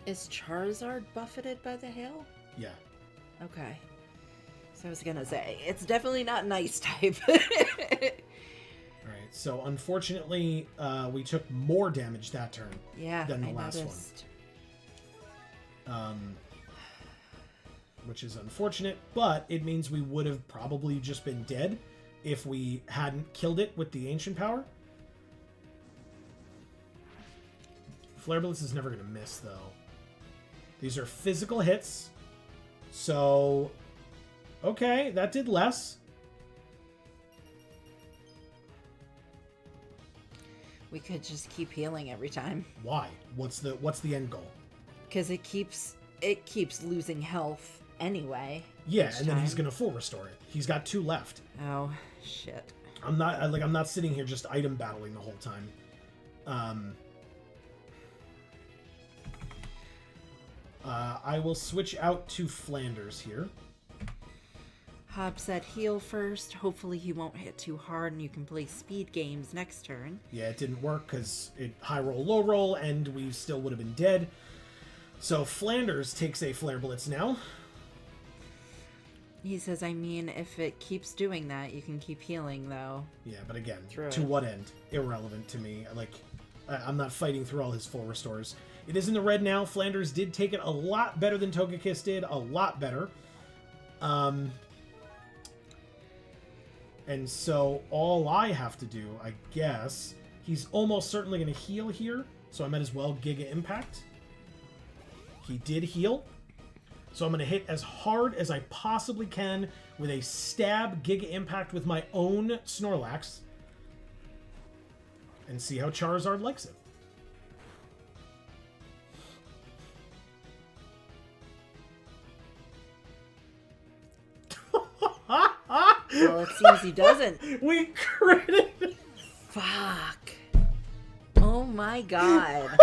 Is Charizard buffeted by the hail? Yeah. Okay. So I was gonna say, it's definitely not an ice type. Alright, so unfortunately, we took more damage that turn than the last noticed. one. Which is unfortunate, but it means we would have probably just been dead if we hadn't killed it with the Ancient Power. Flare Blitz is never going to miss, though. These are physical hits. So, okay, that did less. We could just keep healing every time. Why? What's the end goal? Because it keeps losing health anyway. Yeah, and then he's gonna full restore it. He's got 2 left. Oh shit! I'm not sitting here just item battling the whole time. I will switch out to Flanders here. Hob said heal first. Hopefully he won't hit too hard and you can play speed games next turn. Yeah, it didn't work because it high roll, low roll, and we still would have been dead. So Flanders takes a Flare Blitz now. He says, I mean, if it keeps doing that, you can keep healing, though. Yeah, but again, to what end? Irrelevant to me. Like, I'm not fighting through all his full restores. It is in the red now. Flanders did take it a lot better than Togekiss did. A lot better. And so all I have to do, I guess, he's almost certainly going to heal here. So I might as well Giga Impact. He did heal. So I'm going to hit as hard as I possibly can with a stab Giga Impact with my own Snorlax. And see how Charizard likes it. Well, it seems he doesn't. We critted. Fuck. Oh my god.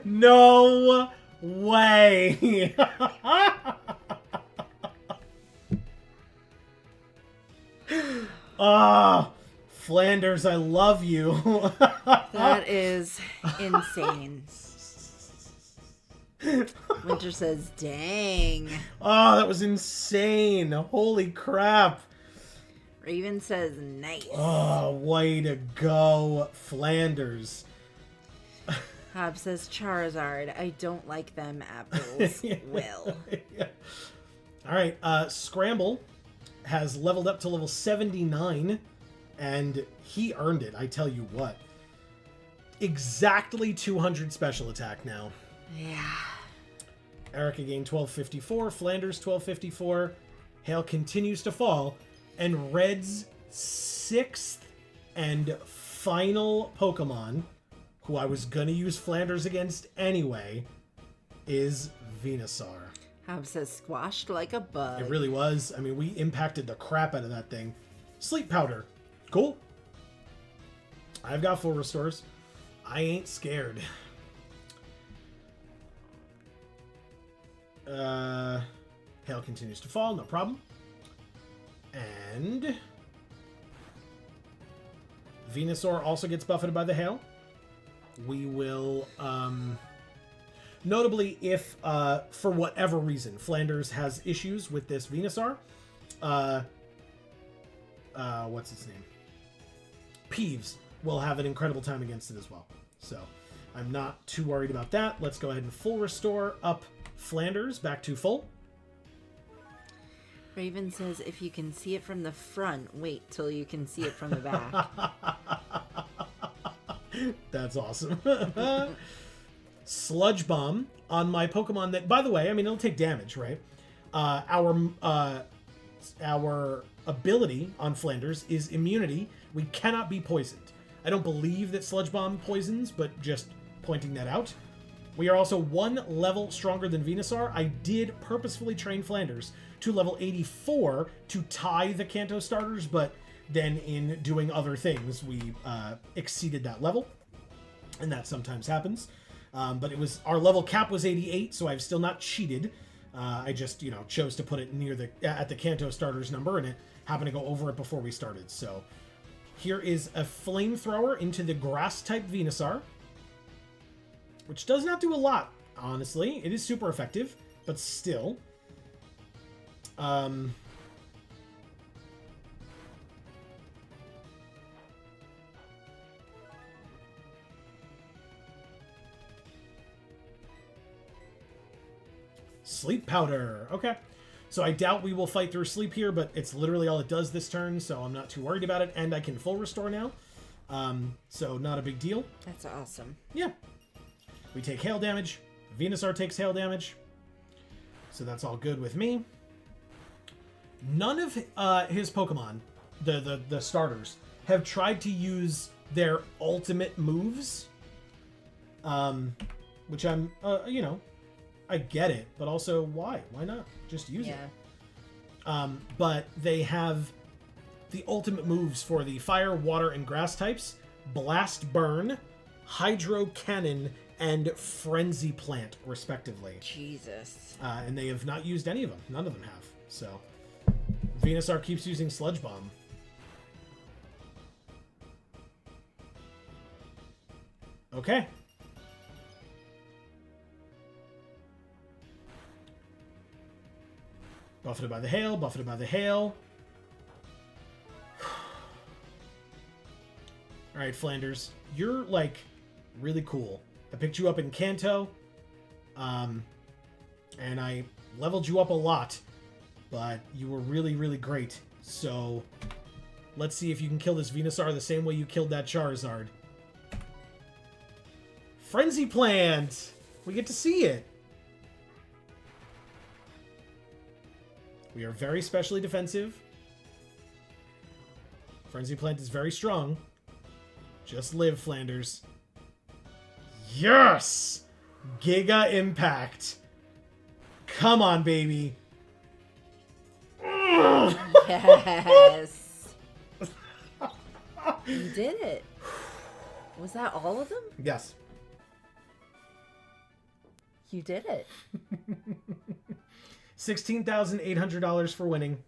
No way. Ah, Flanders, I love you. That is insane. Winter says, dang. Oh, that was insane. Holy crap. Raven says, nice. Oh, way to go, Flanders. Hob says, Charizard, I don't like them apples. Will. Yeah. All right, Scramble has leveled up to level 79, and he earned it, I tell you what. Exactly 200 special attack now. Yeah. Erica gained 1254, Flanders 1254. Hail continues to fall, and Red's 6th and final Pokemon, who I was going to use Flanders against anyway, is Venusaur. Hob says, squashed like a bug. It really was. I mean, we impacted the crap out of that thing. Sleep Powder. Cool. I've got full restores. I ain't scared. Hail continues to fall, no problem. And Venusaur also gets buffeted by the hail. We will, notably, if for whatever reason Flanders has issues with this Venusaur, what's its name? Peeves will have an incredible time against it as well. So I'm not too worried about that. Let's go ahead and full restore up Flanders back to full. Raven says, if you can see it from the front, wait till you can see it from the back. That's awesome. Sludge Bomb on my Pokemon that, by the way, I mean, it'll take damage, right? Our ability on Flanders is immunity. We cannot be poisoned. I don't believe that Sludge Bomb poisons, but just pointing that out. We are also 1 level stronger than Venusaur. I did purposefully train Flanders to level 84 to tie the Kanto starters, but then in doing other things, we exceeded that level. And that sometimes happens. But our level cap was 88, so I've still not cheated. I just, chose to put it at the Kanto starters number, and it happened to go over it before we started. So here is a flamethrower into the grass-type Venusaur, which does not do a lot, honestly. It is super effective, but still. Sleep powder. Okay. So I doubt we will fight through sleep here, but it's literally all it does this turn, so I'm not too worried about it. And I can full restore now. So not a big deal. That's awesome. Yeah. We take hail damage. Venusaur takes hail damage. So that's all good with me. None of his Pokemon, the starters, have tried to use their ultimate moves. Which I'm, I get it, but also why? Why not? Just use it. But they have the ultimate moves for the fire, water, and grass types: Blast Burn, Hydro Cannon, and Frenzy Plant, respectively. Jesus. And they have not used any of them. None of them have. So Venusaur keeps using Sludge Bomb. Okay. Buffeted by the hail, buffeted by the hail. Alright, Flanders. You're, really cool. I picked you up in Kanto. And I leveled you up a lot. But you were really, really great. So, let's see if you can kill this Venusaur the same way you killed that Charizard. Frenzy Plant! We get to see it. We are very specially defensive. Frenzy Plant is very strong. Just live, Flanders. Yes! Giga Impact. Come on, baby. Yes. You did it. Was that all of them? Yes. You did it. $16,800 for winning.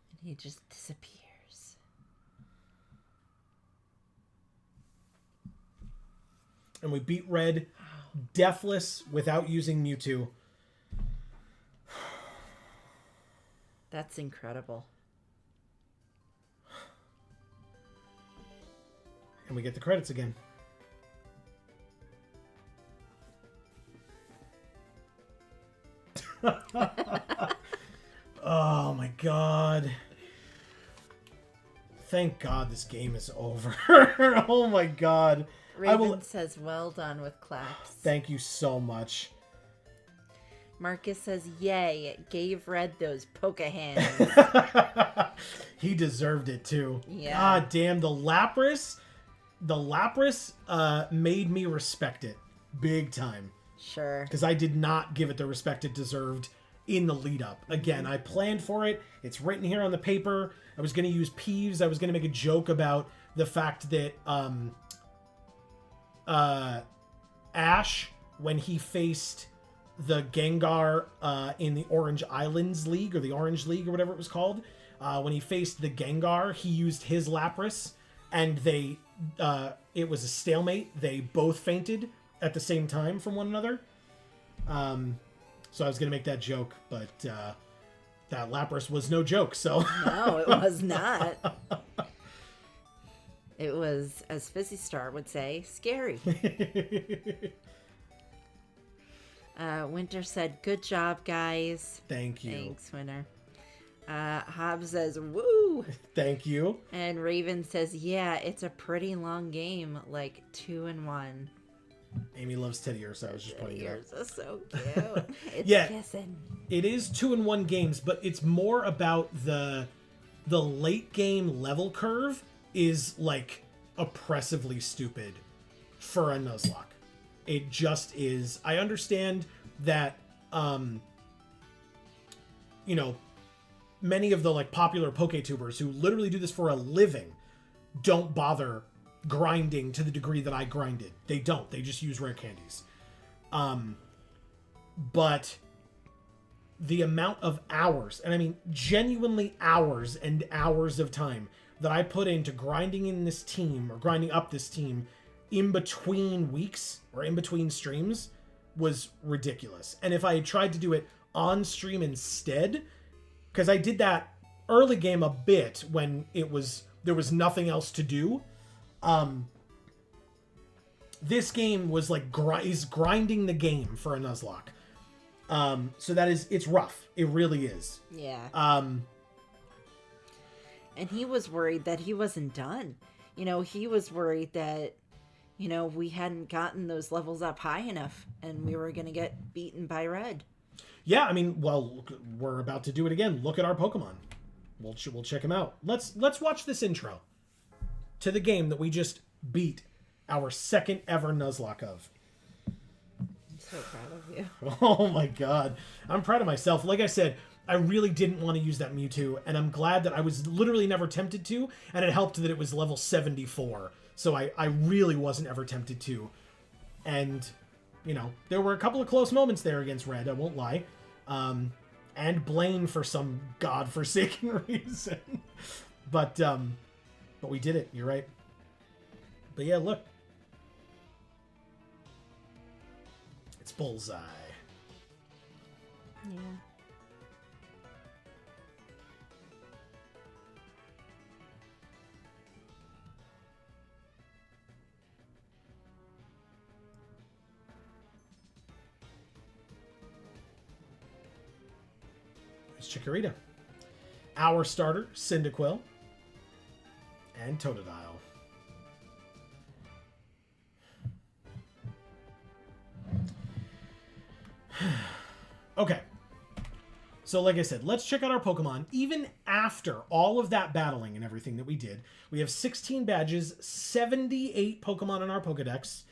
And he just disappears. And we beat Red deathless without using Mewtwo. That's incredible. And we get the credits again. Oh my god. Thank God this game is over. Oh my god. Raven says, well done with claps. Thank you so much. Marcus says, yay, gave Red those poke hands. He deserved it too. Yeah. God damn, the Lapras made me respect it big time. Sure. Because I did not give it the respect it deserved in the lead up. Again, I planned for it. It's written here on the paper. I was going to use Peeves. I was going to make a joke about the fact that Ash, when he faced the Gengar in the Orange Islands League, or the Orange League, or whatever it was called, when he faced the Gengar, he used his Lapras, and it was a stalemate. They both fainted at the same time from one another. So I was going to make that joke, but that Lapras was no joke, so... No, it was not. It was, as Fizzy Star would say, scary. Winter said, good job, guys. Thank you. Thanks, Winter. Hobbs says, woo! Thank you. And Raven says, yeah, it's a pretty long game, like 2-1. Amy loves teddy ears, so I was just pointing it out. Yours are so cute. It's Yeah. kissing. It is 2-1 games, but it's more about the late game level curve is like oppressively stupid for a Nuzlocke. It just is. I understand that you know, many of the like popular PokeTubers who literally do this for a living don't bother grinding to the degree that I grinded. They don't. They just use rare candies. But the amount of hours, and I mean genuinely hours and hours of time that I put into grinding in this team or grinding up this team in between weeks or in between streams was ridiculous. And if I had tried to do it on stream instead, because I did that early game a bit when there was nothing else to do. This game was like is grinding the game for a Nuzlocke. So it's rough. It really is. Yeah. And he was worried that he wasn't done. You know, he was worried that, you know, we hadn't gotten those levels up high enough and we were going to get beaten by Red. Yeah, I mean, well, we're about to do it again. Look at our Pokemon. We'll check them out. Let's watch this intro to the game that we just beat our second ever Nuzlocke of. I'm so proud of you. Oh my god. I'm proud of myself. Like I said, I really didn't want to use that Mewtwo, and I'm glad that I was literally never tempted to, and it helped that it was level 74. So I really wasn't ever tempted to. And, you know, there were a couple of close moments there against Red, I won't lie. And Blaine for some godforsaken reason. But we did it, you're right. But yeah, look. It's Bullseye. Yeah. Chikorita. Our starter, Cyndaquil. And Totodile. Okay. So like I said, let's check out our Pokemon. Even after all of that battling and everything that we did, we have 16 badges, 78 Pokemon in our Pokedex.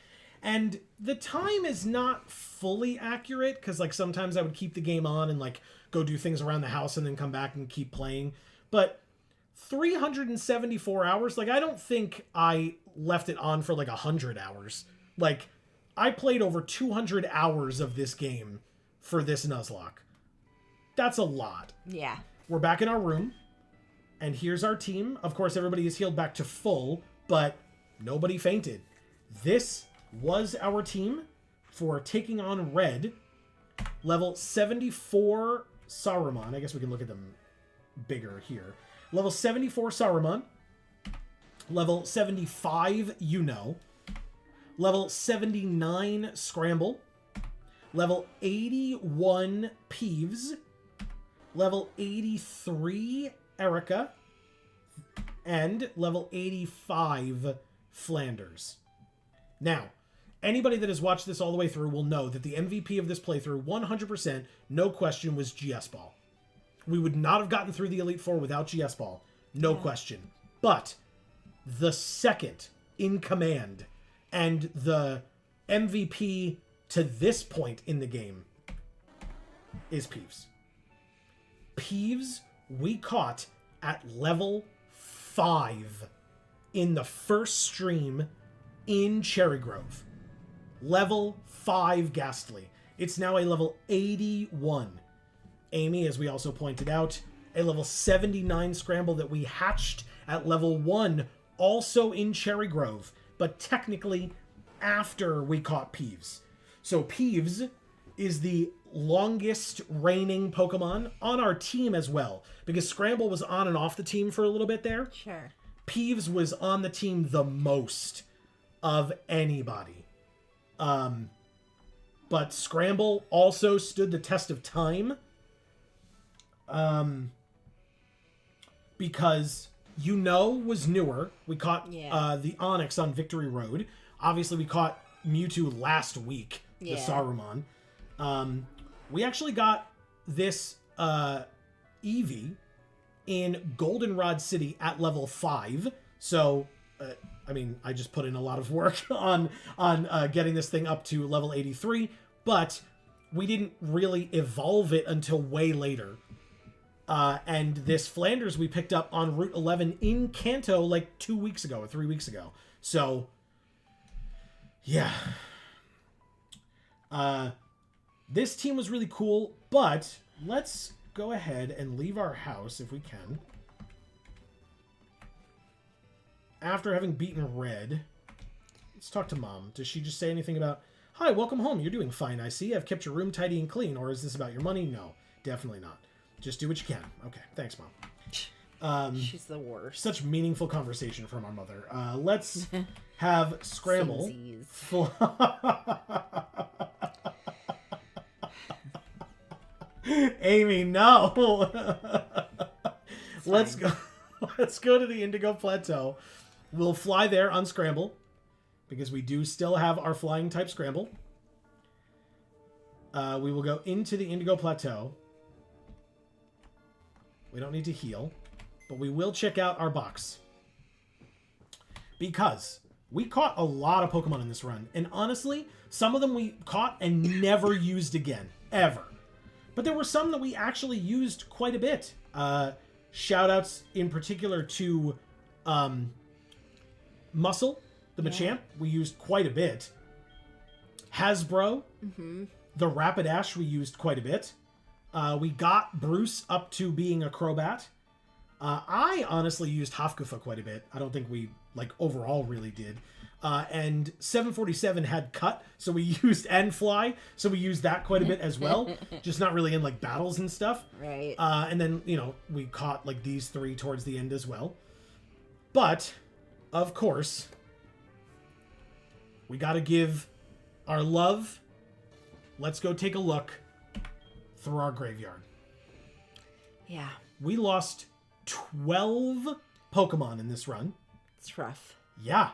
And the time is not fully accurate, because like sometimes I would keep the game on and like go do things around the house and then come back and keep playing. But 374 hours, like I don't think I left it on for like 100 hours. Like I played over 200 hours of this game for this Nuzlocke. That's a lot. Yeah. We're back in our room, and here's our team. Of course, everybody is healed back to full, but nobody fainted. This was our team for taking on Red. Level 74 Saruman. I guess we can look at them bigger here. Level 74 Saruman. Level 75 Yuno. Level 79 Scramble. Level 81 Peeves. Level 83 Erica. And level 85 Flanders. Now, anybody that has watched this all the way through will know that the MVP of this playthrough, 100%, no question, was GS Ball. We would not have gotten through the Elite Four without GS Ball. No question. But the second in command and the MVP to this point in the game is Peeves. Peeves we caught at level 5 in the first stream in Cherry Grove. Level 5 Ghastly. It's now a level 81. Amy, as we also pointed out, a level 79 Scramble that we hatched at level 1, also in Cherry Grove, but technically after we caught Peeves. So Peeves is the longest reigning Pokemon on our team as well, because Scramble was on and off the team for a little bit there. Sure. Peeves was on the team the most of anybody. But Scramble also stood the test of time. Because was newer. We caught the Onix on Victory Road. Obviously, we caught Mewtwo last week, the Saruman. We actually got this Eevee in Goldenrod City at level 5. So, I mean, I just put in a lot of work on getting this thing up to level 83, but we didn't really evolve it until way later. And this Flanders we picked up on Route 11 in Kanto like 2 weeks ago or 3 weeks ago. So, yeah. This team was really cool, but let's go ahead and leave our house if we can. After having beaten Red, let's talk to Mom. Does she just say anything about, "Hi, welcome home. You're doing fine, I see. I've kept your room tidy and clean." Or is this about your money? No, definitely not. Just do what you can. Okay, thanks, Mom. She's the worst. Such meaningful conversation from our mother. Let's have Scramble. Amy, no. Let's go. Let's go to the Indigo Plateau. We'll fly there on Scramble because we do still have our flying type Scramble. We will go into the Indigo Plateau. We don't need to heal, but we will check out our box because we caught a lot of Pokemon in this run, and honestly, some of them we caught and never used again, ever. But there were some that we actually used quite a bit. Shoutouts in particular to Muscle, the Machamp, we used quite a bit. Hasbro, the Rapidash, we used quite a bit. We got Bruce up to being a Crobat. I honestly used Hafgufa quite a bit. I don't think we, overall really did. And 747 had Cut, so we used, and Fly, so we used that quite a bit as well. Just not really in, battles and stuff. Right. And then, we caught, these three towards the end as well. But, of course, we gotta give our love. Let's go take a look through our graveyard. Yeah. We lost 12 Pokemon in this run. It's rough. Yeah.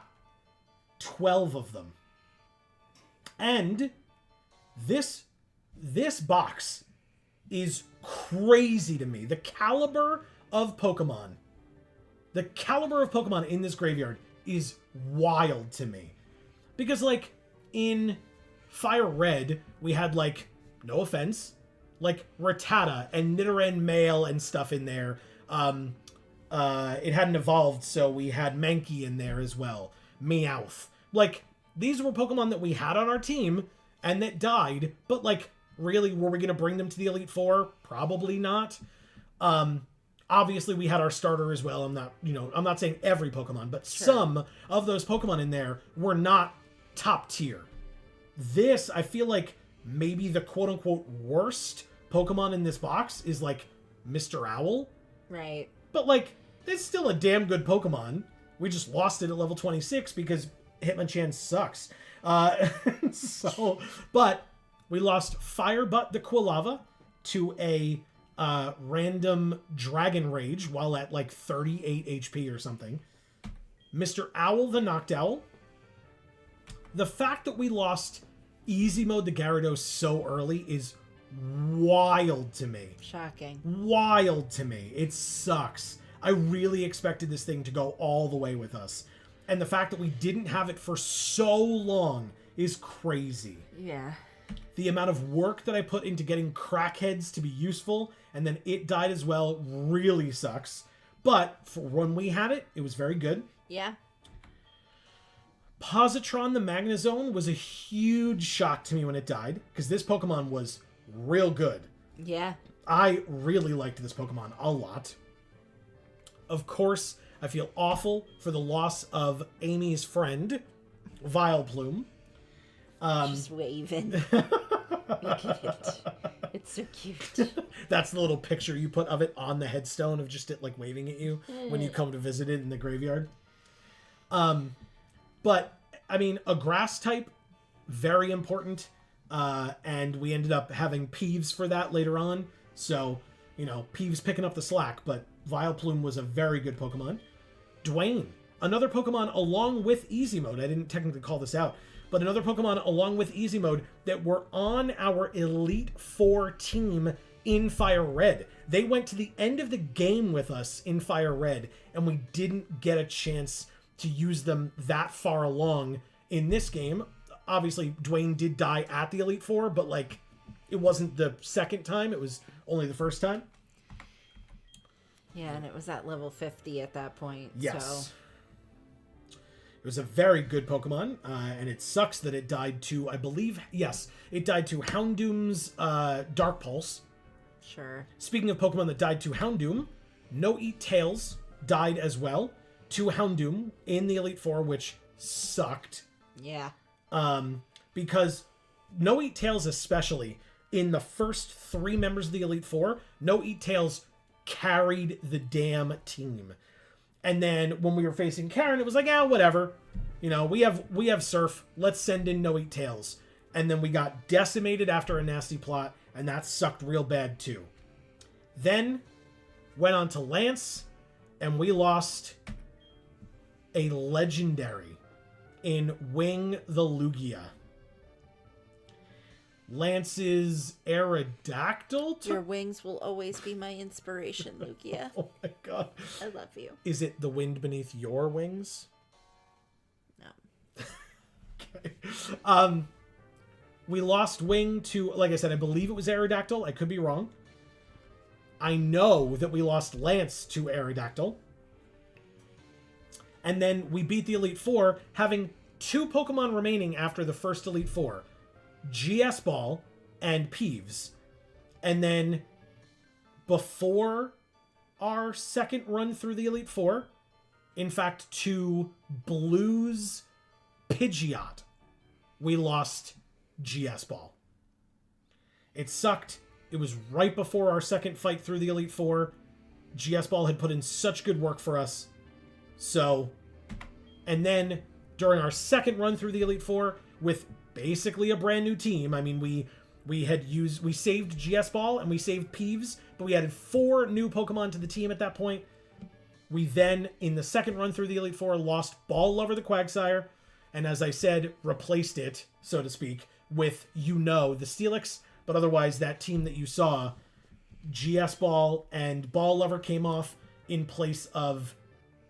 12 of them. And this box is crazy to me. The caliber of Pokemon in this graveyard is wild to me. Because, in Fire Red, we had, no offense, Rattata and Nidoran male and stuff in there. It hadn't evolved, so we had Mankey in there as well. Meowth. These were Pokemon that we had on our team and that died, but really, were we going to bring them to the Elite Four? Probably not. Obviously we had our starter as well. I'm not saying every Pokemon, but sure. Some of those Pokemon in there were not top tier. This, I feel maybe the quote unquote worst Pokemon in this box is Mr. Owl. Right. But it's still a damn good Pokemon. We just lost it at level 26 because Hitmonchan sucks. But we lost Firebutt the Quilava to a random Dragon Rage while at 38 HP or something. Mr. Owl the Noctowl. The fact that we lost Easy Mode the Gyarados so early is wild to me. Shocking. Wild to me. It sucks. I really expected this thing to go all the way with us. And the fact that we didn't have it for so long is crazy. Yeah. The amount of work that I put into getting Crackheads to be useful, and then it died as well, really sucks. But for when we had it, it was very good. Yeah. Positron the Magnezone was a huge shock to me when it died, because this Pokemon was real good. Yeah. I really liked this Pokemon a lot. Of course, I feel awful for the loss of Amy's friend, Vileplume. She's waving. Look at it. It's so cute. That's the little picture you put of it on the headstone of just it waving at you when you come to visit it in the graveyard. But, a grass type, very important. And we ended up having Peeves for that later on. So, Peeves picking up the slack, but Vileplume was a very good Pokemon. Dwayne, another Pokemon along with Easy Mode. I didn't technically call this out, but another Pokemon along with Easy Mode that were on our Elite Four team in Fire Red. They went to the end of the game with us in Fire Red, and we didn't get a chance to use them that far along in this game. Obviously, Dwayne did die at the Elite Four, but it wasn't the second time. It was only the first time. Yeah, and it was at level 50 at that point. Yes. So. It was a very good Pokemon, and it sucks that it died to, I believe, yes, it died to Houndoom's Dark Pulse. Sure. Speaking of Pokemon that died to Houndoom, No Eat Tails died as well to Houndoom in the Elite Four, which sucked. Yeah. Because No Eat Tails, especially in the first 3 members of the Elite Four, No Eat Tails carried the damn team. And then when we were facing Karen, it was like, whatever. You know, we have Surf. Let's send in No Eat Tails. And then we got decimated after a nasty plot, and that sucked real bad too. Then went on to Lance, and we lost a legendary in Wing the Lugia. Lance's Aerodactyl. Your wings will always be my inspiration, Lugia. Oh my god. I love you. Is it the wind beneath your wings? No. Okay. We lost Wing to, like I said, I believe it was Aerodactyl. I could be wrong. I know that we lost Lance to Aerodactyl. And then we beat the Elite Four, having 2 Pokemon remaining after the first Elite Four. GS Ball and Peeves. And then before our second run through the Elite Four, in fact, to Blue's Pidgeot, we lost GS Ball. It sucked. It was right before our second fight through the Elite Four. GS Ball had put in such good work for us. So, and then during our second run through the Elite Four with basically a brand new team. I mean, we saved GS Ball and we saved Peeves, but we added 4 new Pokemon to the team at that point. We then, in the second run through the Elite Four, lost Ball Lover the Quagsire, and as I said, replaced it, so to speak, with the Steelix, but otherwise that team that you saw, GS Ball and Ball Lover came off in place of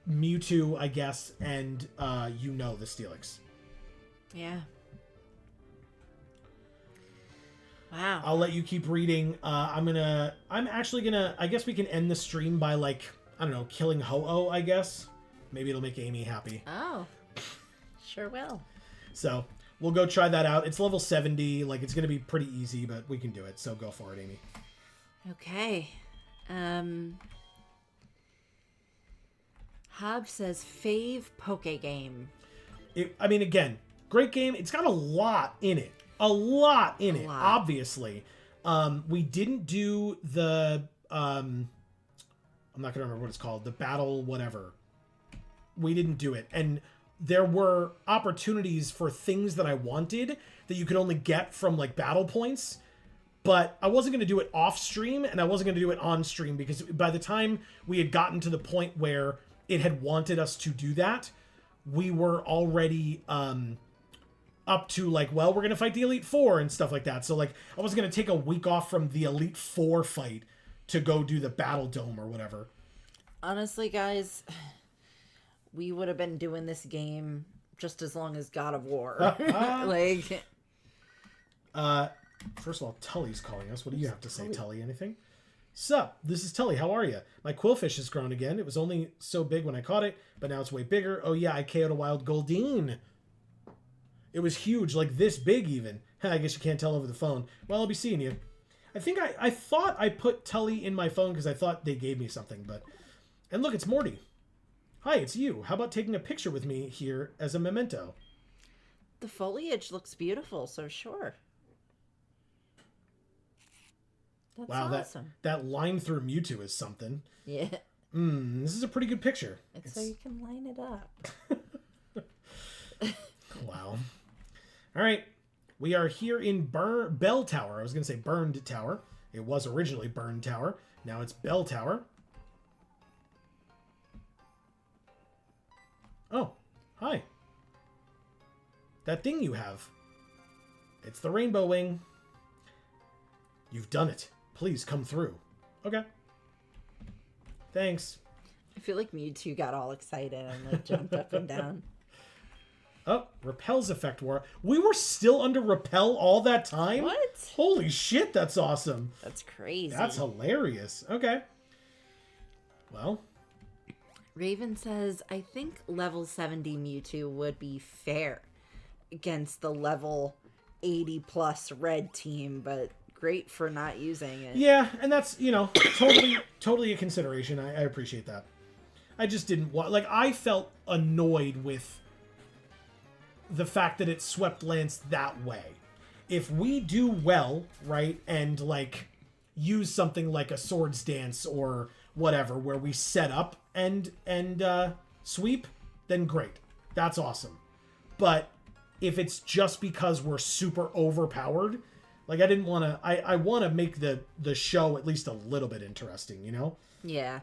Mewtwo, I guess, and the Steelix. Yeah. Wow. I'll let you keep reading. I'm actually gonna, I guess we can end the stream by, like, I don't know, killing Ho-Oh, I guess. Maybe it'll make Amy happy. Oh. Sure will. So, we'll go try that out. It's level 70. Like, it's gonna be pretty easy, but we can do it. So, go for it, Amy. Okay. Hob says, fave Poke game. Again, great game. It's got a lot in it. Obviously. We didn't do the I'm not gonna remember what it's called, the battle whatever. We didn't do it, and there were opportunities for things that I wanted that you could only get from, like, battle points, but I wasn't going to do it off stream and I wasn't going to do it on stream, because by the time we had gotten to the point where it had wanted us to do that, we were already up to, like, well, we're going to fight the Elite Four and stuff like that. So, like, I was going to take a week off from the Elite Four fight to go do the Battle Dome or whatever. Honestly, guys, we would have been doing this game just as long as God of War. Like, first of all, Tully's calling us. What do you have to say, Tully? Anything? Sup, this is Tully. How are you? My quillfish has grown again. It was only so big when I caught it, but now it's way bigger. Oh yeah, I KO'd a wild Goldeen. It was huge, like this big even. I guess you can't tell over the phone. Well, I'll be seeing you. I think I thought I put Tully in my phone because I thought they gave me something, but... And look, it's Morty. Hi, it's you. How about taking a picture with me here as a memento? the foliage looks beautiful, so sure. That's wow, awesome. that line through Mewtwo is something. Yeah. This is a pretty good picture. It's so you can line it up. Wow. All right. We are here in Bell Tower. I was going to say Burned Tower. It was originally Burned Tower. Now it's Bell Tower. Oh, hi. That thing you have. It's the Rainbow Wing. You've done it. Please come through. Okay. Thanks. I feel like Mewtwo got all excited and like jumped up and down. Oh, Repel's effect wore. We were still under Repel all that time? What? Holy shit, that's awesome. That's crazy. That's hilarious. Okay. Well, Raven says, I think level 70 Mewtwo would be fair against the level 80 plus red team, but great for not using it. yeah, and that's, totally a consideration. I appreciate that. I just didn't want... Like, I felt annoyed with the fact that it swept Lance that way. If we do well, right, and, like, use something like a Swords Dance or whatever, where we set up and sweep, then great. That's awesome. But if it's just because we're super overpowered... Like, I didn't want to... I want to make the show at least a little bit interesting, you know? Yeah.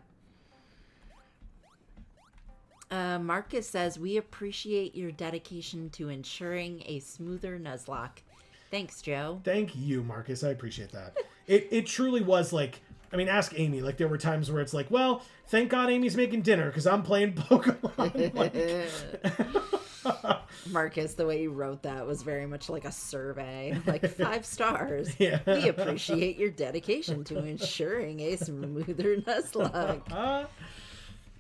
Marcus says, we appreciate your dedication to ensuring a smoother Nuzlocke. Thanks, Joe. Thank you, Marcus. I appreciate that. It truly was like... I mean, ask Amy. Like, there were times where it's like, well, thank God Amy's making dinner because I'm playing Pokemon. Marcus, the way you wrote that was very much like a survey. Like, 5 stars. Yeah. We appreciate your dedication to ensuring a smoother Nuzlocke. All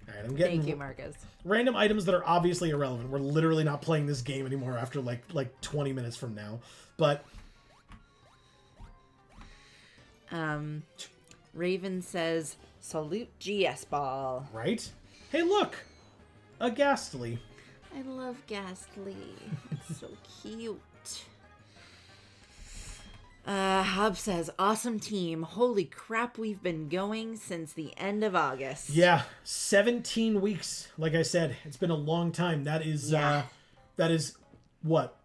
right, I'm getting Thank you, Marcus. random items that are obviously irrelevant. We're literally not playing this game anymore after like 20 minutes from now. But Raven says, salute GS Ball. right? Hey, look, a Ghastly. I love Ghastly. It's so cute. Hub says, awesome team. Holy crap, we've been going since the end of August. Yeah, 17 weeks. Like I said, it's been a long time. That is what?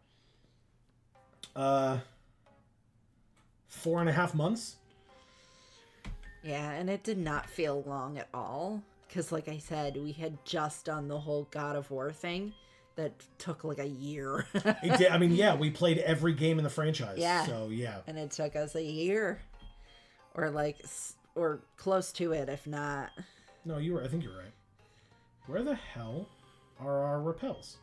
4.5 months? Yeah, and it did not feel long at all. Because, like I said, we had just done the whole God of War thing that took like a year. It did. I mean, yeah, we played every game in the franchise. Yeah. So, yeah. And it took us a year. Or close to it, if not. No, I think you're right. Where the hell are our repels?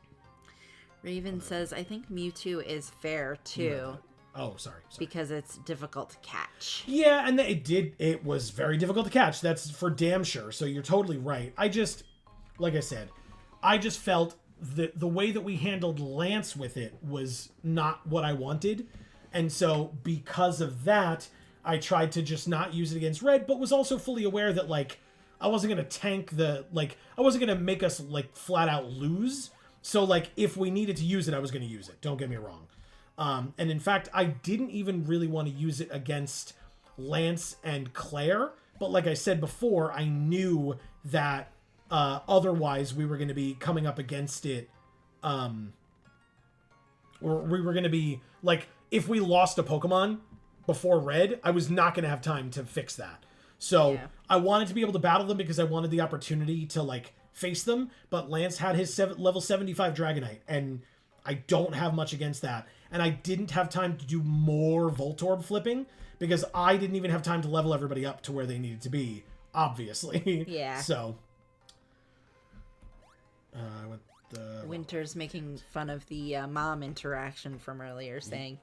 Raven says, I think Mewtwo is fair, too. Oh, sorry. Because it's difficult to catch. Yeah, and it was very difficult to catch. That's for damn sure. So you're totally right. Like I said, I just felt the way that we handled Lance with it was not what I wanted. And so because of that, I tried to just not use it against Red, but was also fully aware that, like, I wasn't going to tank I wasn't going to make us, like, flat out lose. So, like, if we needed to use it, I was going to use it. Don't get me wrong. And in fact, I didn't even really want to use it against Lance and Clair. But like I said before, I knew that otherwise we were going to be coming up against it. Or we were going to be, like, if we lost a Pokemon before Red, I was not going to have time to fix that. So yeah. I wanted to be able to battle them because I wanted the opportunity to, like, face them. But Lance had his level 75 Dragonite, and I don't have much against that. And I didn't have time to do more Voltorb flipping because I didn't even have time to level everybody up to where they needed to be, obviously. Yeah. So. Winter's making fun of the mom interaction from earlier, saying,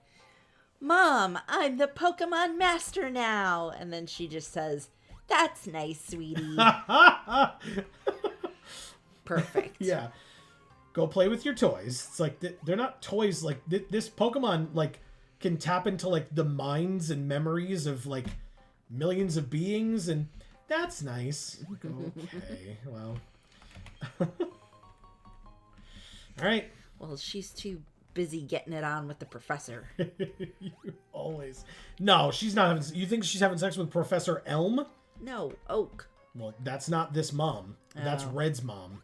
Mom, I'm the Pokemon Master now. And then she just says, that's nice, sweetie. Perfect. Yeah. Go play with your toys. It's like, they're not toys. Like, this Pokemon, like, can tap into, like, the minds and memories of, like, millions of beings, and that's nice. Okay, well. All right. Well, she's too busy getting it on with the professor. You always. No, she's not having... You think she's having sex with Professor Elm? No, Oak. Well, that's not this mom. That's Red's mom.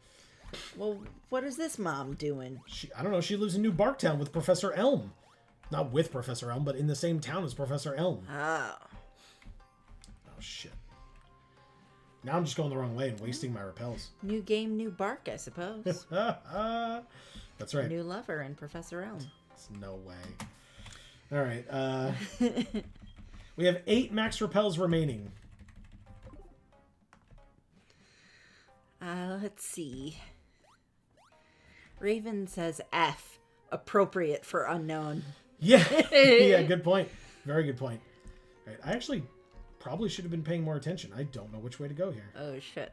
Well, what is this mom doing? I don't know. She lives in New Barktown with Professor Elm. Not with Professor Elm, but in the same town as Professor Elm. Oh. Oh, shit. Now I'm just going the wrong way and wasting my repels. New game, new bark, I suppose. That's right. New lover and Professor Elm. There's no way. All right. We have 8 max repels remaining. Let's see. Raven says F, appropriate for unknown. Yeah. Yeah, good point. Very good point. All right, I actually probably should have been paying more attention. I don't know which way to go here. Oh, shit.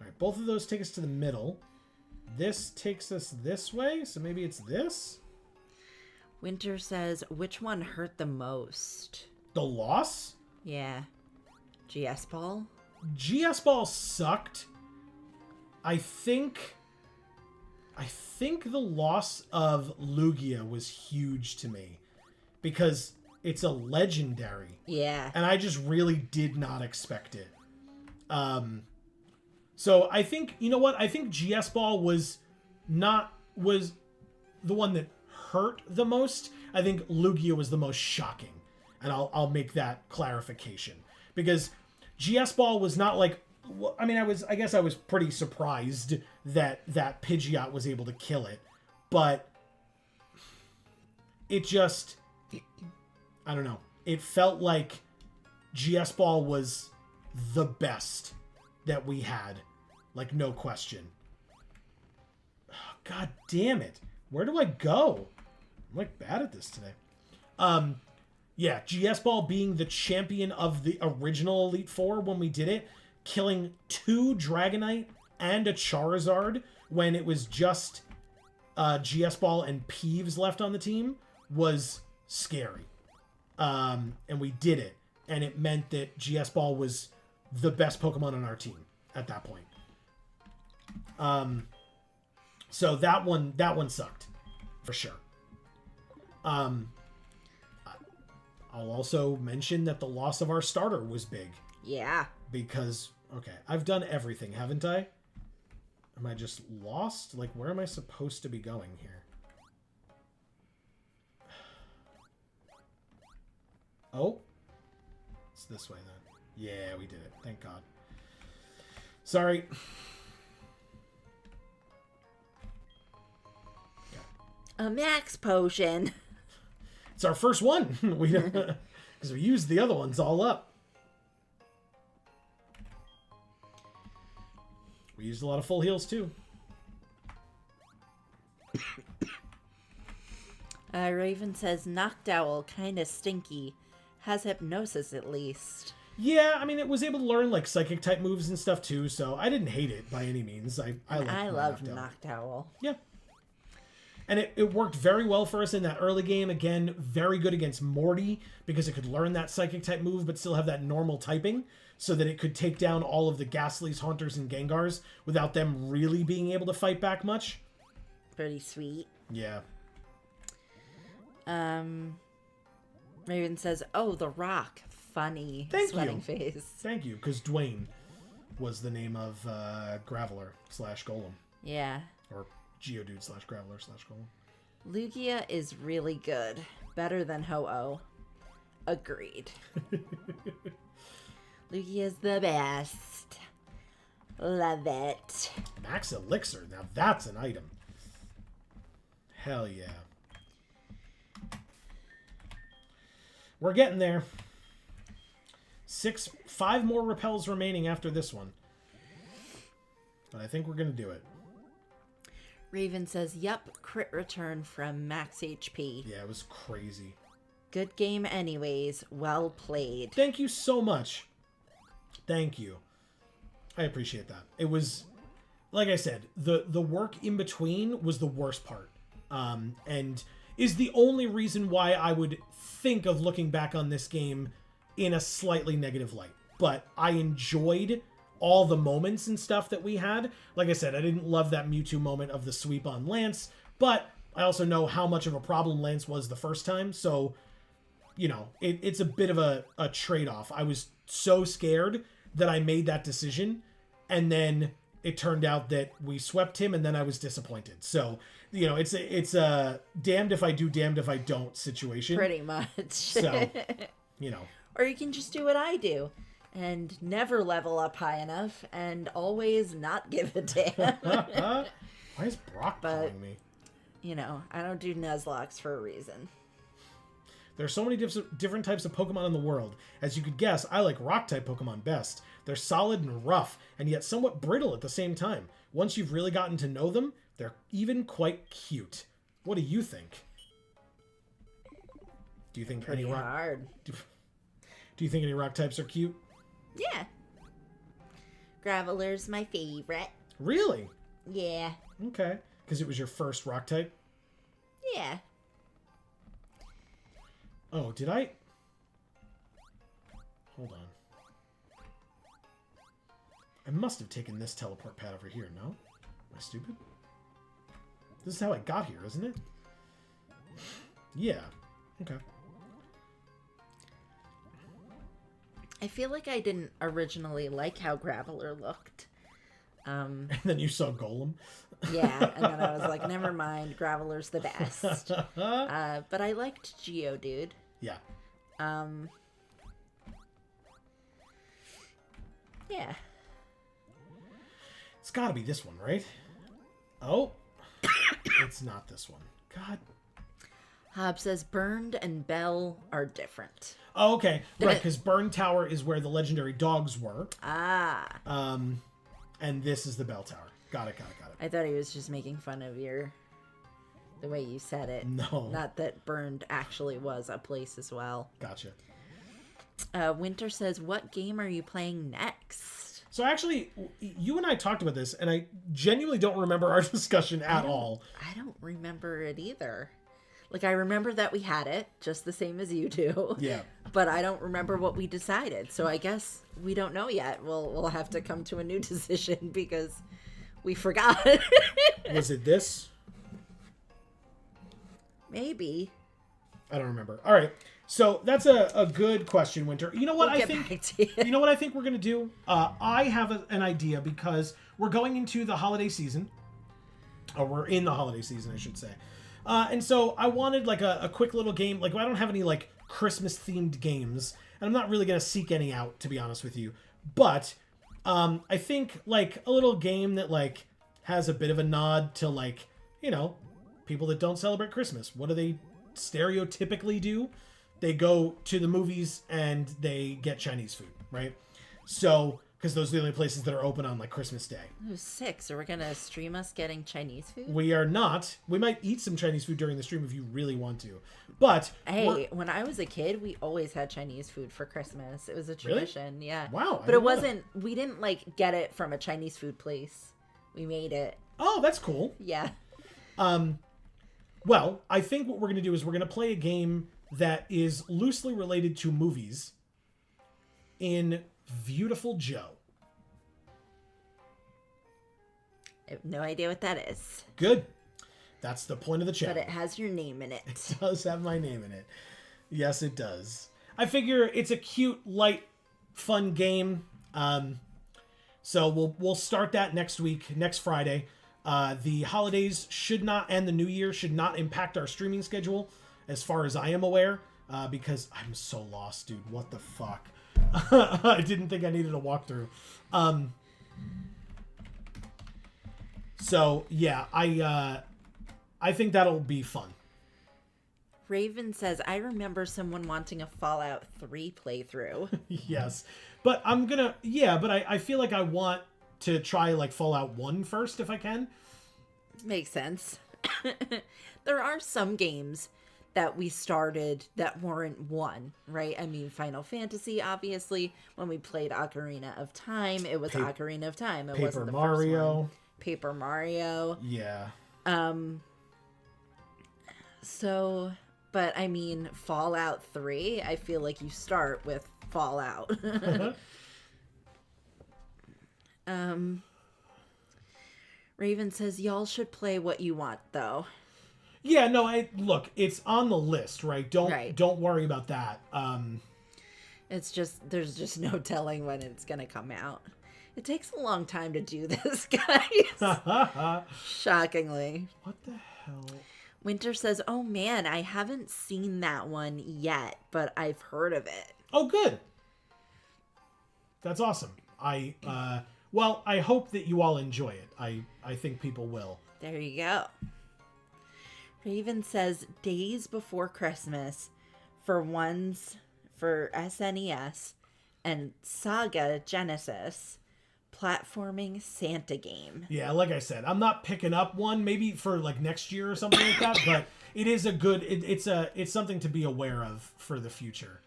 All right, both of those take us to the middle. This takes us this way, so maybe it's this? Winter says, which one hurt the most? The loss? Yeah. GS Ball? GS Ball sucked. I think the loss of Lugia was huge to me because it's a legendary. Yeah. And I just really did not expect it. So I think, you know what? I think GS Ball was the one that hurt the most. I think Lugia was the most shocking. And I'll make that clarification. Because GS Ball was not like, I mean, I guess I was pretty surprised that Pidgeot was able to kill it. But it just, I don't know. It felt like GS Ball was the best that we had. Like, no question. Oh, God damn it. Where do I go? I'm, like, bad at this today. Yeah, GS Ball being the champion of the original Elite Four when we did it, killing 2 Dragonite and a Charizard when it was just GS Ball and Peeves left on the team was scary. And we did it. And it meant that GS Ball was the best Pokemon on our team at that point. So that one sucked for sure. I'll also mention that the loss of our starter was big. Yeah. Because, okay, I've done everything, haven't I? Am I just lost? Like, where am I supposed to be going here? Oh. It's this way, then. Yeah, we did it. Thank God. Sorry. A max potion. It's our first one. Because we used the other ones all up. We used a lot of full heals, too. Raven says, Noctowl, kinda stinky. Has hypnosis, at least. Yeah, I mean, it was able to learn, like, Psychic-type moves and stuff, too, so I didn't hate it by any means. I love Noctowl. Yeah. And it worked very well for us in that early game. Again, very good against Morty, because it could learn that Psychic-type move, but still have that normal typing, so that it could take down all of the Ghastlies, Haunters, and Gengars without them really being able to fight back much. Pretty sweet. Yeah. Raven says, oh, the Rock. Funny. Sweating face. Thank you, because Dwayne was the name of Graveler/Golem. Yeah. Or Geodude/Graveler/Golem. Lugia is really good. Better than Ho-Oh. Agreed. Lugia's the best. Love it. Max Elixir. Now that's an item. Hell yeah. We're getting there. 5 more repels remaining after this one. But I think we're going to do it. Raven says, yup, crit return from max HP. Yeah, it was crazy. Good game anyways. Well played. Thank you so much. Thank you. I appreciate that. It was, like I said, the work in between was the worst part. And is the only reason why I would think of looking back on this game in a slightly negative light. But I enjoyed all the moments and stuff that we had. Like I said, I didn't love that Mewtwo moment of the sweep on Lance, but I also know how much of a problem Lance was the first time, so, you know, it's a bit of a trade-off. I was so scared that I made that decision, and then it turned out that we swept him, and then I was disappointed. So, you know, it's a damned if I do, damned if I don't situation. Pretty much. So, you know. Or you can just do what I do and never level up high enough and always not give a damn. Why is Brock calling me? You know, I don't do Nuzlocks for a reason. There are so many different types of Pokemon in the world. As you could guess, I like Rock-type Pokemon best. They're solid and rough, and yet somewhat brittle at the same time. Once you've really gotten to know them, they're even quite cute. What do you think? Do you think Pretty any rock... hard. Do you think any rock types are cute? Yeah. Graveler's my favorite. Really? Yeah. Okay. Because it was your first rock type? Yeah. Oh, did I? Hold on. I must have taken this teleport pad over here, no? Am I stupid? This is how I got here, isn't it? Yeah. Okay. I feel like I didn't originally like how Graveler looked. And then you saw Golem. Yeah, and then I was like, never mind, Graveler's the best. But I liked Geodude. Yeah. Yeah. It's gotta be this one, right? Oh. It's not this one. God. Hob says Burned and Bell are different. Oh, okay. Right, because Burn Tower is where the legendary dogs were. Ah. And this is the Bell Tower. Got it. I thought he was just making fun of the way you said it. No. Not that Burned actually was a place as well. Gotcha. Winter says, what game are you playing next? So actually, you and I talked about this, and I genuinely don't remember our discussion at all. I don't remember it either. Like, I remember that we had it, just the same as you do. Yeah. But I don't remember what we decided. So I guess we don't know yet. We'll have to come to a new decision because we forgot. Was it this? Maybe. I don't remember. All right. So that's a good question, Winter. You know what We'll I get think? back to you. You know what I think we're gonna do? I have an idea because we're going into the holiday season, or we're in the holiday season, I should say. And so I wanted like a quick little game. Like I don't have any like Christmas themed games, and I'm not really gonna seek any out, to be honest with you. But I think like a little game that like has a bit of a nod to like, you know, people that don't celebrate Christmas. What do they stereotypically do? They go to the movies and they get Chinese food, right? So, because those are the only places that are open on like Christmas Day. Oh, sick. So we're going to stream us getting Chinese food? We are not. We might eat some Chinese food during the stream if you really want to. But hey, when I was a kid, we always had Chinese food for Christmas. It was a tradition. Really? Yeah. Wow. But it wasn't, we didn't like get it from a Chinese food place. We made it. Oh, that's cool. Yeah. Well, I think what we're going to do is we're going to play a game that is loosely related to movies in Beautiful Joe. I have no idea what that is. Good. That's the point of the chat. But it has your name in it. It does have my name in it. Yes, it does. I figure it's a cute, light, fun game. So we'll start that next week, next Friday. The holidays should not, and the new year should not impact our streaming schedule, as far as I am aware, because I'm so lost, dude. What the fuck? I didn't think I needed a walkthrough. So yeah, I think that'll be fun. Raven says, I remember someone wanting a Fallout 3 playthrough. Yes. But I'm gonna, yeah, but I feel like I want to try like Fallout 1 first if I can. Makes sense. There are some games that we started that weren't one, right? I mean, Final Fantasy, obviously. When we played Ocarina of Time, it was Ocarina of Time. It wasn't the Mario. first one. Paper Mario. Yeah. So, but I mean, Fallout 3, I feel like you start with Fallout. Raven says, y'all should play what you want, though. Yeah, no, look, it's on the list, right? Don't worry about that. It's just, there's just no telling when it's going to come out. It takes a long time to do this, guys. Shockingly. What the hell? Winter says, oh man, I haven't seen that one yet, but I've heard of it. Oh, good. That's awesome. Well, I hope that you all enjoy it. I think people will. There you go. Raven says, days before Christmas for SNES and Saga Genesis platforming Santa game. Yeah, like I said, I'm not picking up one maybe for like next year or something like that, but it is a good, it's something to be aware of for the future.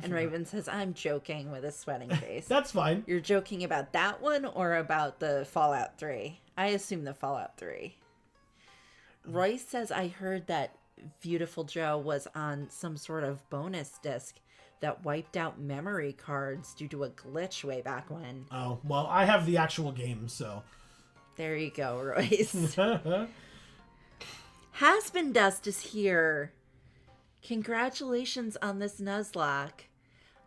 And Raven says, I'm joking with a sweating face. That's fine. You're joking about that one or about the Fallout 3? I assume the Fallout 3. Royce says, I heard that Beautiful Joe was on some sort of bonus disc that wiped out memory cards due to a glitch way back when. Oh, well, I have the actual game, so. There you go, Royce. Has-Been Dust is here. Congratulations on this Nuzlocke.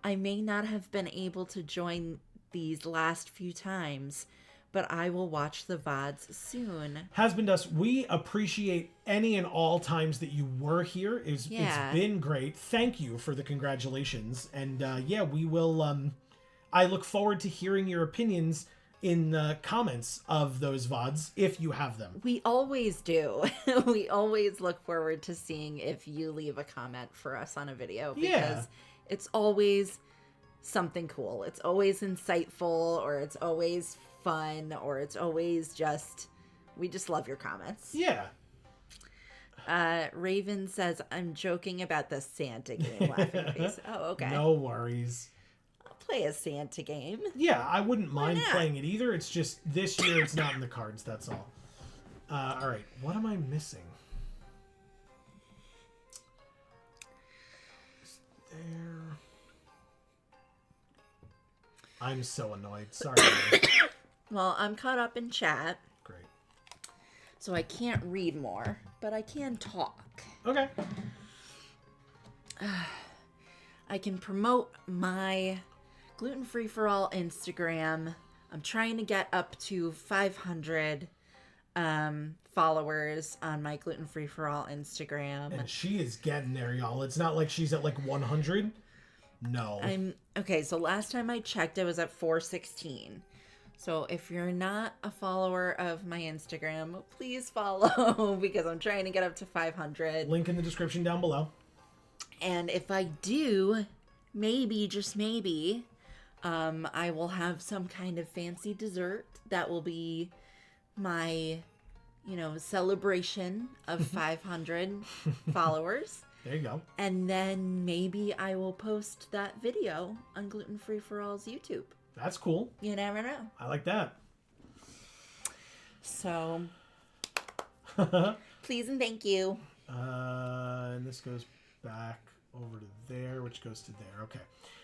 I may not have been able to join these last few times, but I will watch the VODs soon. Has-Been Dust, we appreciate any and all times that you were here. It's been great. Thank you for the congratulations. And yeah, we will... I look forward to hearing your opinions in the comments of those VODs if you have them. We always do. We always look forward to seeing if you leave a comment for us on a video, because it's always something cool. It's always insightful, or it's always fun, or it's always just, we just love your comments. Yeah. Raven says, I'm joking about the Santa game, laughing face. Oh, okay. No worries. Play a Santa game. Yeah, I wouldn't mind playing it either. It's just this year it's not in the cards, that's all. All right, what am I missing? Is there... I'm so annoyed. Sorry. Well, I'm caught up in chat. Great. So I can't read more, but I can talk. Okay. I can promote my Gluten Free for All Instagram. I'm trying to get up to 500 followers on my Gluten Free for All Instagram. And she is getting there, y'all. It's not like she's at like 100. No. Okay, so last time I checked, I was at 416. So if you're not a follower of my Instagram, please follow because I'm trying to get up to 500. Link in the description down below. And if I do, maybe, just maybe, I will have some kind of fancy dessert that will be my, celebration of 500 followers. There you go. And then maybe I will post that video on Gluten Free for All's YouTube. That's cool. You never know. I like that. So, please and thank you. And this goes back over to there, which goes to there. Okay.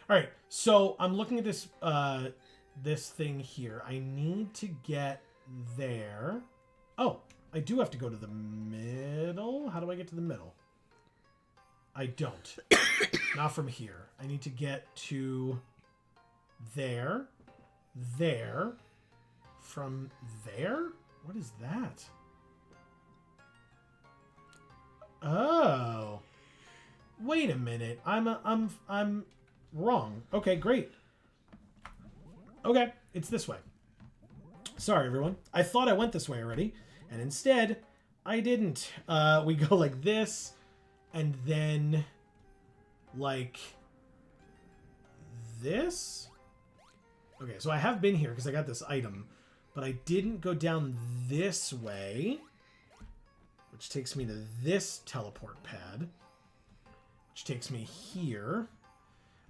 All right. So I'm looking at this this thing here. I need to get there. Oh, I do have to go to the middle. How do I get to the middle? I don't. Not from here. I need to get to there. There. From there? What is that? Oh. Wait a minute. I'm wrong. Okay, great. Okay, it's this way. Sorry, everyone. I thought I went this way already, and instead, I didn't. We go like this, and then like this. Okay, so I have been here because I got this item, but I didn't go down this way, which takes me to this teleport pad, which takes me here.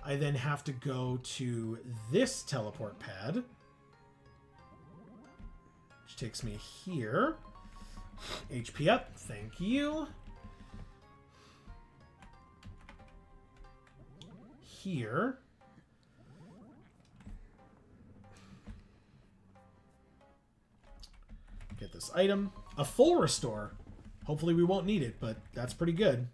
I then have to go to this teleport pad, which takes me here. HP up, thank you. Here. Get this item. A full restore. Hopefully we won't need it, but that's pretty good.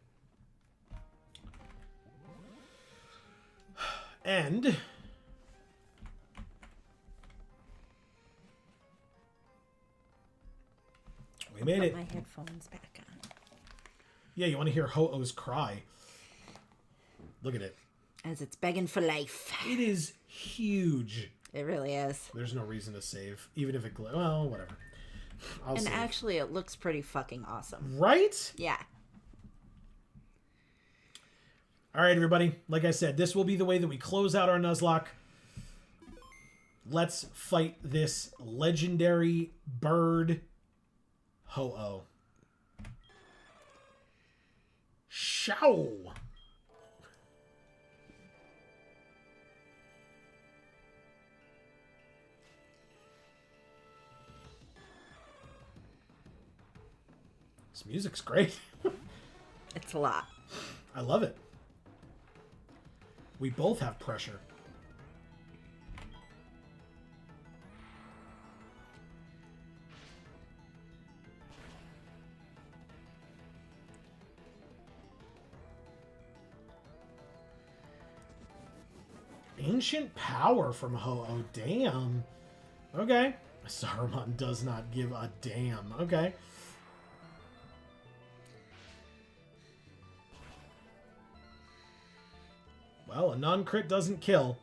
And we made it. Put my headphones back on. Yeah, you want to hear Ho-Oh's cry. Look at it. As it's begging for life. It is huge. It really is. There's no reason to save, even if it well, whatever. I'll and save. Actually, it looks pretty fucking awesome. Right? Yeah. All right, everybody. Like I said, this will be the way that we close out our Nuzlocke. Let's fight this legendary bird, Ho-Oh. Show! music's great. It's a lot. I love it. We both have pressure. Ancient power from Ho-Oh. Damn. Okay. Saruman does not give a damn. Okay. Well, a non-crit doesn't kill.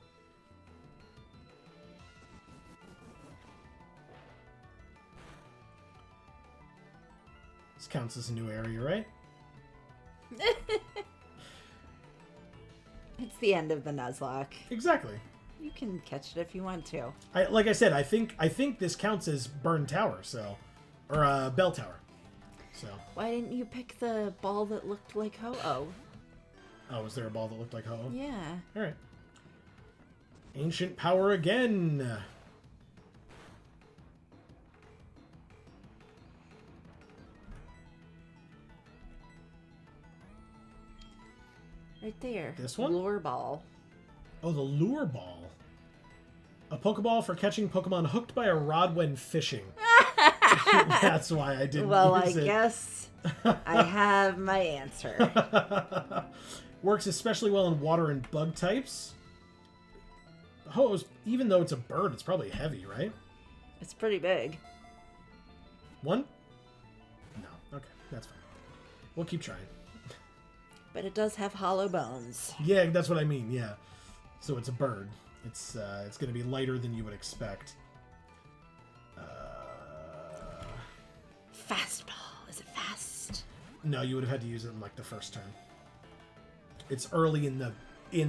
This counts as a new area, right? It's the end of the Nuzlocke. Exactly. You can catch it if you want to. Like I said, I think this counts as Burn Tower, so, or Bell Tower. So. Why didn't you pick the ball that looked like Ho-Oh? Oh, was there a ball that looked like Ho-Oh? Yeah. All right. Ancient power again. Right there. This one? Lure ball. Oh, the lure ball. A Pokeball for catching Pokemon hooked by a rod when fishing. That's why I didn't use it. Guess I have my answer. Works especially well in water and bug types. Oh, even though it's a bird, it's probably heavy, right? It's pretty big. One? No. Okay, that's fine. We'll keep trying. But it does have hollow bones. Yeah, that's what I mean, yeah. So it's a bird. It's going to be lighter than you would expect. Fastball. Is it fast? No, you would have had to use it in like the first turn. It's early in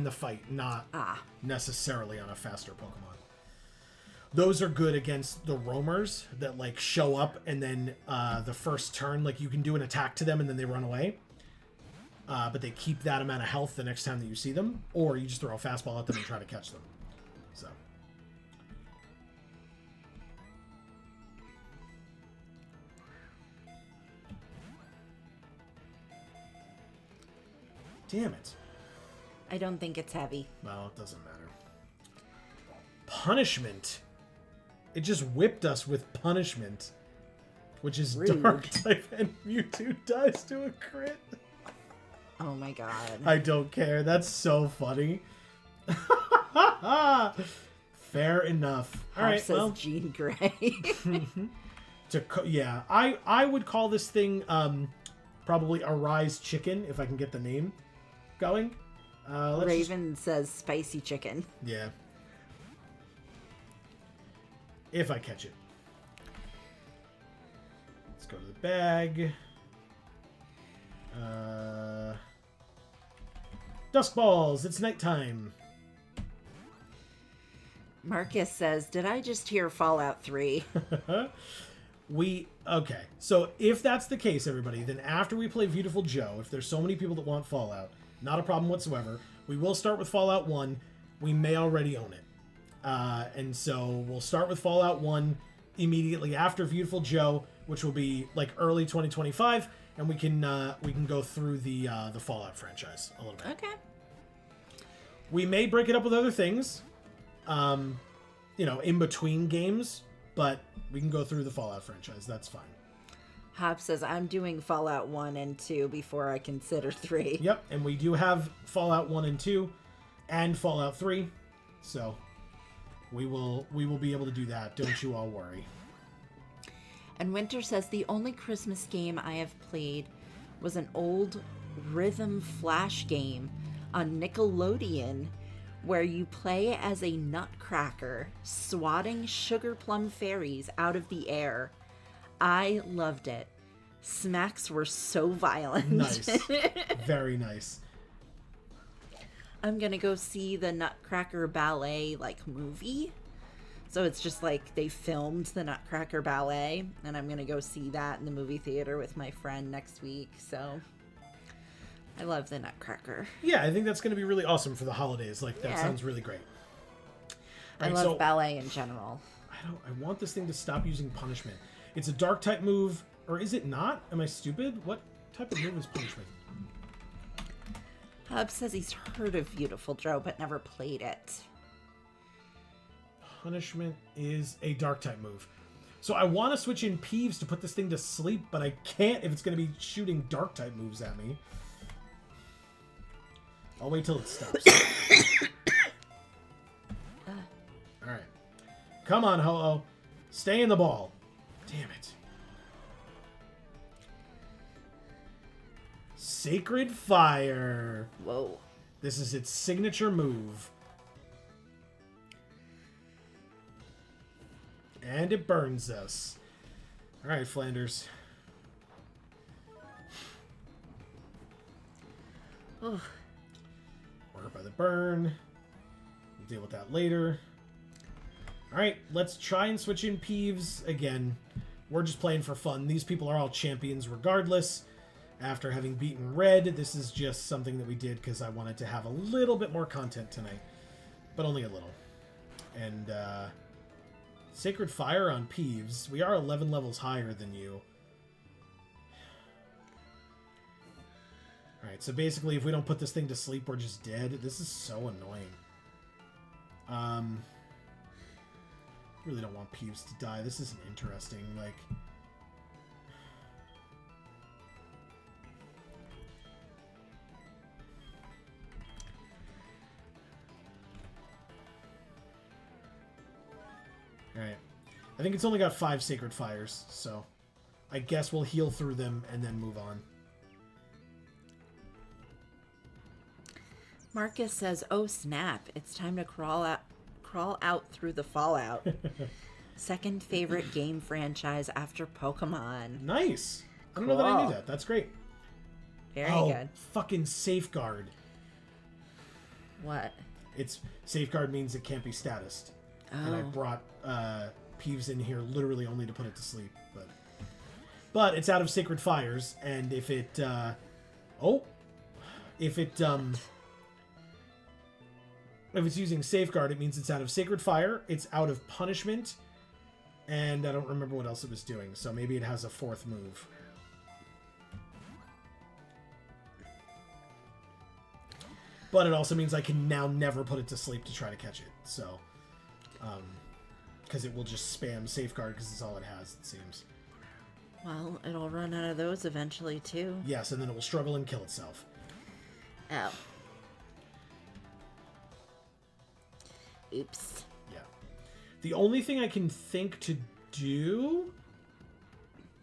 the fight, not necessarily on a faster Pokemon. Those are good against the roamers that like show up and then the first turn, like you can do an attack to them and then they run away. But they keep that amount of health the next time that you see them, or you just throw a fastball at them and try to catch them. So. Damn it. I don't think it's heavy. Well, it doesn't matter. Punishment. It just whipped us with punishment, which is Rude. dark type, and Mewtwo dies to a crit. Oh my god. I don't care. That's so funny. Fair enough. All right, says well, Jean Grey. yeah, I would call this thing probably a Rise Chicken if I can get the name going. Raven says spicy chicken. Yeah. If I catch it. Let's go to the bag. Dusk balls. It's nighttime. Marcus says, did I just hear Fallout 3? Okay. So if that's the case, everybody, then after we play Beautiful Joe, if there's so many people that want Fallout, not a problem whatsoever. We will start with Fallout 1. We may already own it. And so we'll start with Fallout 1 immediately after Beautiful Joe, which will be like early 2025, and we can go through the Fallout franchise a little bit. Okay. We may break it up with other things, in between games, but we can go through the Fallout franchise. That's fine. Hop says, I'm doing Fallout 1 and 2 before I consider 3. Yep, and we do have Fallout 1 and 2 and Fallout 3, so we will be able to do that. Don't you all worry. And Winter says, the only Christmas game I have played was an old rhythm flash game on Nickelodeon where you play as a nutcracker swatting sugar plum fairies out of the air. I loved it. Smacks were so violent. Nice. Very nice. I'm gonna go see the Nutcracker Ballet movie. So it's just they filmed the Nutcracker Ballet, and I'm gonna go see that in the movie theater with my friend next week. So I love the Nutcracker. Yeah, I think that's gonna be really awesome for the holidays. That Yeah. sounds really great. I love ballet in general. I want this thing to stop using punishment. It's a dark type move. Or is it not? Am I stupid? What type of move is punishment? Hub says he's heard of Beautiful Joe, but never played it. Punishment is a dark type move. So I want to switch in Peeves to put this thing to sleep, but I can't if it's going to be shooting dark type moves at me. I'll wait till it stops. Alright. Come on, Ho-Oh. Stay in the ball. Damn it. Sacred Fire. Whoa. This is its signature move. And it burns us. Alright, Flanders. Oh. We're hurt by the burn. We'll deal with that later. Alright, let's try and switch in Peeves again. We're just playing for fun. These people are all champions regardless. After having beaten Red, this is just something that we did because I wanted to have a little bit more content tonight. But only a little. And, Sacred Fire on Peeves. We are 11 levels higher than you. Alright, so basically if we don't put this thing to sleep, we're just dead. This is so annoying. Really don't want Peeves to die. This isn't interesting. Like... Alright. I think it's only got 5 Sacred Fires, so I guess we'll heal through them and then move on. Marcus says, "Oh snap! It's time to crawl out through the fallout." Second favorite game franchise after Pokemon. Nice. I don't know that I knew Cool. that. That's great. Very oh, good. Fucking Safeguard. What? It's Safeguard means it can't be statused. Oh. And I brought Peeves in here literally only to put it to sleep. But it's out of Sacred Fires, and if it if it's using Safeguard, it means it's out of Sacred Fire, it's out of Punishment, and I don't remember what else it was doing, so maybe it has a 4th move. But it also means I can now never put it to sleep to try to catch it, so... because it will just spam Safeguard because it's all it has, it seems. Well, it'll run out of those eventually, too. Yes, and then it will struggle and kill itself. Oh. Oops. Yeah. The only thing I can think to do...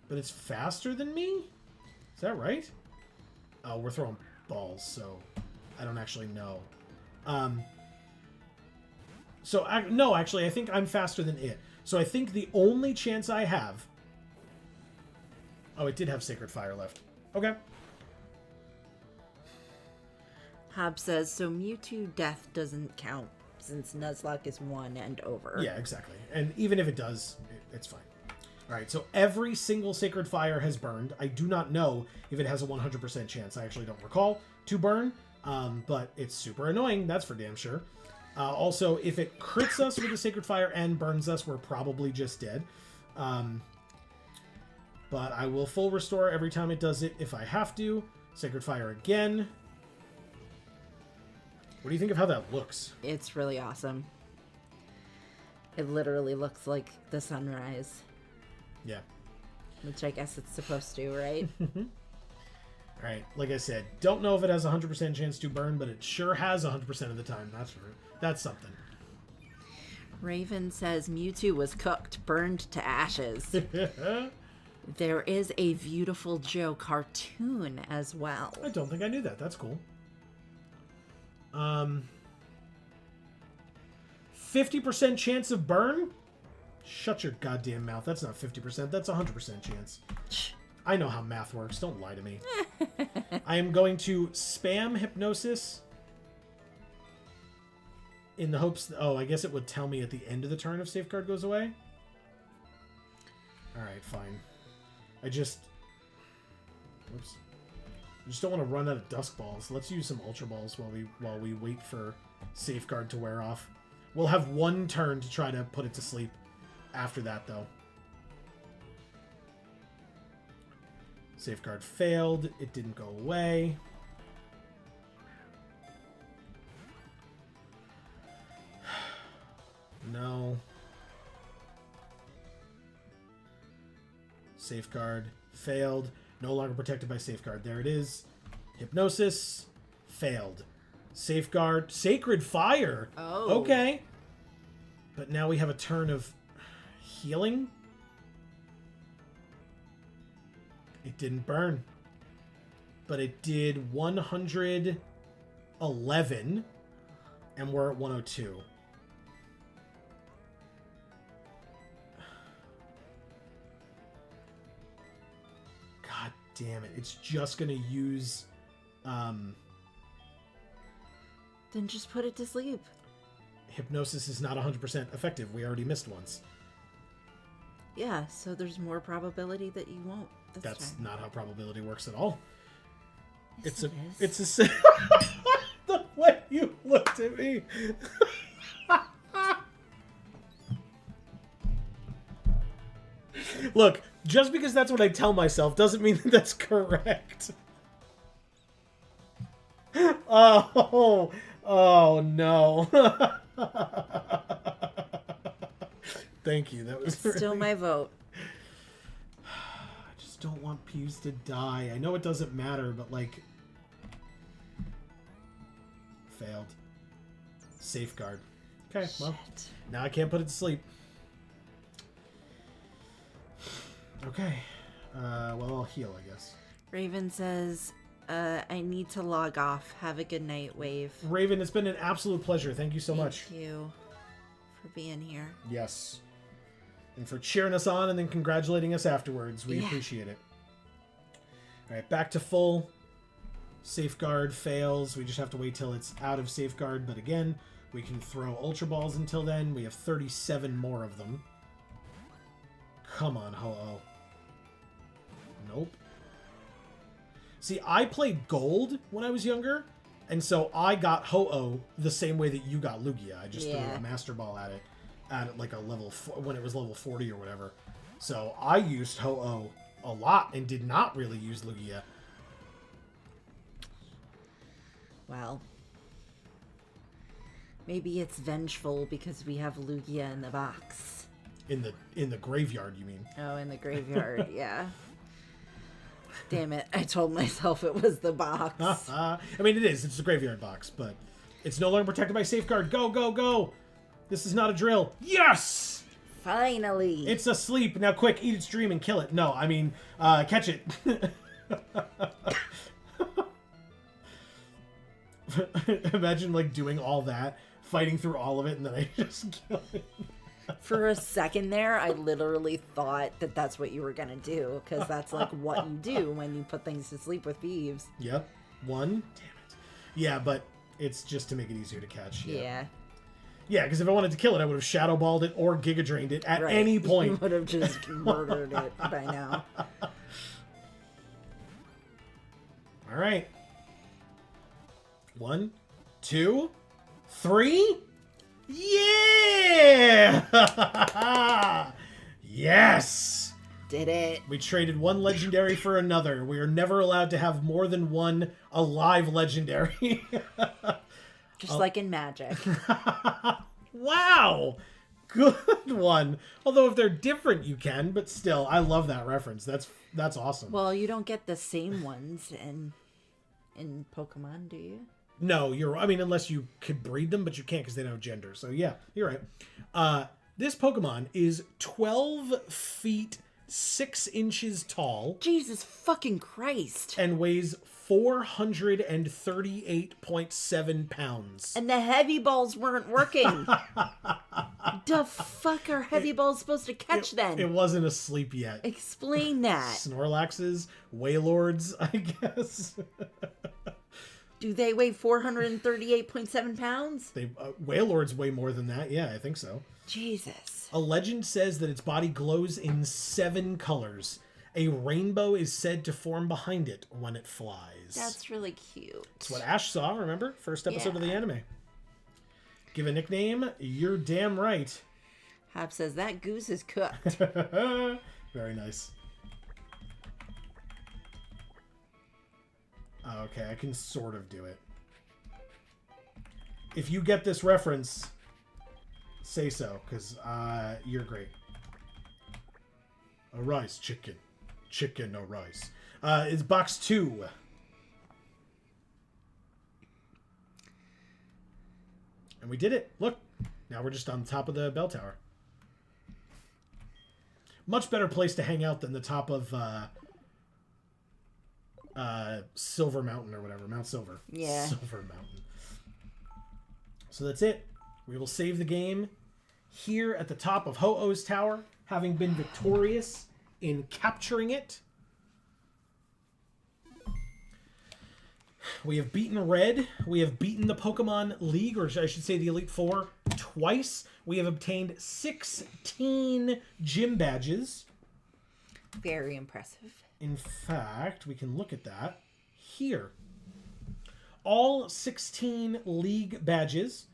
But it's faster than me? Is that right? Oh, we're throwing balls, so I don't actually know. No, actually, I think I'm faster than it. So I think the only chance I have... Oh, it did have Sacred Fire left. Okay. Hob says, "So Mewtwo death doesn't count since Nuzlocke is 1 and over." Yeah, exactly. And even if it does, it's fine. Alright, so every single Sacred Fire has burned. I do not know if it has a 100% chance. I actually don't recall to burn, but it's super annoying, that's for damn sure. Also, if it crits us with a Sacred Fire and burns us, we're probably just dead. But I will full restore every time it does it if I have to. Sacred Fire again. What do you think of how that looks? It's really awesome. It literally looks like the sunrise. Yeah. Which I guess it's supposed to, right? Alright, like I said, don't know if it has a 100% chance to burn, but it sure has 100% of the time. That's something. Raven says Mewtwo was cooked, burned to ashes. There is a Beautiful Joe cartoon as well. I don't think I knew that. That's cool. 50% chance of burn? Shut your goddamn mouth. That's not 50%. That's 100% chance. I know how math works. Don't lie to me. I am going to spam Hypnosis in the hopes... Oh, I guess it would tell me at the end of the turn if Safeguard goes away. Alright, fine. I just... Whoops. I just don't want to run out of Dusk Balls. Let's use some Ultra Balls while we wait for Safeguard to wear off. We'll have one turn to try to put it to sleep after that, though. Safeguard failed. It didn't go away. No. Safeguard failed. No longer protected by safeguard. There it is. Hypnosis failed. Safeguard. Sacred fire. Oh. Okay. But now we have a turn of healing. It didn't burn. But it did 111. And we're at 102. God damn it. It's just going to use... Then just put it to sleep. Hypnosis is not 100% effective. We already missed once. Yeah, so there's more probability that you won't. That's not how probability works at all. Yes, It's a the way you looked at me. Look, just because that's what I tell myself doesn't mean that that's correct. Oh no. Thank you. That was It's still my vote. I just don't want Peeves to die. I know it doesn't matter, but like... Failed. Safeguard. Okay, well, now I can't put it to sleep. Okay. Well, I'll heal, I guess. Raven says, I need to log off. Have a good night, Wave. Raven, it's been an absolute pleasure. Thank you so much. Thank you for being here. Yes. And for cheering us on and then congratulating us afterwards. We appreciate it. All right, back to full. Safeguard fails. We just have to wait till it's out of safeguard. But again, we can throw Ultra Balls until then. We have 37 more of them. Come on, Ho-Oh. Nope. See, I played Gold when I was younger, and so I got Ho-Oh the same way that you got Lugia. I just threw a Master Ball at it like a level when it was level 40 or whatever. So I used Ho-Oh a lot and did not really use Lugia. Well, maybe it's vengeful because we have Lugia in the box. In the graveyard, you mean? Oh, in the graveyard, yeah. Damn it, I told myself it was the box. I mean, it is. It's the graveyard box, but it's no longer protected by safeguard. Go, go, go! This is not a drill. Yes! Finally! It's asleep. Now quick, eat its dream and kill it. No, I mean, catch it. Imagine, like, doing all that, fighting through all of it, and then I just kill it. For a second there, I literally thought that that's what you were going to do, because that's, like, what you do when you put things to sleep with Peeves. Yep. One. Damn it. Yeah, but it's just to make it easier to catch. Yeah. Yeah, because if I wanted to kill it, I would have Shadow Balled it or Giga Drained it at any point. You would have just murdered it by now. All right. 1, 2, 3. Yeah! Yes! Did it. We traded one legendary for another. We are never allowed to have more than one alive legendary. Just like in Magic. Wow! Good one. Although if they're different, you can, but still, I love that reference. That's awesome. Well, you don't get the same ones in Pokemon, do you? No, I mean, unless you could breed them, but you can't because they don't have gender. So yeah, you're right. This Pokemon is 12 feet 6 inches tall. Jesus fucking Christ. And weighs 438.7 pounds. And the heavy balls weren't working. The fuck are heavy balls supposed to catch then? It wasn't asleep yet. Explain that. Snorlaxes, Wailords, I guess. Do they weigh 438.7 pounds? Wailords weigh more than that. Yeah, I think so. Jesus. A legend says that its body glows in 7 colors. A rainbow is said to form behind it when it flies. That's really cute. That's what Ash saw, remember? First episode of the anime. Give a nickname? You're damn right. Hop says, that goose is cooked. Very nice. Okay, I can sort of do it. If you get this reference, say so, because you're great. Arise, chicken. Chicken, arise. It's box 2. And we did it. Look, now we're just on top of the bell tower. Much better place to hang out than the top of Silver Mountain or whatever. Mount Silver. Yeah. Silver Mountain. So that's it. We will save the game here at the top of Ho-Oh's Tower, having been victorious in capturing it. We have beaten Red. We have beaten the Pokemon League, or I should say the Elite Four, twice. We have obtained 16 gym badges. Very impressive. In fact, we can look at that here. All 16 League badges.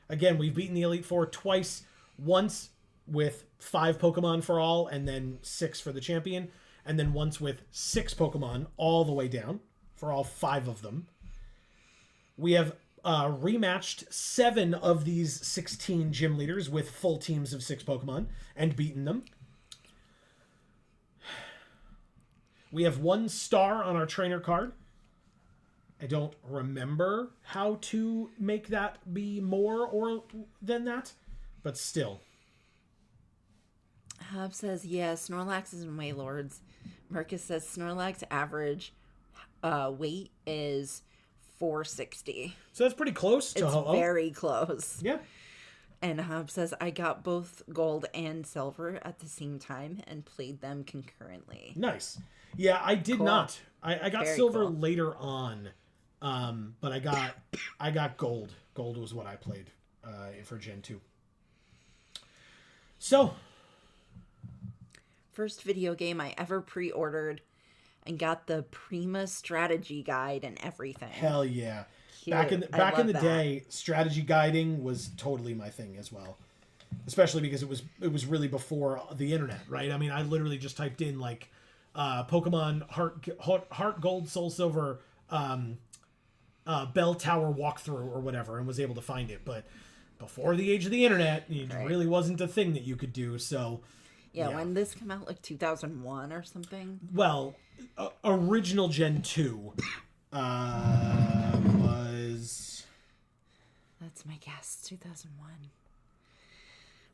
Again, we've beaten the Elite Four twice. Once with 5 Pokemon for all, and then 6 for the champion. And then once with 6 Pokemon all the way down for all 5 of them. We have rematched 7 of these 16 gym leaders with full teams of 6 Pokemon and beaten them. We have 1 star on our trainer card. I don't remember how to make that be more or than that, but still. Hub says, yeah, Snorlax is in Wailords. Marcus says Snorlax average weight is 460. So that's pretty close to Ho-Oh. It's very close. Yeah. And Hub says, I got both gold and silver at the same time and played them concurrently. Nice. Yeah, I did not. I got Very silver cool. later on, but I got gold. Gold was what I played for Gen 2. So, first video game I ever pre-ordered and got the Prima strategy guide and everything. hell yeah. Cute. Back in I love the that. day, strategy guiding was totally my thing as well. Especially because it was really before the internet, right? I mean, I literally just typed in like Pokemon Heart Gold, Soul Silver, Bell Tower walkthrough or whatever, and was able to find it. But before the age of the internet, it really wasn't a thing that you could do. So Yeah, when this came out, like 2001 or something. well, original Gen 2 was... That's my guess, 2001.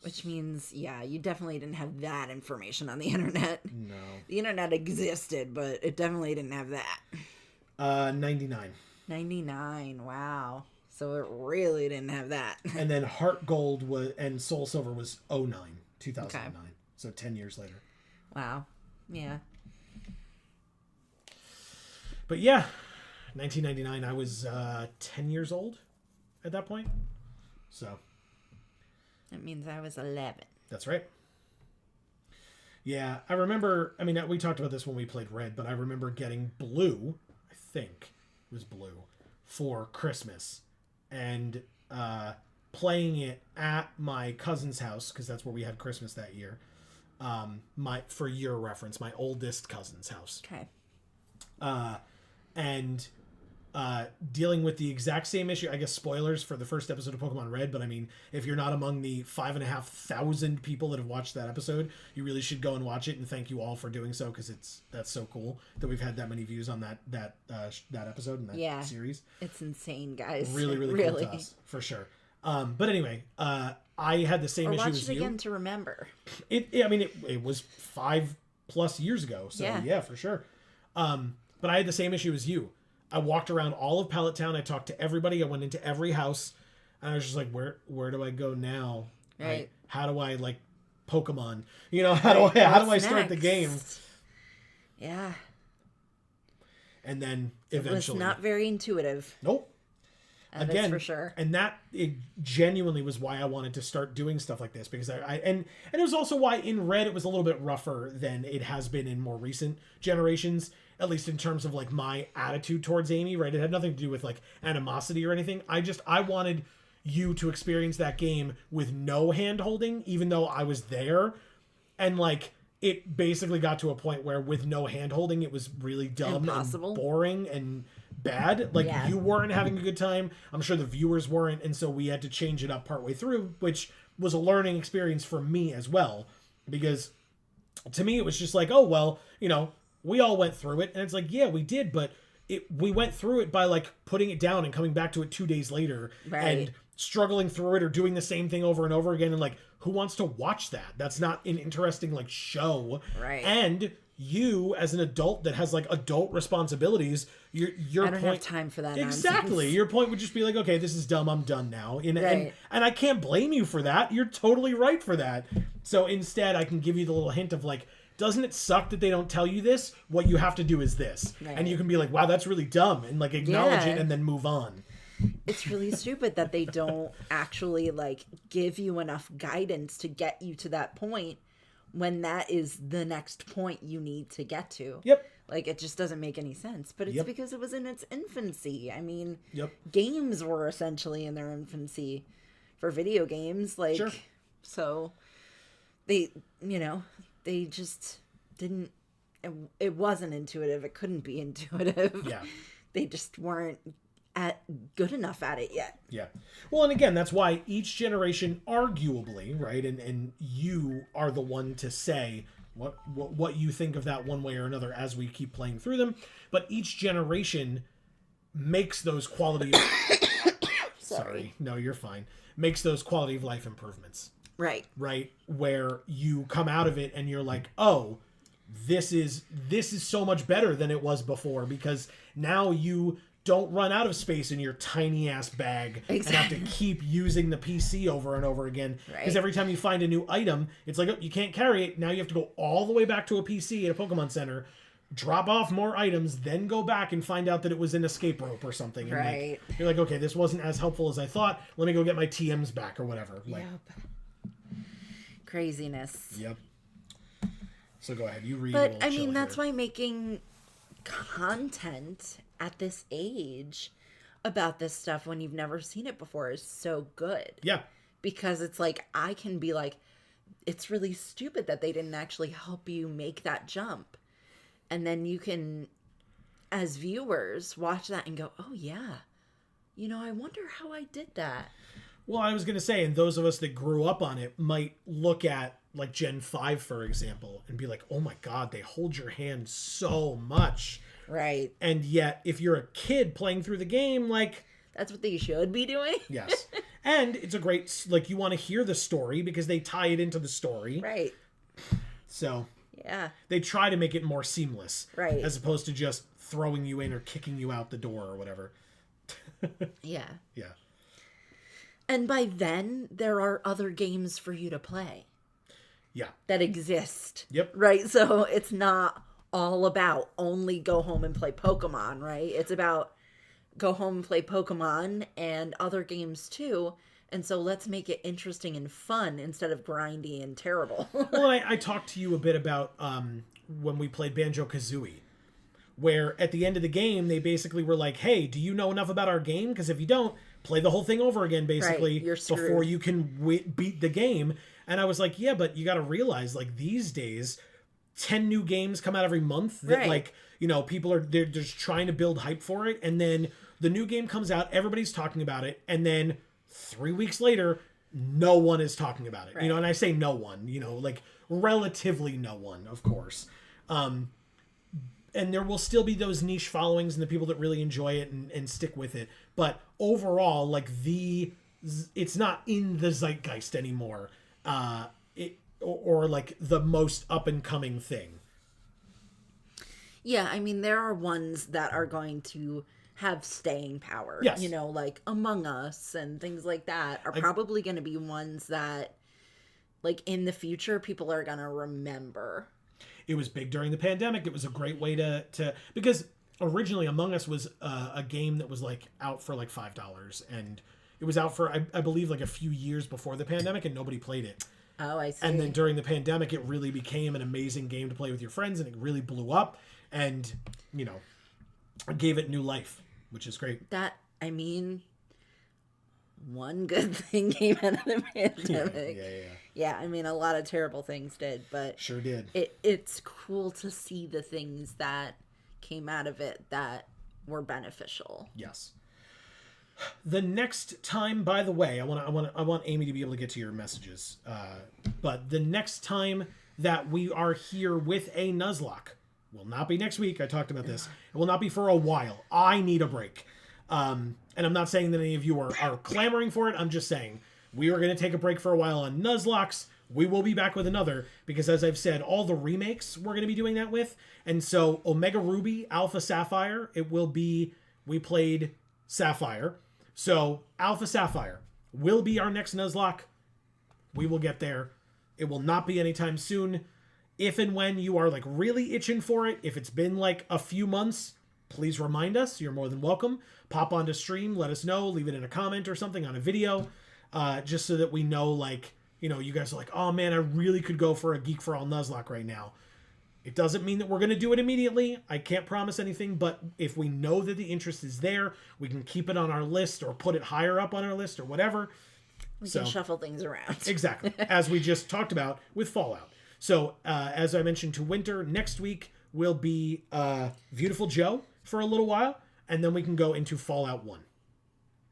Which means, yeah, you definitely didn't have that information on the internet. No. The internet existed, but it definitely didn't have that. 99. 99, wow. So it really didn't have that. And then Heart Gold was, and Soul Silver was 2009. Okay. So 10 years later. Wow. Yeah. But yeah, 1999, I was 10 years old at that point. So That means I was 11. that's right. Yeah, I remember, I mean, we talked about this when we played Red, but I remember getting Blue, I think it was Blue, for Christmas. And playing it at my cousin's house, because that's where we had Christmas that year. For your reference, my oldest cousin's house. Okay. And dealing with the exact same issue. I guess spoilers for the first episode of Pokemon Red, but I mean, if you're not among the 5,500 people that have watched that episode, you really should go and watch it. And thank you all for doing so, because that's so cool that we've had that many views on that episode and that series. It's insane, guys. Really, really cool to us, for sure. But anyway, I had the same issue as you. Watch it again to remember. It was 5+ years ago, so yeah, for sure. But I had the same issue as you. I walked around all of Pallet Town. I talked to everybody. I went into every house. And I was just like, where do I go now? Right. How do I, like, Pokemon? You know, how do I start the game? Yeah. And then It was eventually... not very intuitive. Nope. That's for sure. And it genuinely was why I wanted to start doing stuff like this, because and it was also why in Red it was a little bit rougher than it has been in more recent generations, at least in terms of like my attitude towards Amy, right? It had nothing to do with like animosity or anything. I wanted you to experience that game with no hand holding, even though I was there. And like it basically got to a point where with no hand holding it was really dumb Impossible. and boring and bad. Like, Yeah. you weren't having a good time. I'm sure the viewers weren't, and so we had to change it up partway through, which was a learning experience for me as well. Because to me, it was just like, oh, well, you know, we all went through it. And it's like, yeah, we did, but we went through it by, like, putting it down and coming back to it 2 days later. Right. And struggling through it or doing the same thing over and over again. And, like, who wants to watch that? That's not an interesting, like, show. Right. And you, as an adult that has, like, adult responsibilities, your I don't have time for that Exactly. nonsense. Your point would just be like, okay, this is dumb. I'm done now. Right. And I can't blame you for that. You're totally right for that. So instead, I can give you the little hint of, like, doesn't it suck that they don't tell you this? What you have to do is this. Right. And you can be like, wow, that's really dumb. And, like, acknowledge Yeah. it and then move on. It's really stupid that they don't actually, like, give you enough guidance to get you to that point when that is the next point you need to get to. Yep. Like, it just doesn't make any sense. But it's Yep. because it was in its infancy. I mean, Yep. games were essentially in their infancy for video games. Like, Sure. so they, you know, they just didn't, it wasn't intuitive. It couldn't be intuitive. Yeah. They just weren't good enough at it yet. Yeah. Well, and again, that's why each generation, arguably, right, and you are the one to say what you think of that one way or another as we keep playing through them. But each generation makes those quality. Sorry. No, you're fine. Makes those quality of life improvements. Right. Right, where you come out of it and you're like, oh, this is so much better than it was before, because now you don't run out of space in your tiny ass bag and have to keep using the PC over and over again. Because Right. every time you find a new item, it's like, oh, you can't carry it. Now you have to go all the way back to a PC at a Pokemon Center, drop off more items, then go back and find out that it was an escape rope or something. And Right. like, you're like, okay, this wasn't as helpful as I thought. Let me go get my TMs back or whatever. Like, Yep. Craziness. Yep. So go ahead. You read. But We'll I chill mean, that's here. why making content at this age about this stuff when you've never seen it before is so good. Yeah. Because it's like, I can be like, it's really stupid that they didn't actually help you make that jump. And then you can, as viewers, watch that and go, oh yeah, you know, I wonder how I did that. Well, I was going to say, and those of us that grew up on it might look at like Gen 5, for example, and be like, oh my God, they hold your hand so much. Right. And yet, if you're a kid playing through the game, like... That's what they should be doing. Yes. And it's a great, like, you want to hear the story because they tie it into the story. Right. So... Yeah. They try to make it more seamless. Right. As opposed to just throwing you in or kicking you out the door or whatever. Yeah. Yeah. And by then, there are other games for you to play. Yeah. That exist. Yep. Right? So it's not all about only go home and play Pokemon, right? It's about go home and play Pokemon and other games too. And so let's make it interesting and fun instead of grindy and terrible. Well, I talked to you a bit about when we played Banjo-Kazooie, where at the end of the game, they basically were like, hey, do you know enough about our game? Because if you don't, play the whole thing over again, basically, Right, you're screwed. before you can beat the game. And I was like, yeah, but you got to realize, like, these days, 10 new games come out every month that, Right. like, you know, they're just trying to build hype for it. And then the new game comes out, everybody's talking about it, and then 3 weeks later, no one is talking about it. Right. You know, and I say no one, you know, like relatively no one, of course. And there will still be those niche followings and the people that really enjoy it and stick with it. But overall, like it's not in the zeitgeist anymore. Or like the most up and coming thing. Yeah, I mean, there are ones that are going to have staying power. Yes. You know, like Among Us and things like that are probably going to be ones that, like, in the future, people are going to remember. It was big during the pandemic. It was a great way to because originally Among Us was a game that was like out for like $5, and it was out for I believe like a few years before the pandemic, and nobody played it. Oh, I see. And then during the pandemic, it really became an amazing game to play with your friends, and it really blew up, and you know, gave it new life, which is great. That, I mean, one good thing came out of the pandemic. Yeah. Yeah, I mean, a lot of terrible things did, but Sure did. it's cool to see the things that came out of it that were beneficial. Yes. The next time, by the way, I want Amy to be able to get to your messages. But the next time that we are here with a Nuzlocke will not be next week. I talked about this. It will not be for a while. I need a break. And I'm not saying that any of you are clamoring for it. I'm just saying we are going to take a break for a while on Nuzlocks. We will be back with another because, as I've said, all the remakes we're going to be doing that with. And so Omega Ruby, Alpha Sapphire, it will be, we played Sapphire. So Alpha Sapphire will be our next Nuzlocke. We will get there. It will not be anytime soon. If and when you are like really itching for it, if it's been like a few months, please remind us. You're more than welcome. Pop onto stream, let us know, leave it in a comment or something on a video, just so that we know, like, you know, you guys are like, oh man, I really could go for a Geek for All Nuzlocke right now. It doesn't mean that we're going to do it immediately. I can't promise anything, but if we know that the interest is there, we can keep it on our list or put it higher up on our list or whatever. We can shuffle things around. Exactly. As we just talked about with Fallout. So, as I mentioned to Winter, next week will be Beautiful Joe for a little while, and then we can go into Fallout 1.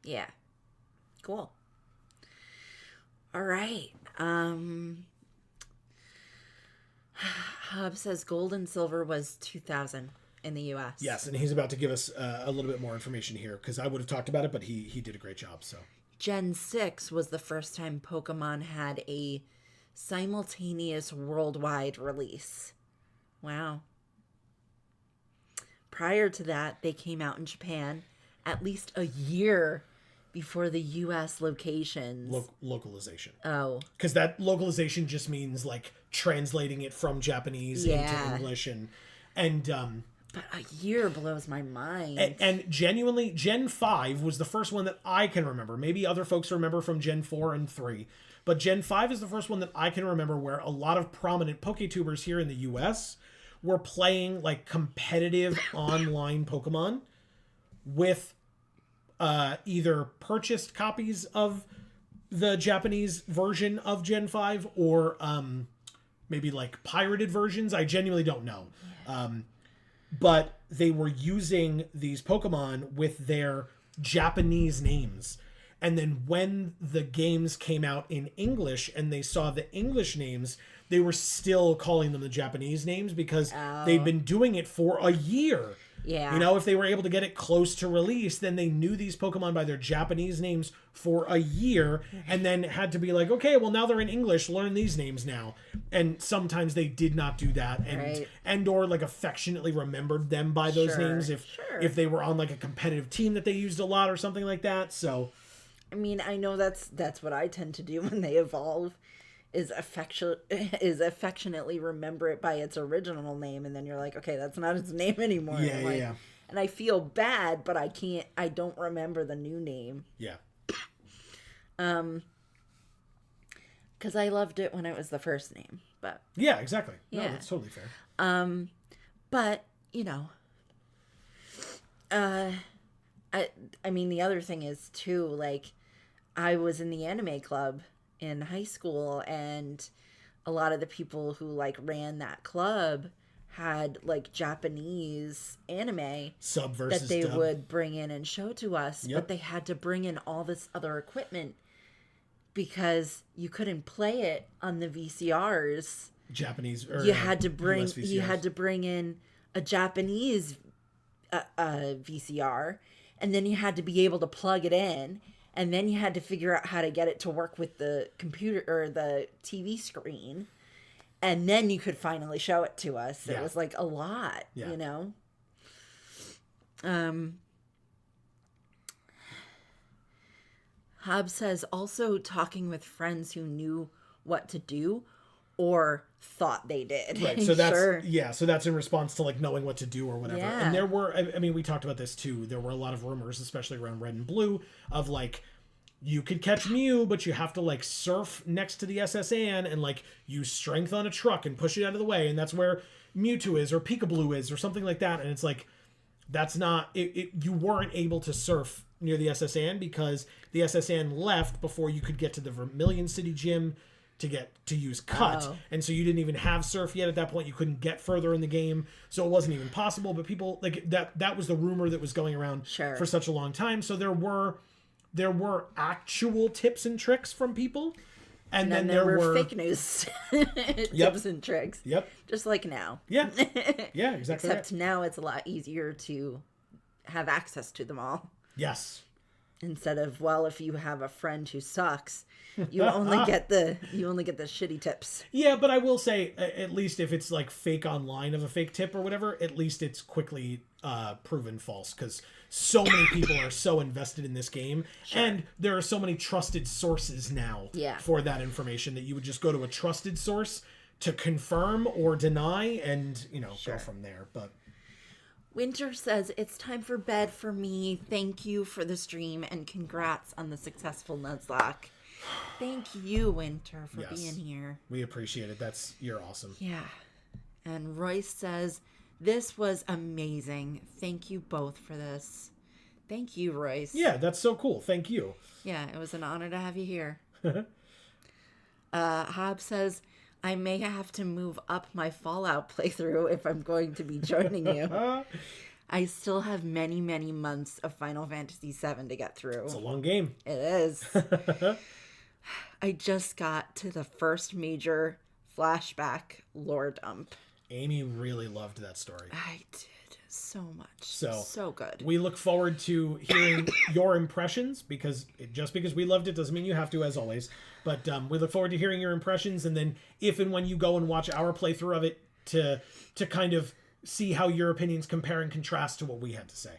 Yeah. Cool. All right. Hub says gold and silver was 2000 in the U.S. Yes, and he's about to give us a little bit more information here, because I would have talked about it, but he did a great job. So Gen 6 was the first time Pokemon had a simultaneous worldwide release. Wow. Prior to that, they came out in Japan at least a year before the U.S. locations. Localization. Oh. Because that localization just means, like, translating it from Japanese into English. And but a year blows my mind. And genuinely, Gen 5 was the first one that I can remember. Maybe other folks remember from Gen 4 and 3. But Gen 5 is the first one that I can remember where a lot of prominent PokeTubers here in the U.S. were playing, like, competitive online Pokemon with either purchased copies of the Japanese version of Gen 5 or maybe, like, pirated versions. I genuinely don't know. But they were using these Pokemon with their Japanese names. And then when the games came out in English and they saw the English names, they were still calling them the Japanese names because they'd been doing it for a year. Yeah. You know, if they were able to get it close to release, then they knew these Pokemon by their Japanese names for a year and then had to be like, okay, well, now they're in English, learn these names now. And sometimes they did not do that and or like affectionately remembered them by those names if they were on like a competitive team that they used a lot or something like that. So I mean, I know that's what I tend to do when they evolve is affectionately remember it by its original name, and then you're like, okay, that's not its name anymore. Yeah. And I feel bad, but I don't remember the new name. Yeah. Because I loved it when it was the first name, but yeah, exactly. No, yeah. that's totally fair. But you know, I mean, the other thing is too, like, I was in the anime club in high school, and a lot of the people who like ran that club had like Japanese anime sub versus that they dub. would bring in and show to us, but they had to bring in all this other equipment because you couldn't play it on the VCRs. Japanese or you had to bring US VCRs. you had to bring in a Japanese VCR, and then you had to be able to plug it in. And then you had to figure out how to get it to work with the computer or the TV screen. And then you could finally show it to us. It was like a lot, you know? Hobbs says also talking with friends who knew what to do or thought they did. Right. So that's so that's in response to like knowing what to do or whatever. Yeah. And there were, I mean, we talked about this too. There were a lot of rumors, especially around Red and Blue, of like, you could catch Mew, but you have to like surf next to the SSN and like use strength on a truck and push it out of the way. And that's where Mewtwo is or Peekaboo is or something like that. And it's like, that's not, you weren't able to surf near the SSN because the SSN left before you could get to the Vermilion City Gym to use cut. Oh. And so you didn't even have surf yet at that point. You couldn't get further in the game, so it wasn't even possible. But people like that was the rumor that was going around for such a long time. So there were actual tips and tricks from people. And then there were fake news tips and tricks. Yep. Just like now. Yeah. Yeah, exactly. Except now it's a lot easier to have access to them all. Yes. Instead of, well, if you have a friend who sucks, you only get the shitty tips. Yeah, but I will say, at least if it's like fake online of a fake tip or whatever, at least it's quickly proven false, because so many people are so invested in this game, and there are so many trusted sources now for that information that you would just go to a trusted source to confirm or deny, and go from there. But Winter says, it's time for bed for me. Thank you for the stream, and congrats on the successful Nuzlocke. Thank you, Winter, for being here. We appreciate it. You're awesome. Yeah. And Royce says, this was amazing. Thank you both for this. Thank you, Royce. Yeah, that's so cool. Thank you. Yeah, it was an honor to have you here. Hob says, I may have to move up my Fallout playthrough if I'm going to be joining you. I still have many, many months of Final Fantasy VII to get through. It's a long game. It is. I just got to the first major flashback lore dump. Amy really loved that story. I did so much. So good. We look forward to hearing your impressions, because just because we loved it doesn't mean you have to, as always. But we look forward to hearing your impressions, and then if and when you go and watch our playthrough of it, to kind of see how your opinions compare and contrast to what we had to say.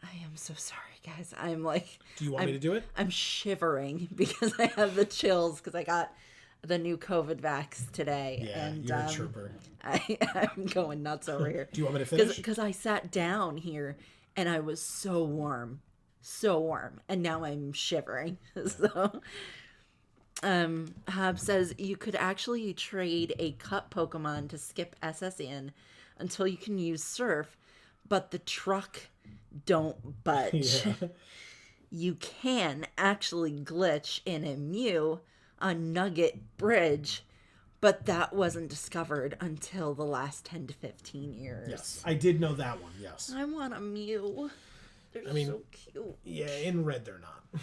I am so sorry, guys. I'm like... Do you want me to do it? I'm shivering because I have the chills because I got the new COVID vax today. Yeah, and, you're a trooper. I'm going nuts over here. Do you want me to finish? Because I sat down here and I was so warm. And now I'm shivering. So... Hob says you could actually trade a cut Pokemon to skip SSN until you can use Surf, but the truck don't budge. Yeah. You can actually glitch in a Mew on Nugget Bridge, but that wasn't discovered until the last 10 to 15 years. Yes, I did know that one, yes. I want a Mew. They're so cute. Yeah, in red they're not.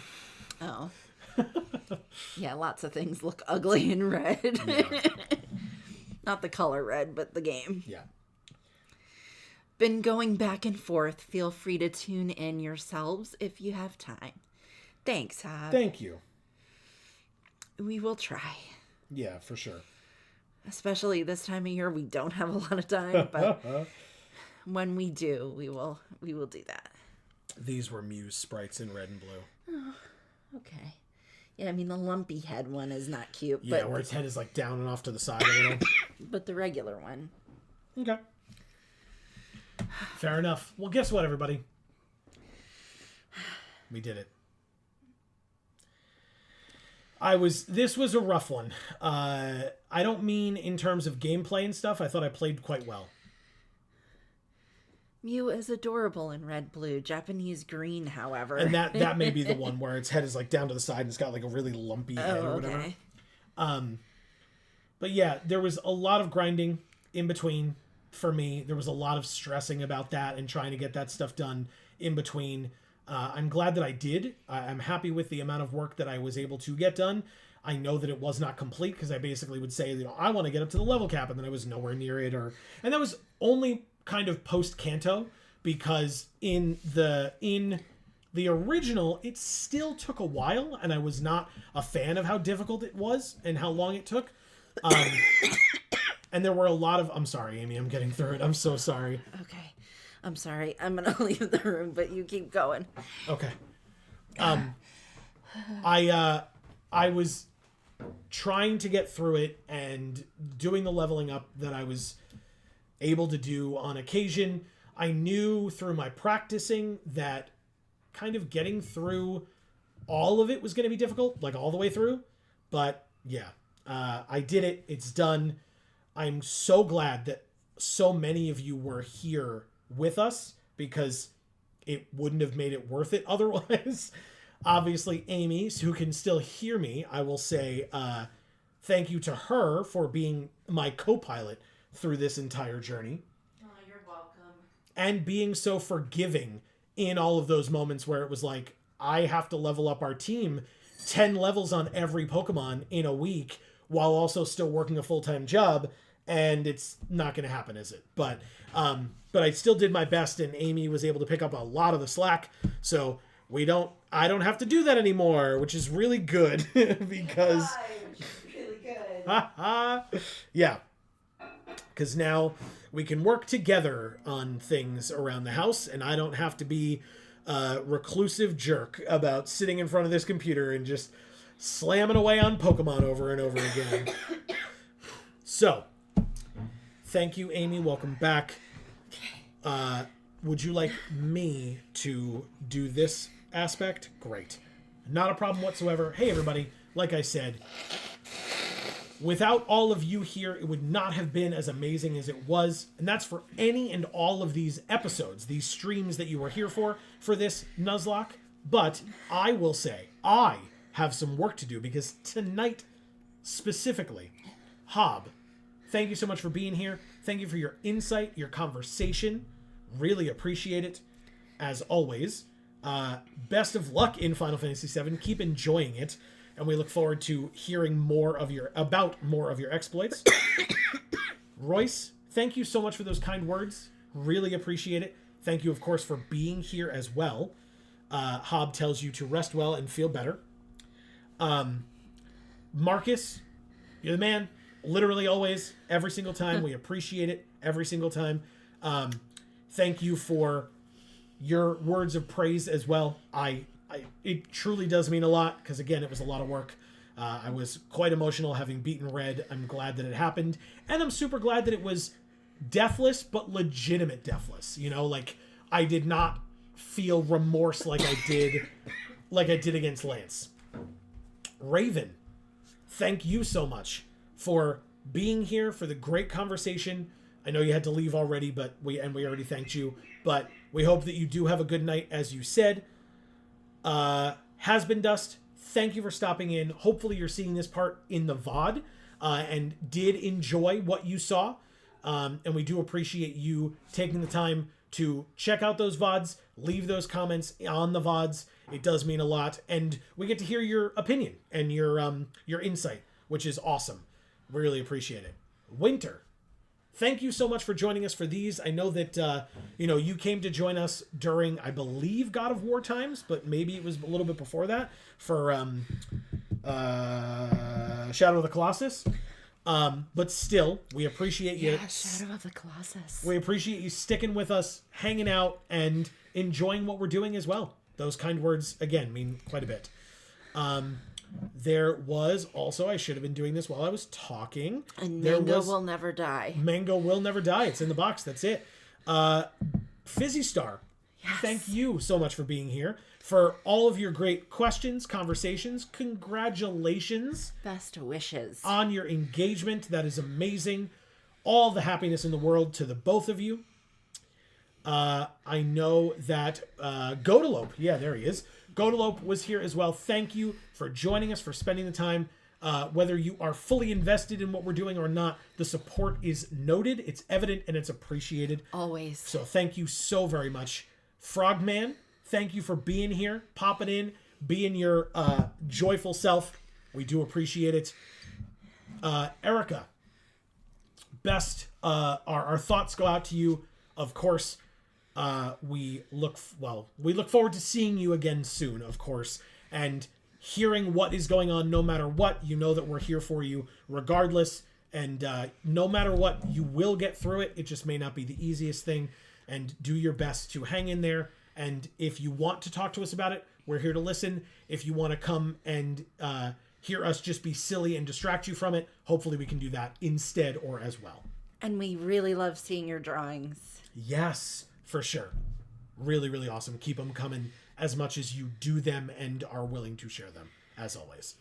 Oh. Yeah, lots of things look ugly in red. Yeah. Not the color red, but the game. Yeah. Been going back and forth. Feel free to tune in yourselves if you have time. Thanks, Hob. Thank you. We will try. Yeah, for sure. Especially this time of year, we don't have a lot of time, but when we do, we will do that. These were Muse sprites in red and blue. Oh, okay. Yeah, I mean, the lumpy head one is not cute. Yeah, where its head is like down and off to the side a little. But the regular one. Okay. Fair enough. Well, guess what, everybody? We did it. This was a rough one. I don't mean in terms of gameplay and stuff. I thought I played quite well. Mew is adorable in red blue. Japanese green, however. And that may be the one where its head is like down to the side and it's got like a really lumpy head or whatever. Okay. But yeah, there was a lot of grinding in between for me. There was a lot of stressing about that and trying to get that stuff done in between. I'm glad that I did. I'm happy with the amount of work that I was able to get done. I know that it was not complete because I basically would say, I want to get up to the level cap, and then I was nowhere near it. And that was only kind of post Kanto, because in the original it still took a while, and I was not a fan of how difficult it was and how long it took. And there were a lot of... I'm sorry, Amy, I'm getting through it. I'm so sorry. Okay. I'm sorry. I'm going to leave the room, but you keep going. Okay. I was trying to get through it and doing the leveling up that I was able to do on occasion. I knew through my practicing that kind of getting through all of it was going to be difficult, like all the way through. But yeah, I did it. It's done. I'm so glad that so many of you were here with us, because it wouldn't have made it worth it otherwise. Obviously, Amy, who can still hear me, I will say, thank you to her for being my co-pilot through this entire journey. Oh, you're welcome. And being so forgiving in all of those moments where it was like, I have to level up our team 10 levels on every Pokemon in a week while also still working a full-time job, and it's not going to happen, is it? But I still did my best, and Amy was able to pick up a lot of the slack, so I don't have to do that anymore, which is really good because Which is really good. yeah, because now we can work together on things around the house, and I don't have to be a reclusive jerk about sitting in front of this computer and just slamming away on Pokemon over and over again. So, thank you, Amy. Welcome back. Would you like me to do this aspect? Great. Not a problem whatsoever. Hey, everybody. Like I said, without all of you here, it would not have been as amazing as it was. And that's for any and all of these episodes, these streams that you were here for this Nuzlocke. But I will say, I have some work to do because tonight, specifically, Hob, thank you so much for being here. Thank you for your insight, your conversation. Really appreciate it, as always. Best of luck in Final Fantasy VII. Keep enjoying it. And we look forward to hearing more of your exploits. Royce, thank you so much for those kind words. Really appreciate it. Thank you, of course, for being here as well. Hob tells you to rest well and feel better. Marcus, you're the man. Literally always, every single time. We appreciate it every single time. Thank you for your words of praise as well. It truly does mean a lot because, again, it was a lot of work. I was quite emotional having beaten Red. I'm glad that it happened. And I'm super glad that it was deathless, but legitimate deathless. You know, like, I did not feel remorse like I did against Lance. Raven, thank you so much for being here, for the great conversation. I know you had to leave already, but we already thanked you. But we hope that you do have a good night, as you said. Has Been Dust, thank you for stopping in. Hopefully you're seeing this part in the VOD and did enjoy what you saw. And we do appreciate you taking the time to check out those VODs, leave those comments on the VODs. It does mean a lot. And we get to hear your opinion and your insight, which is awesome. Really appreciate it. Winter, thank you so much for joining us for these. I know that, you came to join us during, I believe, God of War times, but maybe it was a little bit before that for Shadow of the Colossus. But still, we appreciate you. Yeah, Shadow of the Colossus. We appreciate you sticking with us, hanging out, and enjoying what we're doing as well. Those kind words, again, mean quite a bit. There was also, I should have been doing this while I was talking. And Mango will never die. Mango will never die. It's in the box. That's it. Fizzy Star, yes. Thank you so much for being here. For all of your great questions, conversations, congratulations. Best wishes. On your engagement. That is amazing. All the happiness in the world to the both of you. I know that Godalope, yeah, there he is. Godalope was here as well. Thank you for joining us, for spending the time. Whether you are fully invested in what we're doing or not, the support is noted, it's evident, and it's appreciated. Always. So thank you so very much. Frogman, thank you for being here, popping in, being your joyful self. We do appreciate it. Erica, best, our thoughts go out to you. Of course, we look forward to seeing you again soon, of course, and hearing what is going on. No matter what, you know that we're here for you regardless, and no matter what, you will get through it. It just may not be the easiest thing, and do your best to hang in there. And if you want to talk to us about it, we're here to listen. If you want to come and hear us just be silly and distract you from it, hopefully we can do that instead or as well. And we really love seeing your drawings. Yes, for sure. Really, really awesome. Keep them coming as much as you do them and are willing to share them, as always.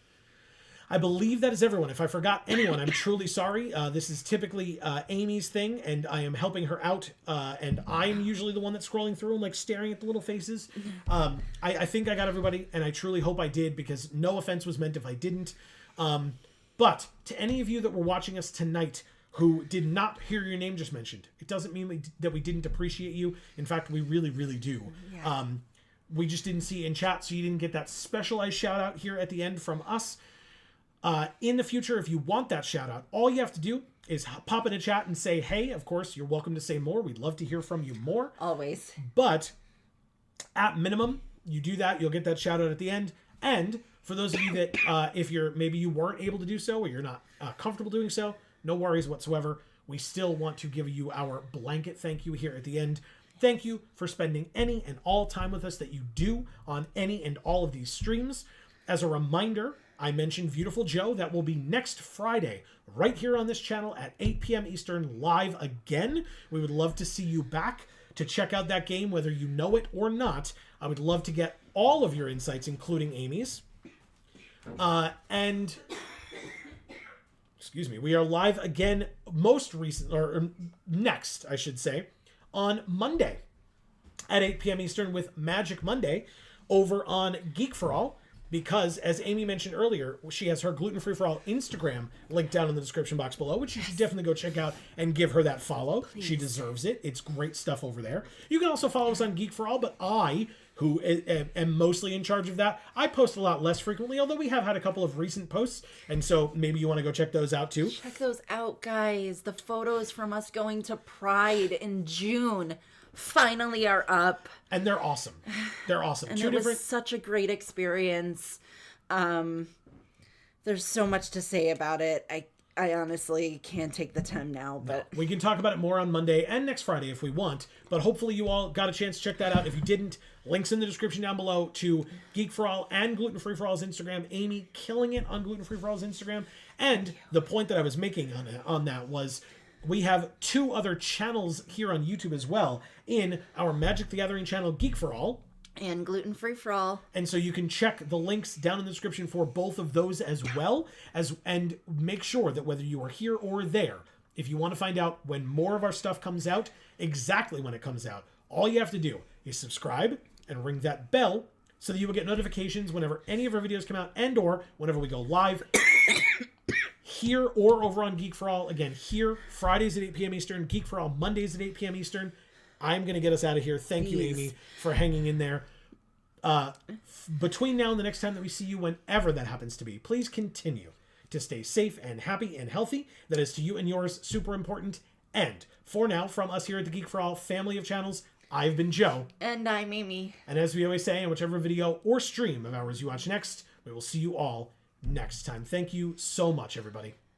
I believe that is everyone. If I forgot anyone, I'm truly sorry. This is typically Amy's thing, and I am helping her out, and I'm usually the one that's scrolling through and, staring at the little faces. I think I got everybody, and I truly hope I did, because no offense was meant if I didn't. But to any of you that were watching us tonight who did not hear your name just mentioned, it doesn't mean that we didn't appreciate you. In fact, we really, really do. Yeah. We just didn't see it in chat, so you didn't get that specialized shout out here at the end from us. In the future, if you want that shout out, all you have to do is pop in a chat and say, hey, of course, you're welcome to say more. We'd love to hear from you more. Always. But at minimum, you do that, you'll get that shout out at the end. And for those of you that, if maybe you weren't able to do so, or you're not comfortable doing so, no worries whatsoever. We still want to give you our blanket thank you here at the end. Thank you for spending any and all time with us that you do on any and all of these streams. As a reminder, I mentioned Beautiful Joe. That will be next Friday, right here on this channel at 8 p.m. Eastern, live again. We would love to see you back to check out that game, whether you know it or not. I would love to get all of your insights, including Amy's. And excuse me, we are live again next, I should say, on Monday at 8 p.m. Eastern with Magic Monday over on Geek for All. Because, as Amy mentioned earlier, she has her Gluten Free for All Instagram linked down in the description box below, which you should definitely go check out and give her that follow. Please. She deserves it. It's great stuff over there. You can also follow us on Geek for All, but I, who am mostly in charge of that, I post a lot less frequently, although we have had a couple of recent posts, and so maybe you want to go check those out too. Check those out, guys. The photos from us going to Pride in June finally are up, and they're awesome. They're awesome. And it was such a great experience. There's so much to say about it. I honestly can't take the time now, but we can talk about it more on Monday and next Friday if we want. But hopefully you all got a chance to check that out. If you didn't, links in the description down below to Geek for All and Gluten Free for All's Instagram. Amy killing it on Gluten Free for All's Instagram. And the point that I was making on that was, we have 2 other channels here on YouTube as well, in our Magic the Gathering channel, Geek for All. And Gluten Free for All. And so you can check the links down in the description for both of those as well, and make sure that whether you are here or there, if you want to find out when more of our stuff comes out, exactly when it comes out, all you have to do is subscribe and ring that bell so that you will get notifications whenever any of our videos come out, and or whenever we go live here or over on Geek for All. Again, here, Fridays at 8 p.m. Eastern, Geek for All, Mondays at 8 p.m. Eastern. I'm going to get us out of here. Thank you, Amy, for hanging in there. Between now and the next time that we see you, whenever that happens to be, please continue to stay safe and happy and healthy. That is to you and yours super important. And for now, from us here at the Geek for All family of channels, I've been Joe. And I'm Amy. And as we always say, in whichever video or stream of ours you watch next, we will see you all next time. Thank you so much, everybody.